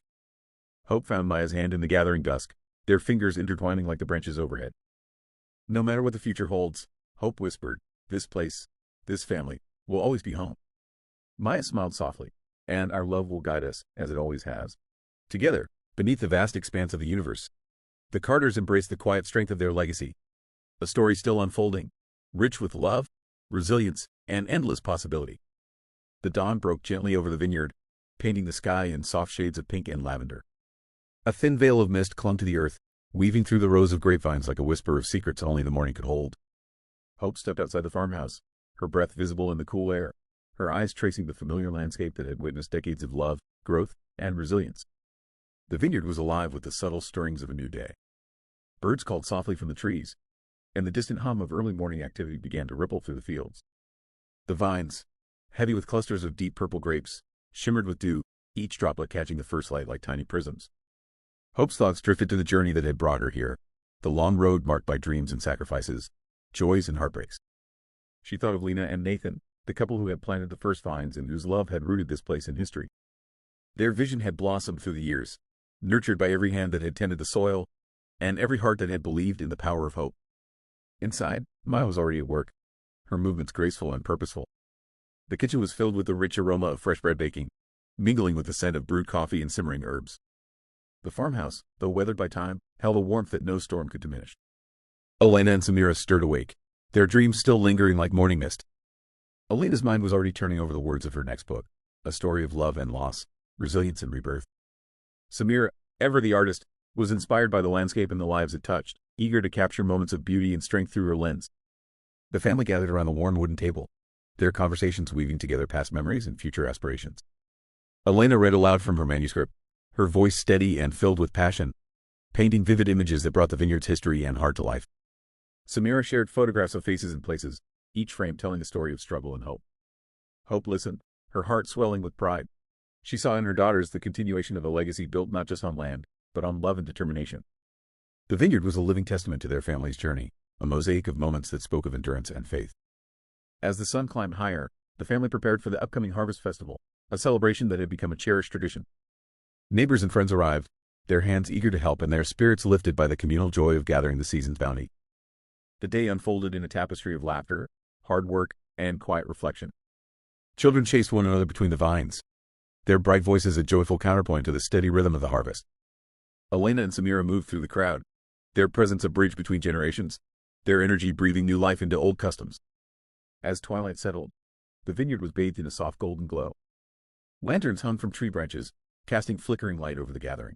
Hope found Maya's hand in the gathering dusk, their fingers intertwining like the branches overhead. "No matter what the future holds," Hope whispered, "this place, this family, will always be home." Maya smiled softly, "And our love will guide us, as it always has." Together, beneath the vast expanse of the universe, the Carters embraced the quiet strength of their legacy, a story still unfolding, rich with love, resilience, and endless possibility. The dawn broke gently over the vineyard, painting the sky in soft shades of pink and lavender. A thin veil of mist clung to the earth, weaving through the rows of grapevines like a whisper of secrets only the morning could hold. Hope stepped outside the farmhouse, her breath visible in the cool air, her eyes tracing the familiar landscape that had witnessed decades of love, growth, and resilience. The vineyard was alive with the subtle stirrings of a new day. Birds called softly from the trees, and the distant hum of early morning activity began to ripple through the fields. The vines, heavy with clusters of deep purple grapes, shimmered with dew, each droplet catching the first light like tiny prisms. Hope's thoughts drifted to the journey that had brought her here, the long road marked by dreams and sacrifices, joys and heartbreaks. She thought of Lena and Nathan, the couple who had planted the first vines and whose love had rooted this place in history. Their vision had blossomed through the years, nurtured by every hand that had tended the soil, and every heart that had believed in the power of hope. Inside, Maya was already at work, her movements graceful and purposeful. The kitchen was filled with the rich aroma of fresh bread baking, mingling with the scent of brewed coffee and simmering herbs. The farmhouse, though weathered by time, held a warmth that no storm could diminish. Elena and Samira stirred awake, their dreams still lingering like morning mist. Elena's mind was already turning over the words of her next book, a story of love and loss, resilience and rebirth. Samira, ever the artist, was inspired by the landscape and the lives it touched, eager to capture moments of beauty and strength through her lens. The family gathered around the worn wooden table, their conversations weaving together past memories and future aspirations. Elena read aloud from her manuscript, her voice steady and filled with passion, painting vivid images that brought the vineyard's history and heart to life. Samira shared photographs of faces and places, each frame telling a story of struggle and hope. Hope listened, her heart swelling with pride. She saw in her daughters the continuation of a legacy built not just on land, but on love and determination. The vineyard was a living testament to their family's journey, a mosaic of moments that spoke of endurance and faith. As the sun climbed higher, the family prepared for the upcoming harvest festival, a celebration that had become a cherished tradition. Neighbors and friends arrived, their hands eager to help and their spirits lifted by the communal joy of gathering the season's bounty. The day unfolded in a tapestry of laughter, hard work, and quiet reflection. Children chased one another between the vines, their bright voices a joyful counterpoint to the steady rhythm of the harvest. Elena and Samira moved through the crowd, their presence a bridge between generations, their energy breathing new life into old customs. As twilight settled, the vineyard was bathed in a soft golden glow. Lanterns hung from tree branches, casting flickering light over the gathering.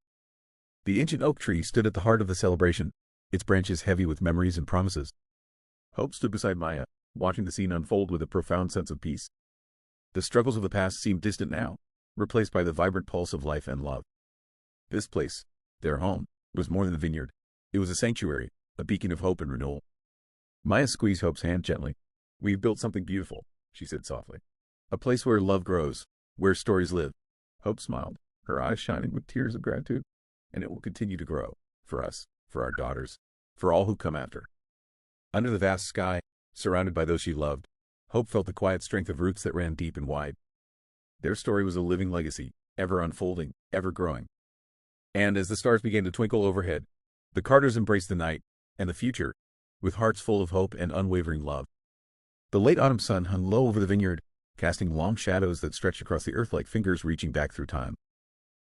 The ancient oak tree stood at the heart of the celebration, its branches heavy with memories and promises. Hope stood beside Maya, watching the scene unfold with a profound sense of peace. The struggles of the past seemed distant now, replaced by the vibrant pulse of life and love. This place, their home, was more than a vineyard. It was a sanctuary, a beacon of hope and renewal. Maya squeezed Hope's hand gently. "We've built something beautiful," she said softly. "A place where love grows, where stories live." Hope smiled, her eyes shining with tears of gratitude. "And it will continue to grow, for us, for our daughters, for all who come after." Under the vast sky, surrounded by those she loved, Hope felt the quiet strength of roots that ran deep and wide. Their story was a living legacy, ever unfolding, ever growing. And as the stars began to twinkle overhead, the Carters embraced the night and the future with hearts full of hope and unwavering love. The late autumn sun hung low over the vineyard, casting long shadows that stretched across the earth like fingers reaching back through time.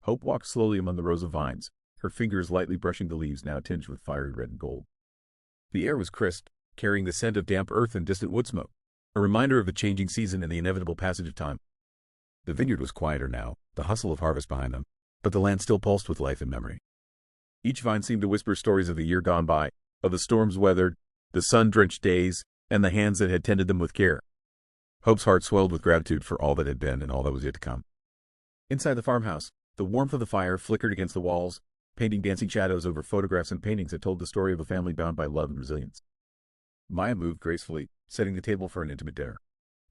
Hope walked slowly among the rows of vines, her fingers lightly brushing the leaves now tinged with fiery red and gold. The air was crisp, carrying the scent of damp earth and distant wood smoke, a reminder of the changing season and the inevitable passage of time. The vineyard was quieter now, the hustle of harvest behind them, but the land still pulsed with life and memory. Each vine seemed to whisper stories of the year gone by, of the storms weathered, the sun-drenched days, and the hands that had tended them with care. Hope's heart swelled with gratitude for all that had been and all that was yet to come. Inside the farmhouse, the warmth of the fire flickered against the walls, painting dancing shadows over photographs and paintings that told the story of a family bound by love and resilience. Maya moved gracefully, setting the table for an intimate dinner.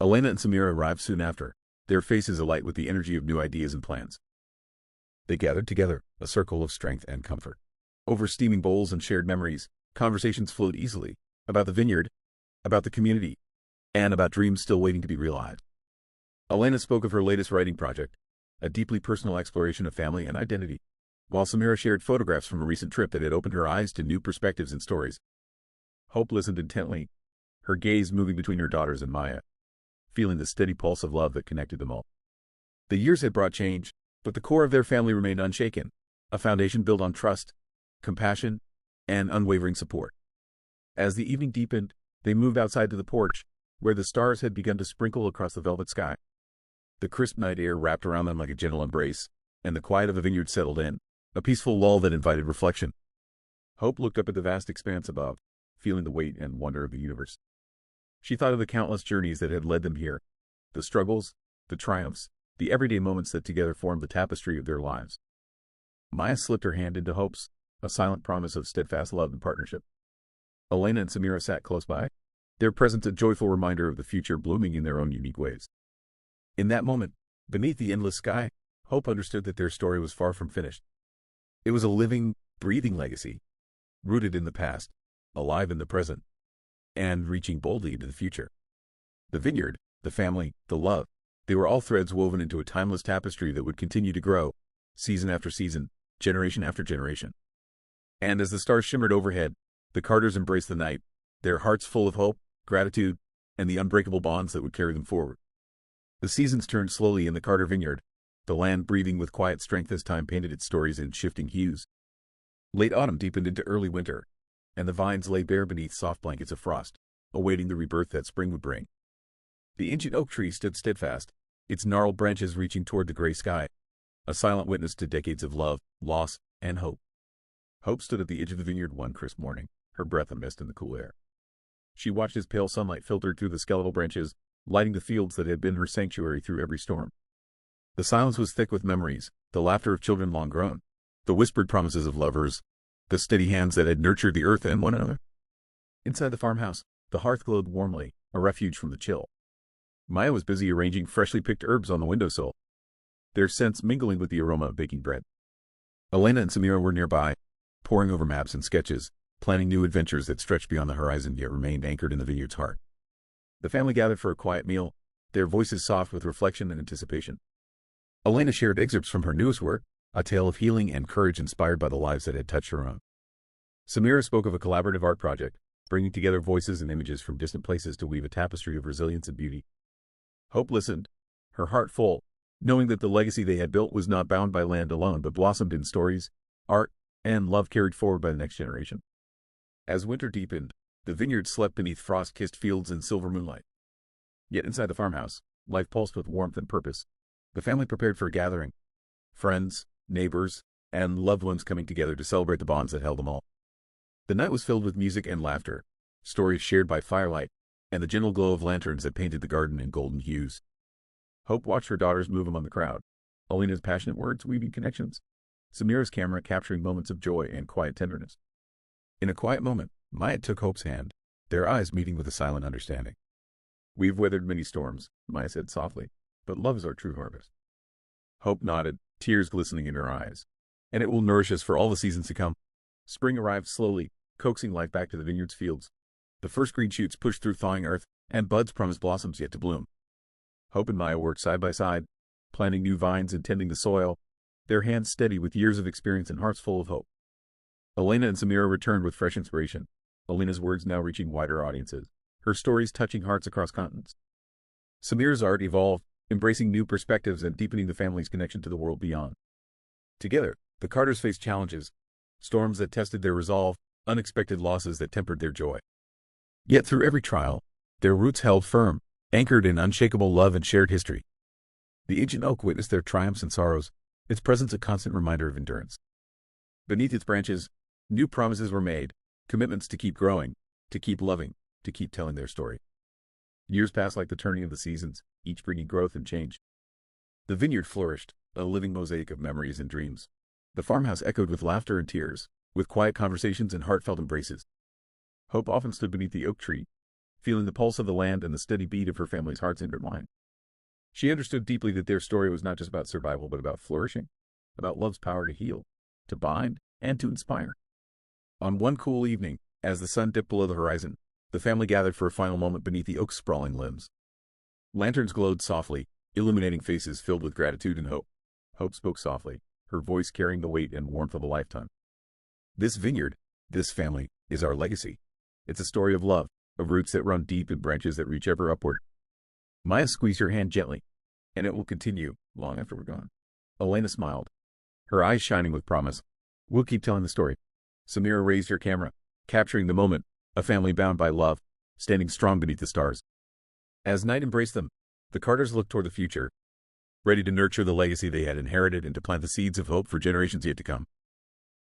Elena and Samira arrived soon after, their faces alight with the energy of new ideas and plans. They gathered together, a circle of strength and comfort. Over steaming bowls and shared memories, conversations flowed easily, about the vineyard, about the community, and about dreams still waiting to be realized. Elena spoke of her latest writing project, a deeply personal exploration of family and identity, while Samira shared photographs from a recent trip that had opened her eyes to new perspectives and stories. Hope listened intently, her gaze moving between her daughters and Maya, feeling the steady pulse of love that connected them all. The years had brought change, but the core of their family remained unshaken, a foundation built on trust, compassion, and unwavering support. As the evening deepened, they moved outside to the porch, where the stars had begun to sprinkle across the velvet sky. The crisp night air wrapped around them like a gentle embrace, and the quiet of the vineyard settled in, a peaceful lull that invited reflection. Hope looked up at the vast expanse above, feeling the weight and wonder of the universe. She thought of the countless journeys that had led them here, the struggles, the triumphs, the everyday moments that together formed the tapestry of their lives. Maya slipped her hand into Hope's, a silent promise of steadfast love and partnership. Elena and Samira sat close by, their presence a joyful reminder of the future blooming in their own unique ways. In that moment, beneath the endless sky, Hope understood that their story was far from finished. It was a living, breathing legacy, rooted in the past, alive in the present, and reaching boldly into the future. The vineyard, the family, the love, they were all threads woven into a timeless tapestry that would continue to grow, season after season, generation after generation. And as the stars shimmered overhead, the Carters embraced the night, their hearts full of hope, gratitude, and the unbreakable bonds that would carry them forward. The seasons turned slowly in the Carter vineyard, the land breathing with quiet strength as time painted its stories in shifting hues. Late autumn deepened into early winter, and the vines lay bare beneath soft blankets of frost, awaiting the rebirth that spring would bring. The ancient oak tree stood steadfast, its gnarled branches reaching toward the gray sky, a silent witness to decades of love, loss, and hope. Hope stood at the edge of the vineyard one crisp morning, her breath a mist in the cool air. She watched as pale sunlight filtered through the skeletal branches, lighting the fields that had been her sanctuary through every storm. The silence was thick with memories, the laughter of children long grown, the whispered promises of lovers, the steady hands that had nurtured the earth and one another. Inside the farmhouse, the hearth glowed warmly, a refuge from the chill. Maya was busy arranging freshly picked herbs on the windowsill, their scents mingling with the aroma of baking bread. Elena and Samira were nearby, poring over maps and sketches, planning new adventures that stretched beyond the horizon yet remained anchored in the vineyard's heart. The family gathered for a quiet meal, their voices soft with reflection and anticipation. Elena shared excerpts from her newest work, a tale of healing and courage inspired by the lives that had touched her own. Samira spoke of a collaborative art project, bringing together voices and images from distant places to weave a tapestry of resilience and beauty. Hope listened, her heart full, knowing that the legacy they had built was not bound by land alone but blossomed in stories, art, and love carried forward by the next generation. As winter deepened, the vineyard slept beneath frost-kissed fields and silver moonlight. Yet inside the farmhouse, life pulsed with warmth and purpose. The family prepared for a gathering, friends, neighbors, and loved ones coming together to celebrate the bonds that held them all. The night was filled with music and laughter, stories shared by firelight, and the gentle glow of lanterns that painted the garden in golden hues. Hope watched her daughters move among the crowd, Elena's passionate words weaving connections, Samira's camera capturing moments of joy and quiet tenderness. In a quiet moment, Maya took Hope's hand, their eyes meeting with a silent understanding. "We've weathered many storms," Maya said softly, "but love is our true harvest." Hope nodded, tears glistening in her eyes. "And it will nourish us for all the seasons to come." Spring arrived slowly, coaxing life back to the vineyard's fields. The first green shoots pushed through thawing earth, and buds promised blossoms yet to bloom. Hope and Maya worked side by side, planting new vines and tending the soil, their hands steady with years of experience and hearts full of hope. Elena and Samira returned with fresh inspiration, Elena's words now reaching wider audiences, her stories touching hearts across continents. Samira's art evolved, embracing new perspectives and deepening the family's connection to the world beyond. Together, the Carters faced challenges, storms that tested their resolve, unexpected losses that tempered their joy. Yet through every trial, their roots held firm, anchored in unshakable love and shared history. The ancient oak witnessed their triumphs and sorrows, its presence a constant reminder of endurance. Beneath its branches, new promises were made, commitments to keep growing, to keep loving, to keep telling their story. Years passed like the turning of the seasons, each bringing growth and change. The vineyard flourished, a living mosaic of memories and dreams. The farmhouse echoed with laughter and tears, with quiet conversations and heartfelt embraces. Hope often stood beneath the oak tree, feeling the pulse of the land and the steady beat of her family's hearts intertwined. She understood deeply that their story was not just about survival, but about flourishing, about love's power to heal, to bind, and to inspire. On one cool evening, as the sun dipped below the horizon, the family gathered for a final moment beneath the oak's sprawling limbs. Lanterns glowed softly, illuminating faces filled with gratitude and hope. Hope spoke softly, her voice carrying the weight and warmth of a lifetime. "This vineyard, this family, is our legacy. It's a story of love, of roots that run deep and branches that reach ever upward." Maya squeezed her hand gently, "And it will continue, long after we're gone." Elena smiled, her eyes shining with promise. "We'll keep telling the story." Samira raised her camera, capturing the moment, a family bound by love, standing strong beneath the stars. As night embraced them, the Carters looked toward the future, ready to nurture the legacy they had inherited and to plant the seeds of hope for generations yet to come.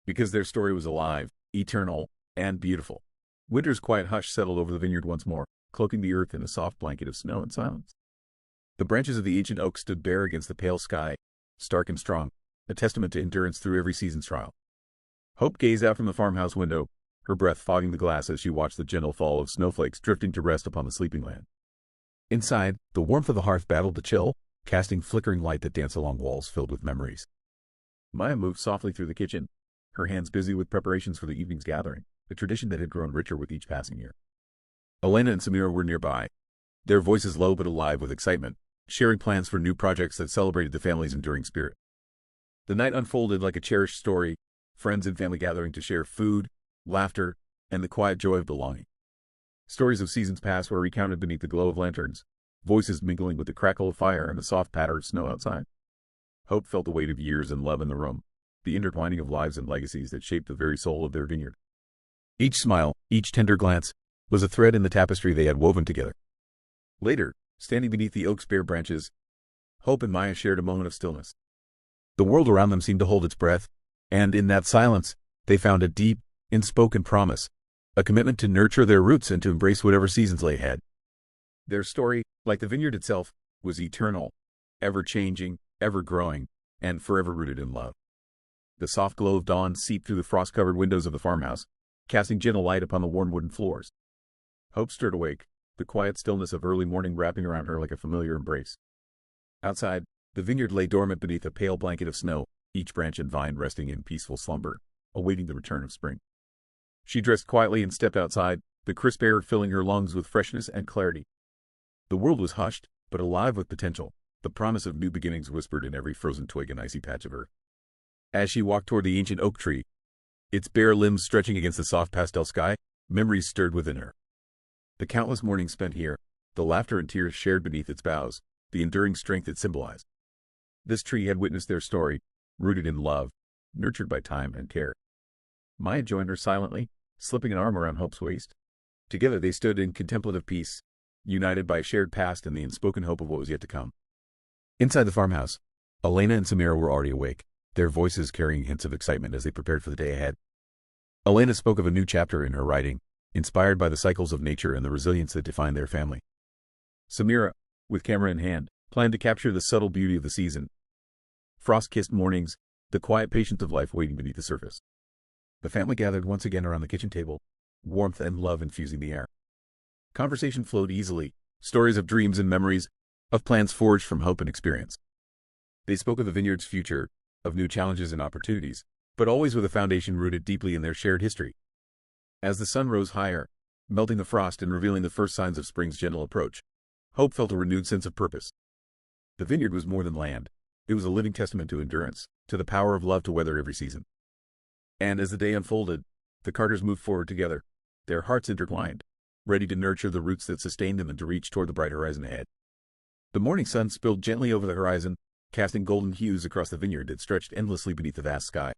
Because their story was alive, eternal, and beautiful, winter's quiet hush settled over the vineyard once more, cloaking the earth in a soft blanket of snow and silence. The branches of the ancient oak stood bare against the pale sky, stark and strong, a testament to endurance through every season's trial. Hope gazed out from the farmhouse window, her breath fogging the glass as she watched the gentle fall of snowflakes drifting to rest upon the sleeping land. Inside, the warmth of the hearth battled the chill, casting flickering light that danced along walls filled with memories. Maya moved softly through the kitchen, her hands busy with preparations for the evening's gathering, a tradition that had grown richer with each passing year. Elena and Samira were nearby, their voices low but alive with excitement, sharing plans for new projects that celebrated the family's enduring spirit. The night unfolded like a cherished story, friends and family gathering to share food, laughter, and the quiet joy of belonging. Stories of seasons past were recounted beneath the glow of lanterns, voices mingling with the crackle of fire and the soft patter of snow outside. Hope felt the weight of years and love in the room, the intertwining of lives and legacies that shaped the very soul of their vineyard. Each smile, each tender glance, was a thread in the tapestry they had woven together. Later, standing beneath the oak's bare branches, Hope and Maya shared a moment of stillness. The world around them seemed to hold its breath, and in that silence, they found a deep, unspoken promise, a commitment to nurture their roots and to embrace whatever seasons lay ahead. Their story, like the vineyard itself, was eternal, ever-changing, ever-growing, and forever rooted in love. The soft glow of dawn seeped through the frost-covered windows of the farmhouse, casting gentle light upon the worn wooden floors. Hope stirred awake, the quiet stillness of early morning wrapping around her like a familiar embrace. Outside, the vineyard lay dormant beneath a pale blanket of snow, each branch and vine resting in peaceful slumber, awaiting the return of spring. She dressed quietly and stepped outside, the crisp air filling her lungs with freshness and clarity. The world was hushed, but alive with potential, the promise of new beginnings whispered in every frozen twig and icy patch of earth. As she walked toward the ancient oak tree, its bare limbs stretching against the soft pastel sky, memories stirred within her. The countless mornings spent here, the laughter and tears shared beneath its boughs, the enduring strength it symbolized. This tree had witnessed their story, rooted in love, nurtured by time and care. Maya joined her silently, slipping an arm around Hope's waist. Together they stood in contemplative peace, united by a shared past and the unspoken hope of what was yet to come. Inside the farmhouse, Elena and Samira were already awake, their voices carrying hints of excitement as they prepared for the day ahead. Elena spoke of a new chapter in her writing, inspired by the cycles of nature and the resilience that defined their family. Samira, with camera in hand, planned to capture the subtle beauty of the season. Frost-kissed mornings, the quiet patience of life waiting beneath the surface. The family gathered once again around the kitchen table, warmth and love infusing the air. Conversation flowed easily, stories of dreams and memories, of plans forged from hope and experience. They spoke of the vineyard's future, of new challenges and opportunities, but always with a foundation rooted deeply in their shared history. As the sun rose higher, melting the frost and revealing the first signs of spring's gentle approach, Hope felt a renewed sense of purpose. The vineyard was more than land. It was a living testament to endurance, to the power of love to weather every season. And as the day unfolded, the Carters moved forward together, their hearts intertwined, ready to nurture the roots that sustained them and to reach toward the bright horizon ahead. The morning sun spilled gently over the horizon, casting golden hues across the vineyard that stretched endlessly beneath the vast sky.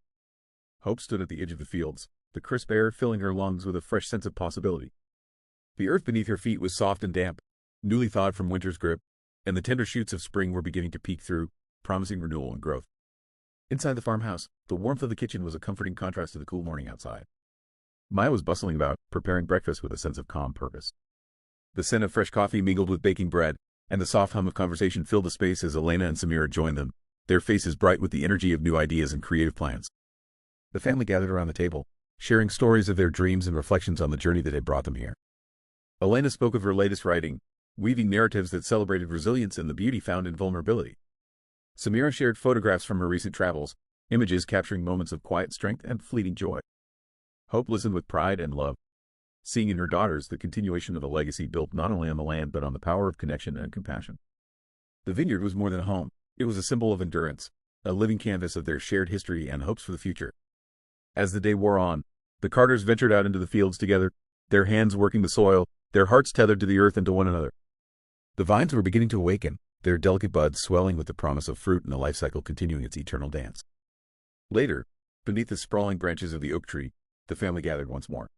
Hope stood at the edge of the fields, the crisp air filling her lungs with a fresh sense of possibility. The earth beneath her feet was soft and damp, newly thawed from winter's grip, and the tender shoots of spring were beginning to peek through, promising renewal and growth. Inside the farmhouse, the warmth of the kitchen was a comforting contrast to the cool morning outside. Maya was bustling about, preparing breakfast with a sense of calm purpose. The scent of fresh coffee mingled with baking bread, and the soft hum of conversation filled the space as Elena and Samira joined them, their faces bright with the energy of new ideas and creative plans. The family gathered around the table, sharing stories of their dreams and reflections on the journey that had brought them here. Elena spoke of her latest writing, weaving narratives that celebrated resilience and the beauty found in vulnerability. Samira shared photographs from her recent travels, images capturing moments of quiet strength and fleeting joy. Hope listened with pride and love, seeing in her daughters the continuation of a legacy built not only on the land but on the power of connection and compassion. The vineyard was more than a home. It was a symbol of endurance, a living canvas of their shared history and hopes for the future. As the day wore on, the Carters ventured out into the fields together, their hands working the soil, their hearts tethered to the earth and to one another. The vines were beginning to awaken, their delicate buds swelling with the promise of fruit and the life cycle continuing its eternal dance. Later, beneath the sprawling branches of the oak tree, the family gathered once more.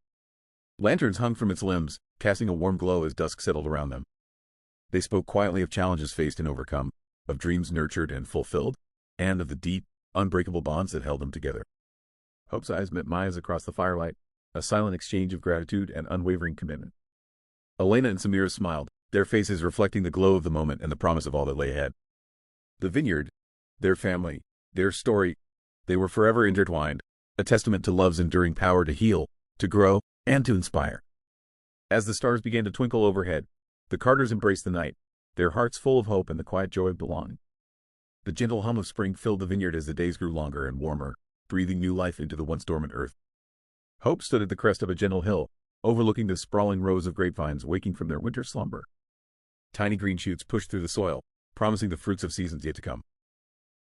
Lanterns hung from its limbs, casting a warm glow as dusk settled around them. They spoke quietly of challenges faced and overcome, of dreams nurtured and fulfilled, and of the deep, unbreakable bonds that held them together. Hope's eyes met Maya's across the firelight, a silent exchange of gratitude and unwavering commitment. Elena and Samira smiled, their faces reflecting the glow of the moment and the promise of all that lay ahead. The vineyard, their family, their story, they were forever intertwined, a testament to love's enduring power to heal, to grow, and to inspire. As the stars began to twinkle overhead, the Carters embraced the night, their hearts full of hope and the quiet joy of belonging. The gentle hum of spring filled the vineyard as the days grew longer and warmer, breathing new life into the once dormant earth. Hope stood at the crest of a gentle hill, overlooking the sprawling rows of grapevines waking from their winter slumber. Tiny green shoots pushed through the soil, promising the fruits of seasons yet to come.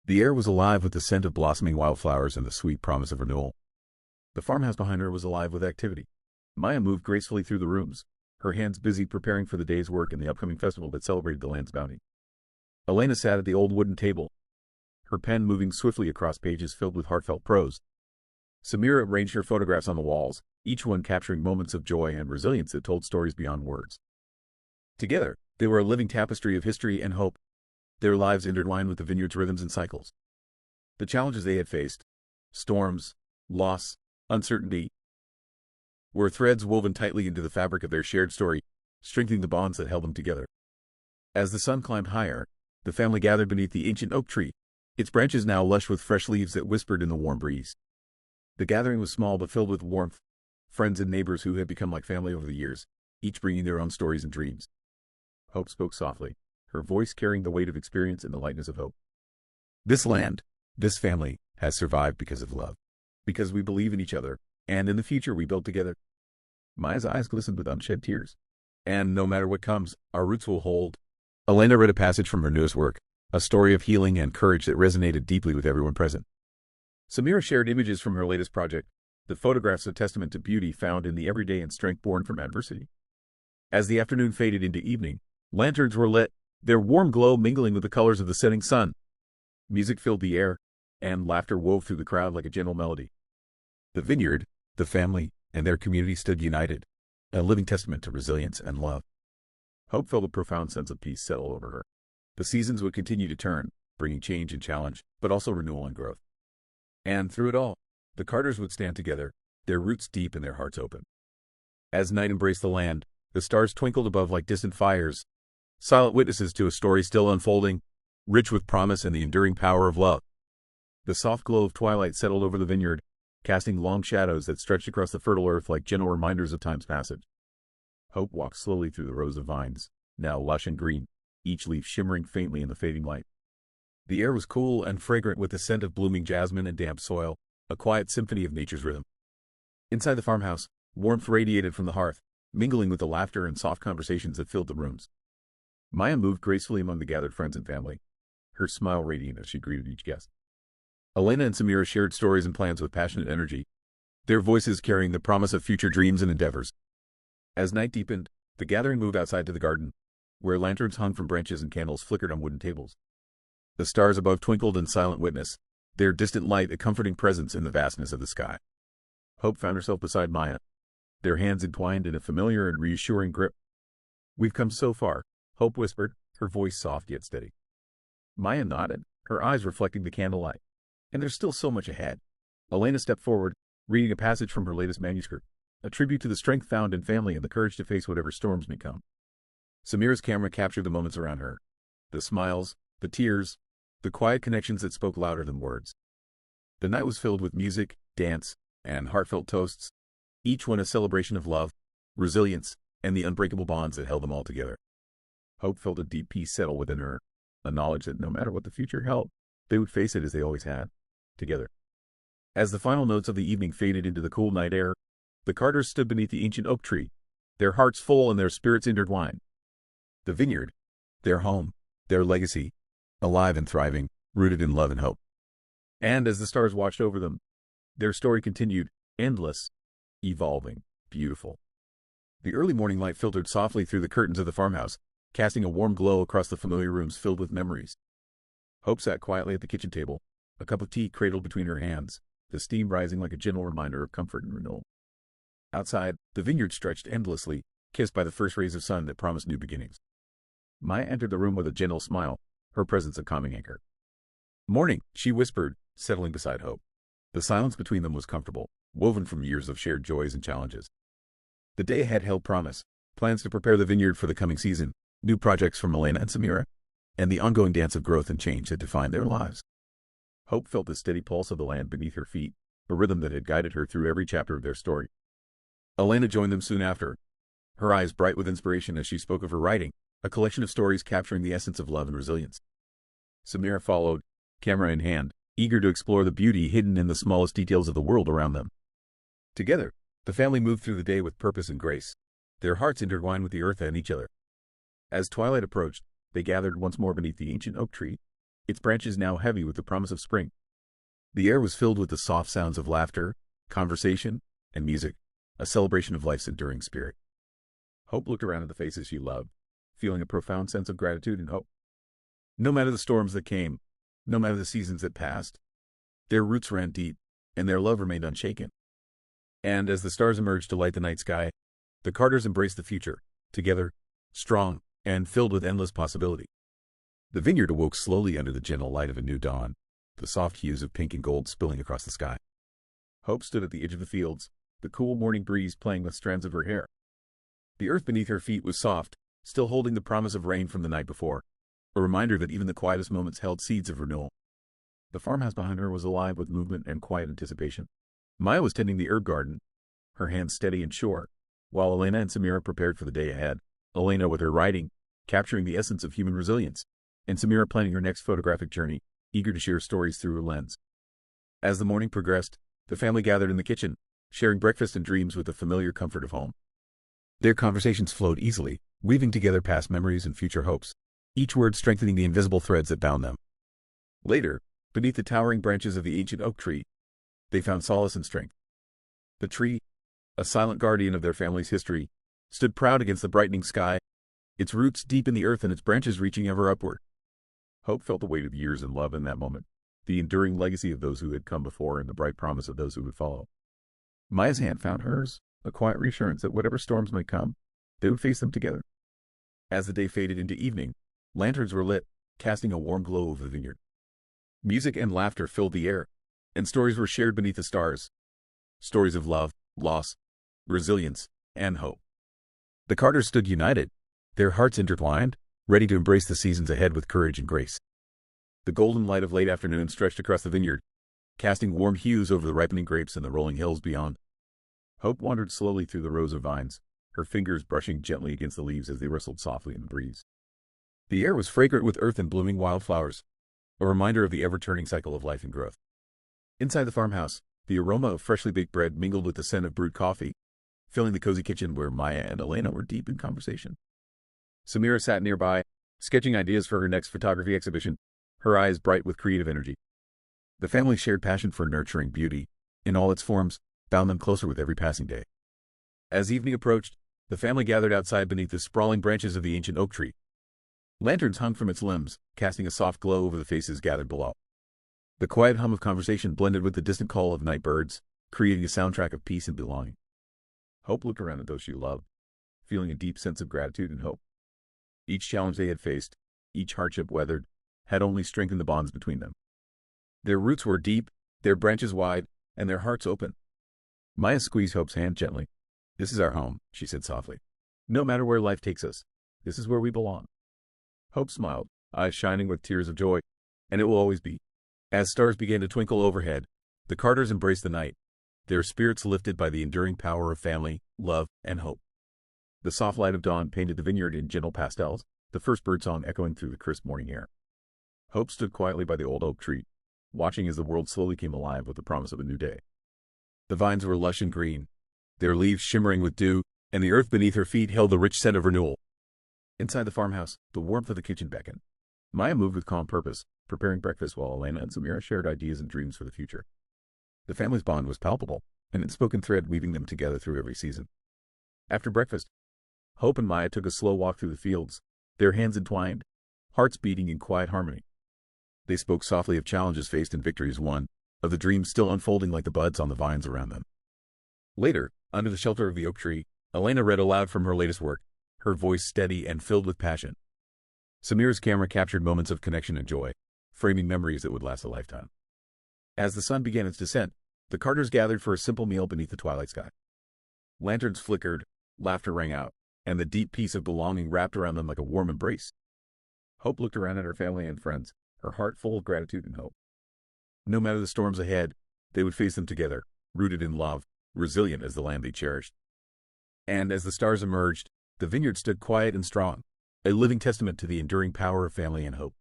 The air was alive with the scent of blossoming wildflowers and the sweet promise of renewal. The farmhouse behind her was alive with activity. Maya moved gracefully through the rooms, her hands busy preparing for the day's work and the upcoming festival that celebrated the land's bounty. Elena sat at the old wooden table, her pen moving swiftly across pages filled with heartfelt prose. Samira arranged her photographs on the walls, each one capturing moments of joy and resilience that told stories beyond words. Together, they were a living tapestry of history and hope, their lives intertwined with the vineyard's rhythms and cycles. The challenges they had faced, storms, loss, uncertainty, were threads woven tightly into the fabric of their shared story, strengthening the bonds that held them together. As the sun climbed higher, the family gathered beneath the ancient oak tree, its branches now lush with fresh leaves that whispered in the warm breeze. The gathering was small but filled with warmth, friends and neighbors who had become like family over the years, each bringing their own stories and dreams. Hope spoke softly, her voice carrying the weight of experience and the lightness of hope. This land, this family, has survived because of love, because we believe in each other, and in the future we build together. Maya's eyes glistened with unshed tears. And no matter what comes, our roots will hold. Elena read a passage from her newest work, a story of healing and courage that resonated deeply with everyone present. Samira shared images from her latest project, the photographs a testament to beauty found in the everyday and strength born from adversity. As the afternoon faded into evening, lanterns were lit, their warm glow mingling with the colors of the setting sun. Music filled the air, and laughter wove through the crowd like a gentle melody. The vineyard, the family, and their community stood united, a living testament to resilience and love. Hope felt a profound sense of peace settle over her. The seasons would continue to turn, bringing change and challenge, but also renewal and growth. And through it all, the Carters would stand together, their roots deep and their hearts open. As night embraced the land, the stars twinkled above like distant fires, silent witnesses to a story still unfolding, rich with promise and the enduring power of love. The soft glow of twilight settled over the vineyard, casting long shadows that stretched across the fertile earth like gentle reminders of time's passage. Hope walked slowly through the rows of vines, now lush and green, each leaf shimmering faintly in the fading light. The air was cool and fragrant with the scent of blooming jasmine and damp soil, a quiet symphony of nature's rhythm. Inside the farmhouse, warmth radiated from the hearth, mingling with the laughter and soft conversations that filled the rooms. Maya moved gracefully among the gathered friends and family, her smile radiant as she greeted each guest. Elena and Samira shared stories and plans with passionate energy, their voices carrying the promise of future dreams and endeavors. As night deepened, the gathering moved outside to the garden, where lanterns hung from branches and candles flickered on wooden tables. The stars above twinkled in silent witness, their distant light a comforting presence in the vastness of the sky. Hope found herself beside Maya, their hands entwined in a familiar and reassuring grip. "We've come so far," Hope whispered, her voice soft yet steady. Maya nodded, her eyes reflecting the candlelight. "And there's still so much ahead." Elena stepped forward, reading a passage from her latest manuscript, a tribute to the strength found in family and the courage to face whatever storms may come. Samira's camera captured the moments around her, the smiles, the tears, the quiet connections that spoke louder than words. The night was filled with music, dance, and heartfelt toasts, each one a celebration of love, resilience, and the unbreakable bonds that held them all together. Hope felt a deep peace settle within her, a knowledge that no matter what the future held, they would face it as they always had, together. As the final notes of the evening faded into the cool night air, the Carters stood beneath the ancient oak tree, their hearts full and their spirits intertwined. The vineyard, their home, their legacy, alive and thriving, rooted in love and hope. And as the stars watched over them, their story continued, endless, evolving, beautiful. The early morning light filtered softly through the curtains of the farmhouse, casting a warm glow across the familiar rooms filled with memories. Hope sat quietly at the kitchen table, a cup of tea cradled between her hands, the steam rising like a gentle reminder of comfort and renewal. Outside, the vineyard stretched endlessly, kissed by the first rays of sun that promised new beginnings. Maya entered the room with a gentle smile, her presence a calming anchor. "Morning," she whispered, settling beside Hope. The silence between them was comfortable, woven from years of shared joys and challenges. The day ahead held promise, plans to prepare the vineyard for the coming season, new projects from Elena and Samira, and the ongoing dance of growth and change that defined their lives. Hope felt the steady pulse of the land beneath her feet, a rhythm that had guided her through every chapter of their story. Elena joined them soon after, her eyes bright with inspiration as she spoke of her writing, a collection of stories capturing the essence of love and resilience. Samira followed, camera in hand, eager to explore the beauty hidden in the smallest details of the world around them. Together, the family moved through the day with purpose and grace, their hearts intertwined with the earth and each other. As twilight approached, they gathered once more beneath the ancient oak tree, its branches now heavy with the promise of spring. The air was filled with the soft sounds of laughter, conversation, and music, a celebration of life's enduring spirit. Hope looked around at the faces she loved, feeling a profound sense of gratitude and hope. No matter the storms that came, no matter the seasons that passed, their roots ran deep, and their love remained unshaken. And as the stars emerged to light the night sky, the Carters embraced the future, together, strong, and filled with endless possibility. The vineyard awoke slowly under the gentle light of a new dawn, the soft hues of pink and gold spilling across the sky. Hope stood at the edge of the fields, the cool morning breeze playing with strands of her hair. The earth beneath her feet was soft, still holding the promise of rain from the night before, a reminder that even the quietest moments held seeds of renewal. The farmhouse behind her was alive with movement and quiet anticipation. Maya was tending the herb garden, her hands steady and sure, while Elena and Samira prepared for the day ahead, Elena with her writing, capturing the essence of human resilience, and Samira planning her next photographic journey, eager to share stories through her lens. As the morning progressed, the family gathered in the kitchen, sharing breakfast and dreams with the familiar comfort of home. Their conversations flowed easily, weaving together past memories and future hopes, each word strengthening the invisible threads that bound them. Later, beneath the towering branches of the ancient oak tree, they found solace and strength. The tree, a silent guardian of their family's history, stood proud against the brightening sky, its roots deep in the earth and its branches reaching ever upward. Hope felt the weight of years and love in that moment, the enduring legacy of those who had come before and the bright promise of those who would follow. Maya's hand found hers, a quiet reassurance that whatever storms might come, they would face them together. As the day faded into evening, lanterns were lit, casting a warm glow over the vineyard. Music and laughter filled the air, and stories were shared beneath the stars. Stories of love, loss, resilience, and hope. The Carters stood united, their hearts intertwined, ready to embrace the seasons ahead with courage and grace. The golden light of late afternoon stretched across the vineyard, casting warm hues over the ripening grapes and the rolling hills beyond. Hope wandered slowly through the rows of vines, her fingers brushing gently against the leaves as they rustled softly in the breeze. The air was fragrant with earth and blooming wildflowers, a reminder of the ever-turning cycle of life and growth. Inside the farmhouse, the aroma of freshly baked bread mingled with the scent of brewed coffee, filling the cozy kitchen where Maya and Elena were deep in conversation. Samira sat nearby, sketching ideas for her next photography exhibition, her eyes bright with creative energy. The family's shared passion for nurturing beauty, in all its forms, bound them closer with every passing day. As evening approached, the family gathered outside beneath the sprawling branches of the ancient oak tree. Lanterns hung from its limbs, casting a soft glow over the faces gathered below. The quiet hum of conversation blended with the distant call of night birds, creating a soundtrack of peace and belonging. Hope looked around at those she loved, feeling a deep sense of gratitude and hope. Each challenge they had faced, each hardship weathered, had only strengthened the bonds between them. Their roots were deep, their branches wide, and their hearts open. Maya squeezed Hope's hand gently. "This is our home," she said softly. "No matter where life takes us, this is where we belong." Hope smiled, eyes shining with tears of joy, and it will always be. As stars began to twinkle overhead, the Carters embraced the night, their spirits lifted by the enduring power of family, love, and hope. The soft light of dawn painted the vineyard in gentle pastels, the first birdsong echoing through the crisp morning air. Hope stood quietly by the old oak tree, watching as the world slowly came alive with the promise of a new day. The vines were lush and green, their leaves shimmering with dew, and the earth beneath her feet held the rich scent of renewal. Inside the farmhouse, the warmth of the kitchen beckoned. Maya moved with calm purpose, preparing breakfast while Elena and Samira shared ideas and dreams for the future. The family's bond was palpable, an unspoken thread weaving them together through every season. After breakfast, Hope and Maya took a slow walk through the fields, their hands entwined, hearts beating in quiet harmony. They spoke softly of challenges faced and victories won, of the dreams still unfolding like the buds on the vines around them. Later, under the shelter of the oak tree, Elena read aloud from her latest work, her voice steady and filled with passion. Samira's camera captured moments of connection and joy, framing memories that would last a lifetime. As the sun began its descent, the Carters gathered for a simple meal beneath the twilight sky. Lanterns flickered, laughter rang out, and the deep peace of belonging wrapped around them like a warm embrace. Hope looked around at her family and friends, her heart full of gratitude and hope. No matter the storms ahead, they would face them together, rooted in love, resilient as the land they cherished. And as the stars emerged, the vineyard stood quiet and strong, a living testament to the enduring power of family and hope.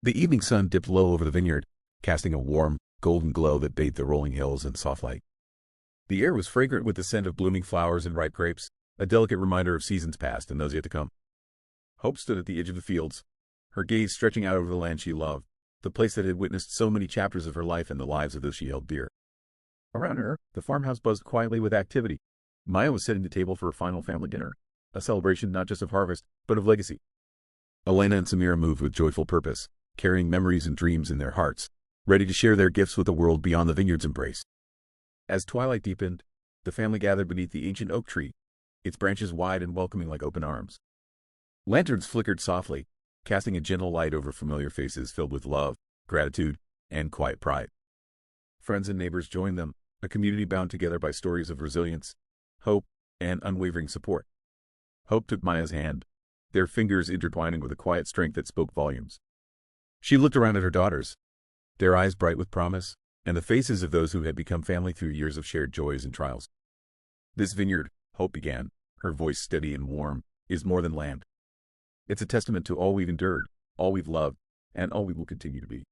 The evening sun dipped low over the vineyard, casting a warm, golden glow that bathed the rolling hills in soft light. The air was fragrant with the scent of blooming flowers and ripe grapes, a delicate reminder of seasons past and those yet to come. Hope stood at the edge of the fields, her gaze stretching out over the land she loved, the place that had witnessed so many chapters of her life and the lives of those she held dear. Around her, the farmhouse buzzed quietly with activity. Maya was setting the table for a final family dinner, a celebration not just of harvest, but of legacy. Elena and Samira moved with joyful purpose, carrying memories and dreams in their hearts, ready to share their gifts with the world beyond the vineyard's embrace. As twilight deepened, the family gathered beneath the ancient oak tree, its branches wide and welcoming like open arms. Lanterns flickered softly, casting a gentle light over familiar faces filled with love, gratitude, and quiet pride. Friends and neighbors joined them, a community bound together by stories of resilience, hope, and unwavering support. Hope took Maya's hand, their fingers intertwining with a quiet strength that spoke volumes. She looked around at her daughters, their eyes bright with promise, and the faces of those who had become family through years of shared joys and trials. This vineyard, Hope began, her voice steady and warm, is more than land. It's a testament to all we've endured, all we've loved, and all we will continue to be.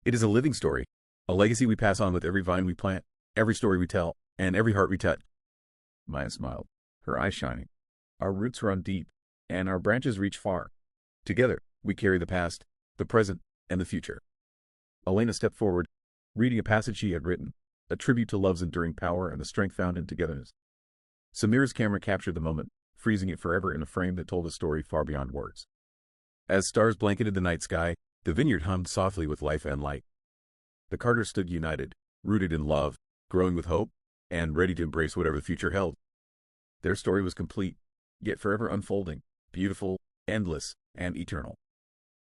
It is a living story, a legacy we pass on with every vine we plant, every story we tell, and every heart we touch. Maya smiled, her eyes shining. Our roots run deep, and our branches reach far. Together, we carry the past, the present, and the future. Elena stepped forward, reading a passage she had written, a tribute to love's enduring power and the strength found in togetherness. Samira's camera captured the moment, freezing it forever in a frame that told a story far beyond words. As stars blanketed the night sky, the vineyard hummed softly with life and light. The Carters stood united, rooted in love, growing with hope, and ready to embrace whatever the future held. Their story was complete, yet forever unfolding, beautiful, endless, and eternal.